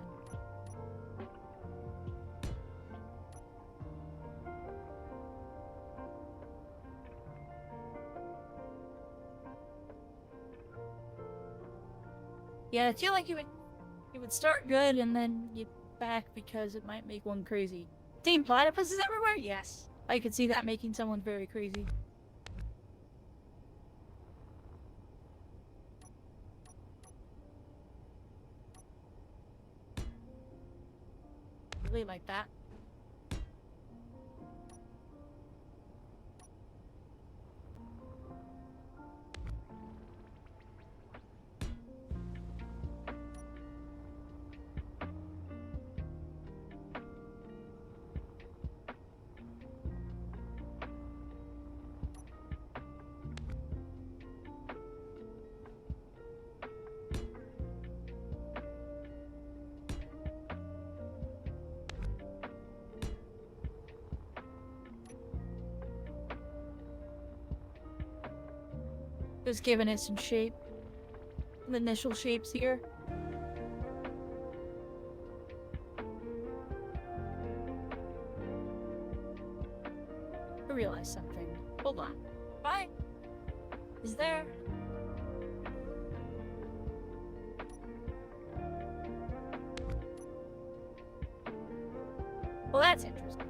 Yeah, I feel like you would start good and then you back because it might make one crazy. Team platypuses everywhere? Yes. I could see that making someone very crazy. Really like that. Just giving it some shape. The initial shapes here. I realized something. Hold on. Bye. Is there? Well, that's interesting.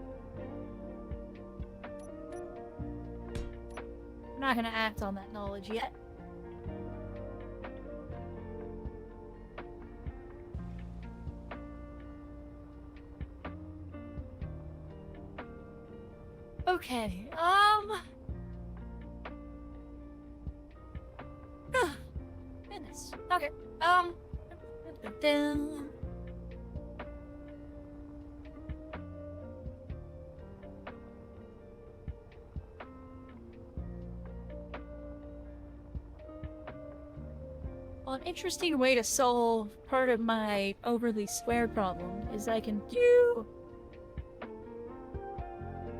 I'm not gonna act on that knowledge yet. Okay, goodness. Okay, well, an interesting way to solve part of my overly square problem is I can do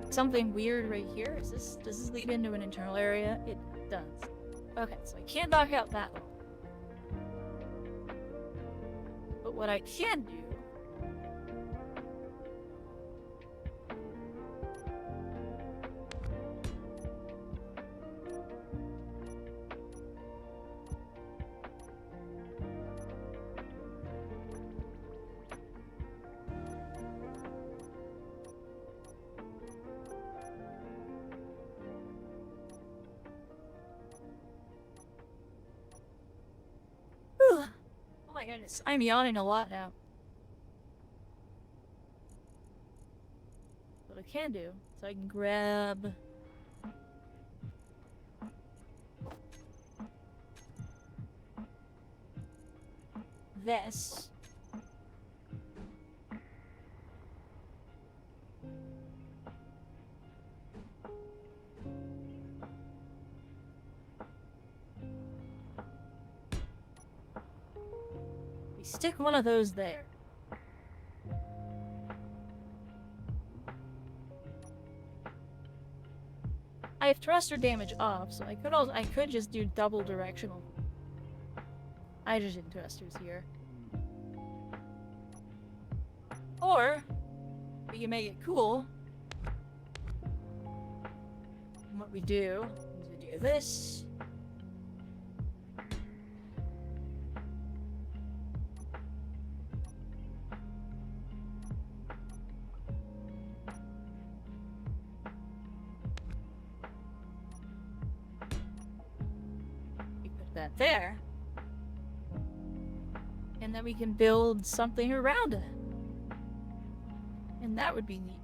something weird right here. Does this lead into an internal area? It does. Okay, so I can't knock out that one. But what I can do oh my goodness, I'm yawning a lot now. What I can do is I can grab this. We stick one of those there. I have thruster damage off, so I could just do double directional. Hydrogen thrusters here. Or we can make it cool. And what we do is we do this. We put that there. And then we can build something around it. And that would be neat.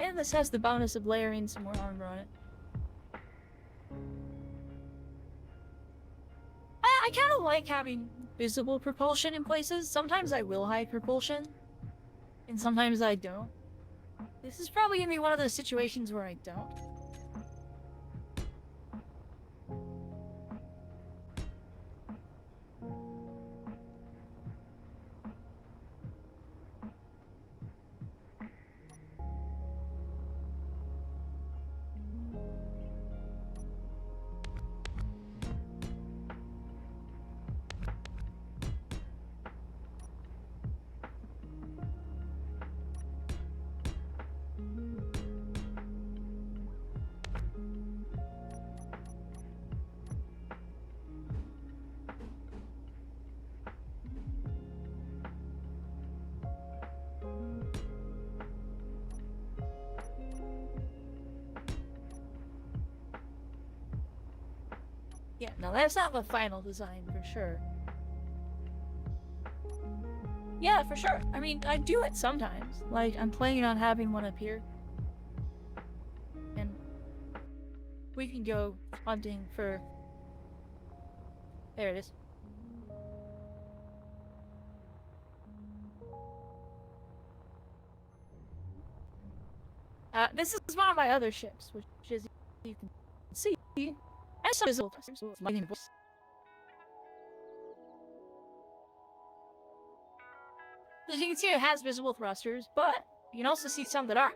And this has the bonus of layering some more armor on it. I I kind of like having visible propulsion in places. Sometimes I will hide propulsion, and sometimes I don't. This is probably gonna be one of those situations where I don't. Yeah, no, that's not the final design for sure. Yeah, for sure. I mean, I do it sometimes. Like, I'm planning on having one up here. And we can go hunting for... There it is. This is one of my other ships, which is, you can see, and some visible lighting. As you can see, it has visible thrusters, but you can also see some that aren't.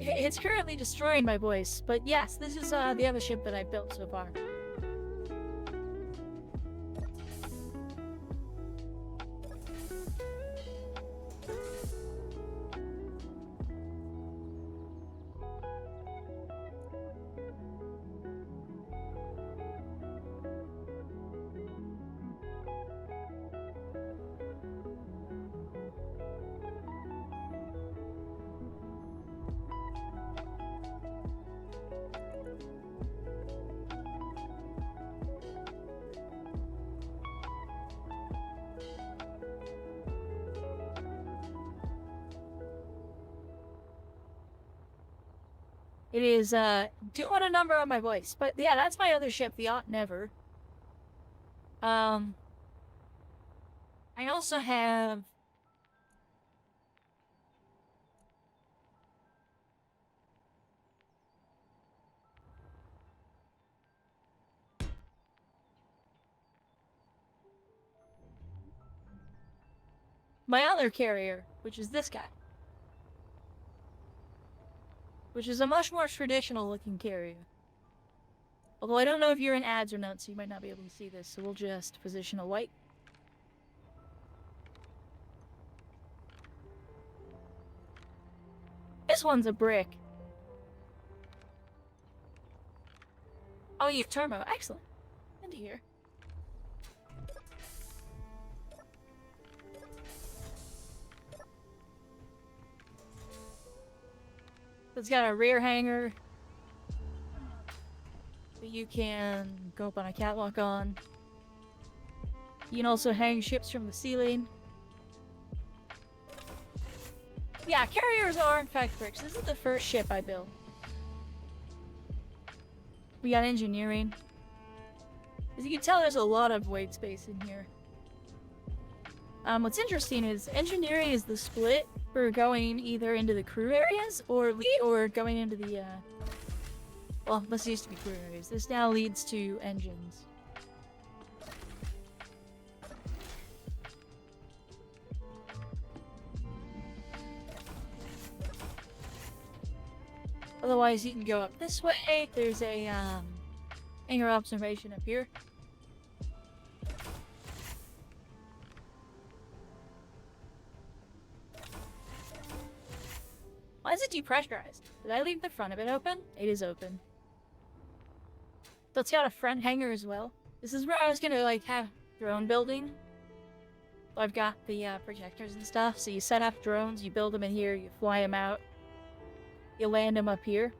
It's currently destroying my voice, but yes, this is the other ship that I've built so far. It is, doing a number on my voice. But yeah, that's my other ship, the Aunt Never. I also have... my other carrier, which is this guy. Which is a much more traditional looking carrier. Although I don't know if you're in ads or not, so you might not be able to see this, so we'll just position a white. This one's a brick. Oh, you have turbo. Excellent. Into here. It's got a rear hanger that you can go up on a catwalk on. You can also hang ships from the ceiling. Yeah, carriers are in fact bricks. This is the first ship I built. We got engineering. As you can tell, there's a lot of white space in here. What's interesting is engineering is the split for going either into the crew areas or going into the, well, this used to be crew areas. This now leads to engines. Otherwise, you can go up this way. There's a, hangar observation up here. Why is it depressurized? Did I leave the front of it open? It is open. So it's got a front hangar as well. This is where I was gonna, like, have drone building. So I've got the, projectors and stuff. So you set up drones, you build them in here, you fly them out. You land them up here.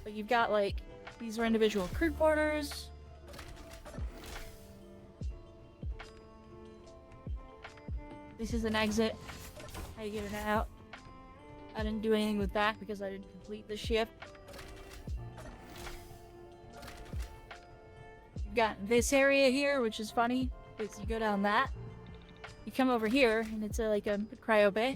But you've got, like, these are individual crew quarters. This is an exit. How you get it out. I didn't do anything with that because I didn't complete the ship. You've got this area here, which is funny, because you go down that. You come over here, and it's like a cryo bay.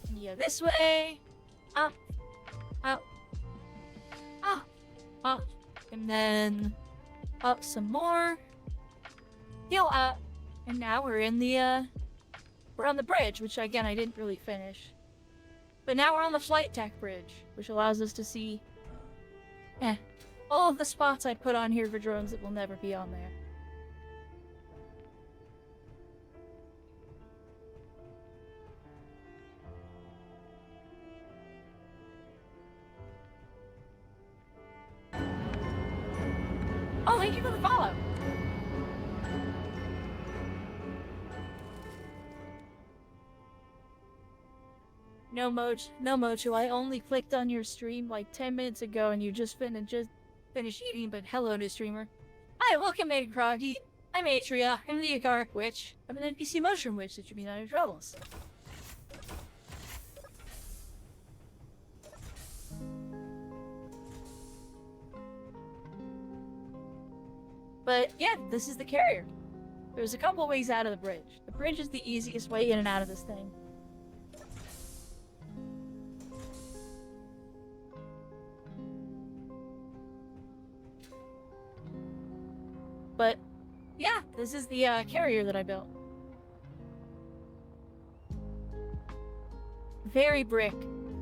And you go this way. Up. Up. Up. Up. And then up some more. Heal up. And now we're in the, we're on the bridge, which again, I didn't really finish. But now we're on the flight tech bridge, which allows us to see, all of the spots I put on here for drones that will never be on there. Oh, thank you for the follow! No Mochu, I only clicked on your stream like 10 minutes ago and you just finished eating, but hello, new streamer. Hi, welcome, Maiden Croggy. I'm Atria. I'm the Agaric Witch. I'm an NPC Mushroom Witch that should be none of your troubles. But yeah, this is the carrier. There's a couple ways out of the bridge. The bridge is the easiest way in and out of this thing. But yeah, this is the carrier that I built. Very brick.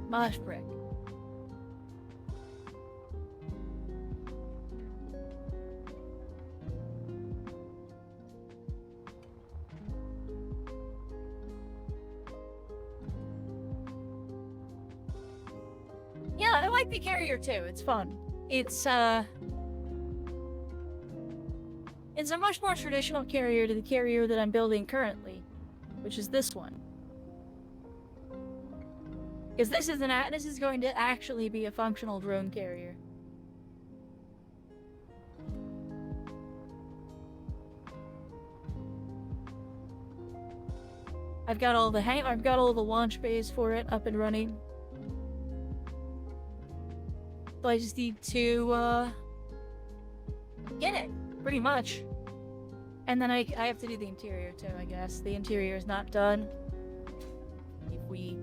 Much brick. Yeah, I like the carrier too. It's fun. It's a much more traditional carrier to the carrier that I'm building currently, which is this one. Because this is going to actually be a functional drone carrier. I've got all the launch bays for it up and running. So I just need to get it, pretty much. And then I have to do the interior too, I guess. The interior is not done. If we...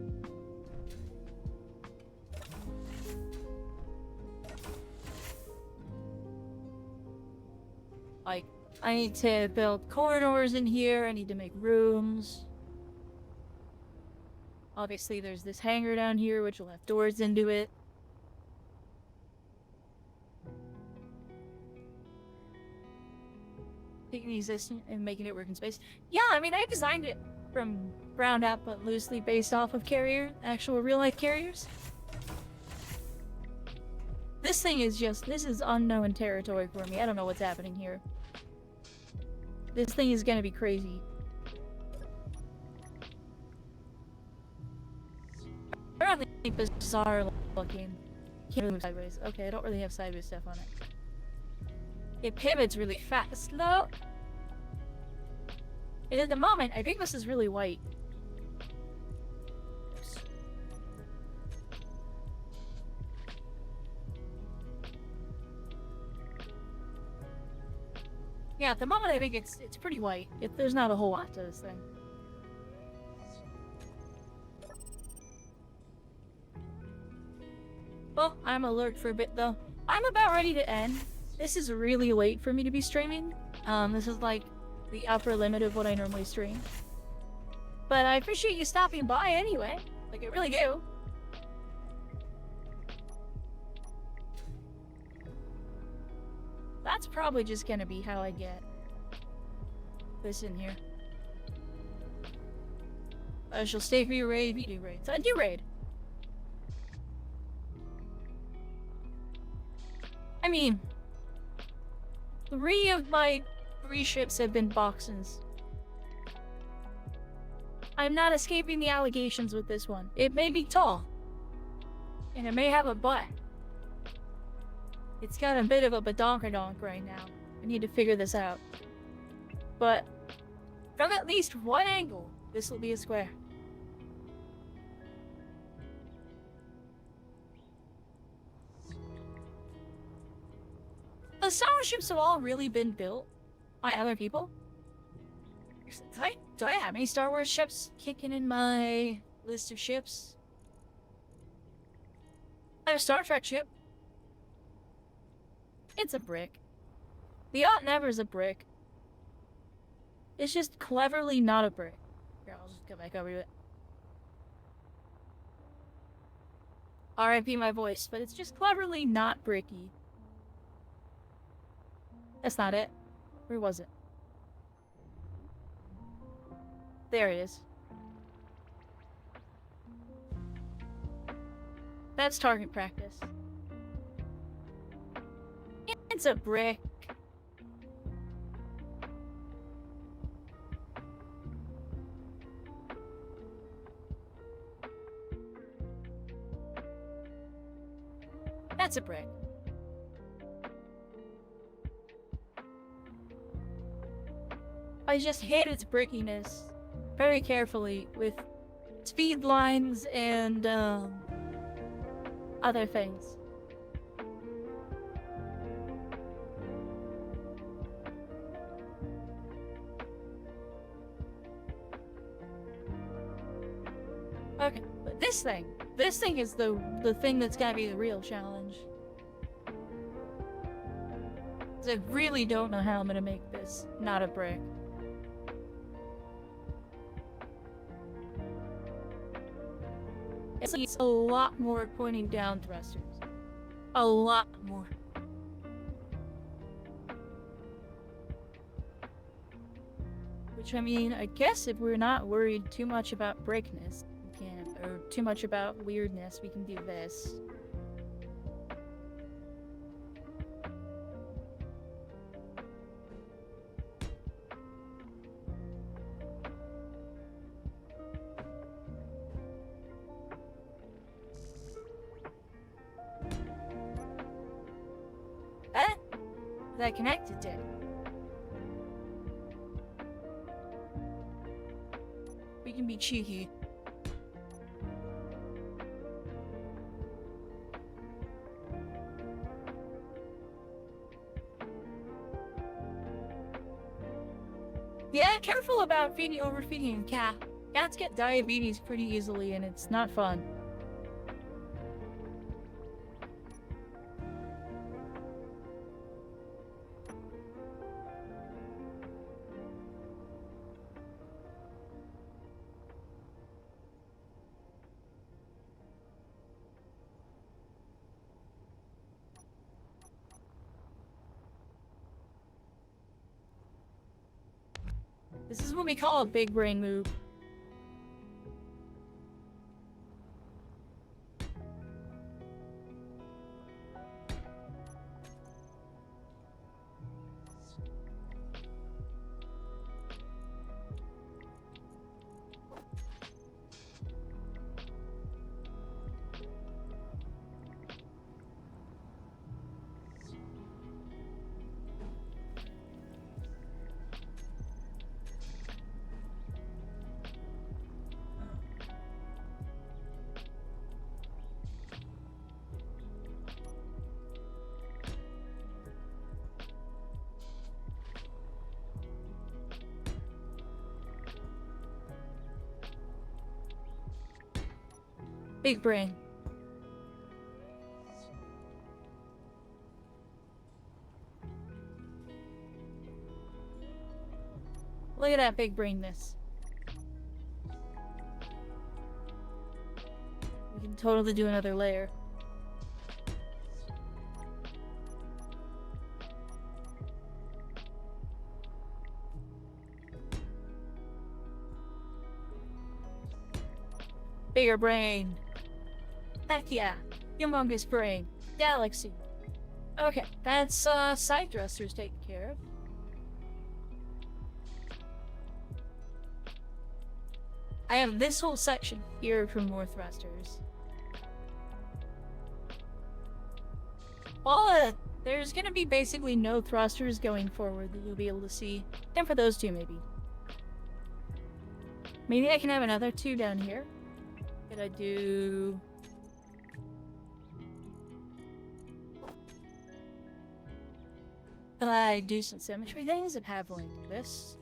Like, I need to build corridors in here, I need to make rooms. Obviously there's this hangar down here, which will have doors into it. Taking the existing and making it work in space. Yeah, I mean, I designed it from ground up, but loosely based off of actual real-life carriers. This thing is this is unknown territory for me. I don't know what's happening here. This thing is gonna be crazy. Apparently bizarre looking. Can't really move sideways. Okay, I don't really have sideways stuff on it. It pivots really fast, though. And at the moment, I think this is really white. Oops. Yeah, at the moment, I think it's pretty white. There's not a whole lot to this thing. Well, I'm alert for a bit though. I'm about ready to end. This is really late for me to be streaming. This is like the upper limit of what I normally stream. But I appreciate you stopping by anyway. Like, I really do. That's probably just gonna be how I get this in here. I shall stay for your raid if you do raids. I do raid. I mean, 3 of my 3 ships have been boxes. I'm not escaping the allegations with this one. It may be tall. And it may have a butt. It's got a bit of a badonkadonk right now. I need to figure this out. But from at least one angle, this will be a square. The Star ships have all really been built by other people. Do I have any Star Wars ships kicking in my list of ships? I have a Star Trek ship. It's a brick. The Yacht Never's a brick. It's just cleverly not a brick. Here, I'll just go back over it. RIP my voice, but it's just cleverly not bricky. That's not it. Where was it? There it is. That's target practice. It's a brick. That's a brick. I just hit its brickiness very carefully with speed lines and other things. Okay, but this thing is the thing that's gotta be the real challenge. 'Cause I really don't know how I'm gonna make this not a brick. It's a lot more pointing down thrusters. A lot more. Which, I mean, I guess if we're not worried too much about breakness, we can, or too much about weirdness, we can do this. That connected to. We can be cheeky. Yeah, careful about overfeeding a cat. Cats get diabetes pretty easily and it's not fun. This is what we call a big brain move. Big brain. Look at that big brainness. We can totally do another layer. Bigger brain. Heck yeah. Humongous brain. Galaxy. Okay, that's side dressers taken care of. I have this whole section here for more thrusters. Well, there's gonna be basically no thrusters going forward that you'll be able to see. And for those two, maybe. Maybe I can have another two down here. Could I do... Could I do some symmetry things and have like this?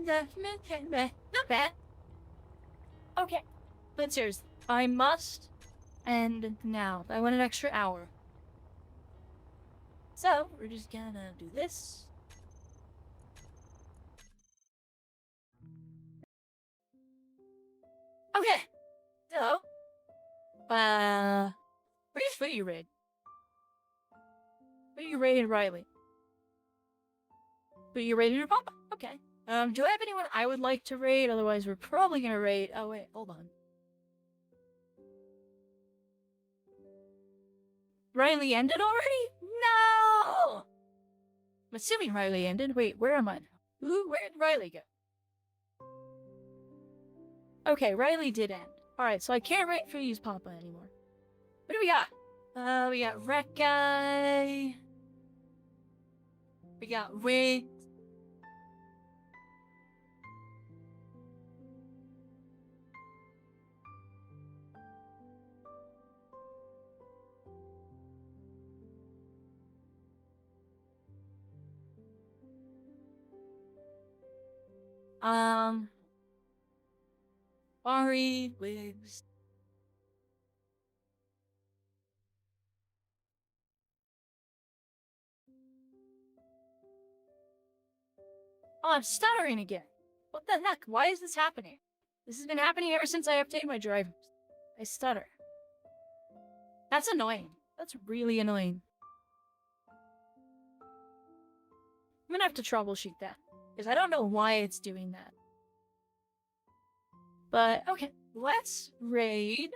Not bad. Okay. But seriously, I must end now. I want an extra hour. So, we're just gonna do this. Okay. So, where's Footy Raid? Footy Raid and Riley. Footy Raid and your papa. Okay. Do I have anyone I would like to raid? Otherwise, we're probably gonna raid. Oh, wait, hold on. Riley ended already? No! I'm assuming Riley ended. Wait, where am I? Ooh, where did Riley go? Okay, Riley did end. Alright, so I can't raid for use Papa anymore. What do we got? We got Wreck Guy. We got Wig. Ari, Wigs. Oh, I'm stuttering again. What the heck? Why is this happening? This has been happening ever since I updated my drivers. I stutter. That's annoying. That's really annoying. I'm gonna have to troubleshoot that. Because I don't know why it's doing that. But, okay. Let's raid.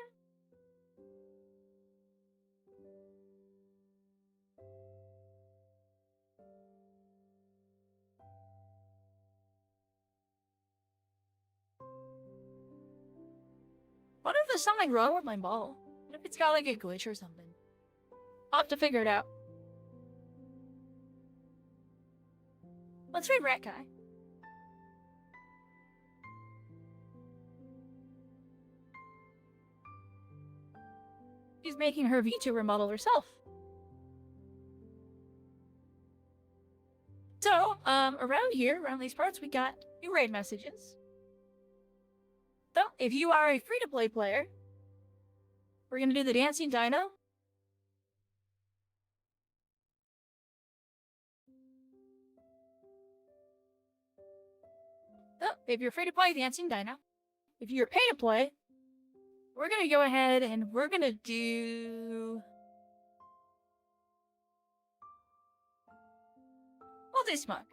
What if there's something wrong with my ball? What if it's got like a glitch or something? I'll have to figure it out. Let's read Rat Guy. She's making her VTuber model herself. So, around here, around these parts, we got new raid messages. So, if you are a free-to-play player, we're gonna do the Dancing Dino. So, if you're free-to-play, Dancing Dino. If you're pay-to-play, we're gonna go ahead and we're gonna do... Multi-Smug.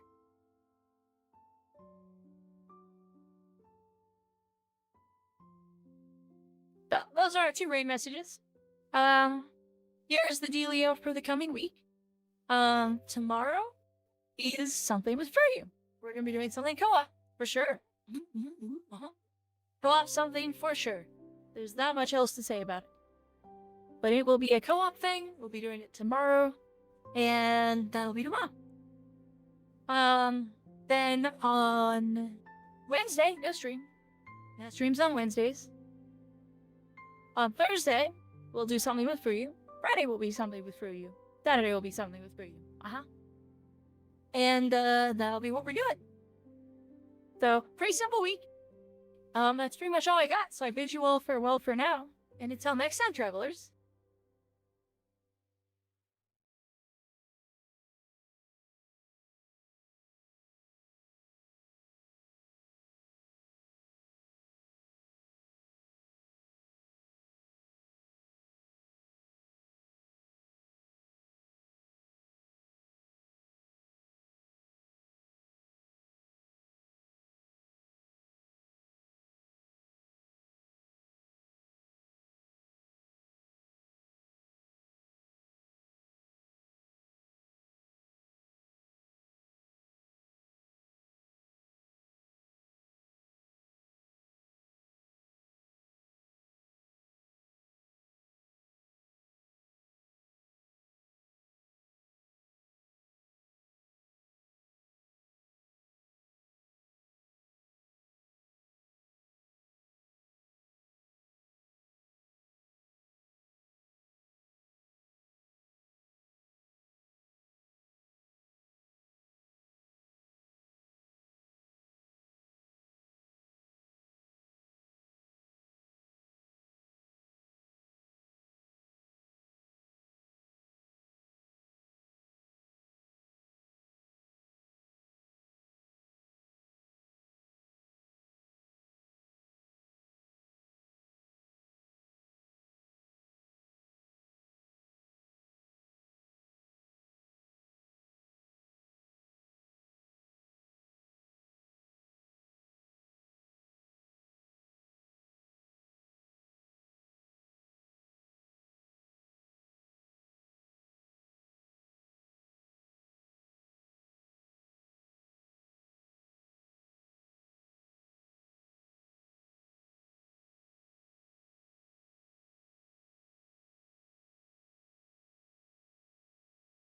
So, those are our two raid messages. Here's the dealio for the coming week. Tomorrow is something with Furyu. We're gonna be doing something co-op, for sure. Co-op something for sure. There's not much else to say about it. But it will be a co-op thing. We'll be doing it tomorrow. And that'll be tomorrow. Then on Wednesday, no stream. No streams on Wednesdays. On Thursday, we'll do something with Furyu. Friday will be something with Furyu. Saturday will be something with Furyu. And that'll be what we're doing. So, pretty simple week. That's pretty much all I got. So I bid you all farewell for now. And until next time, travelers.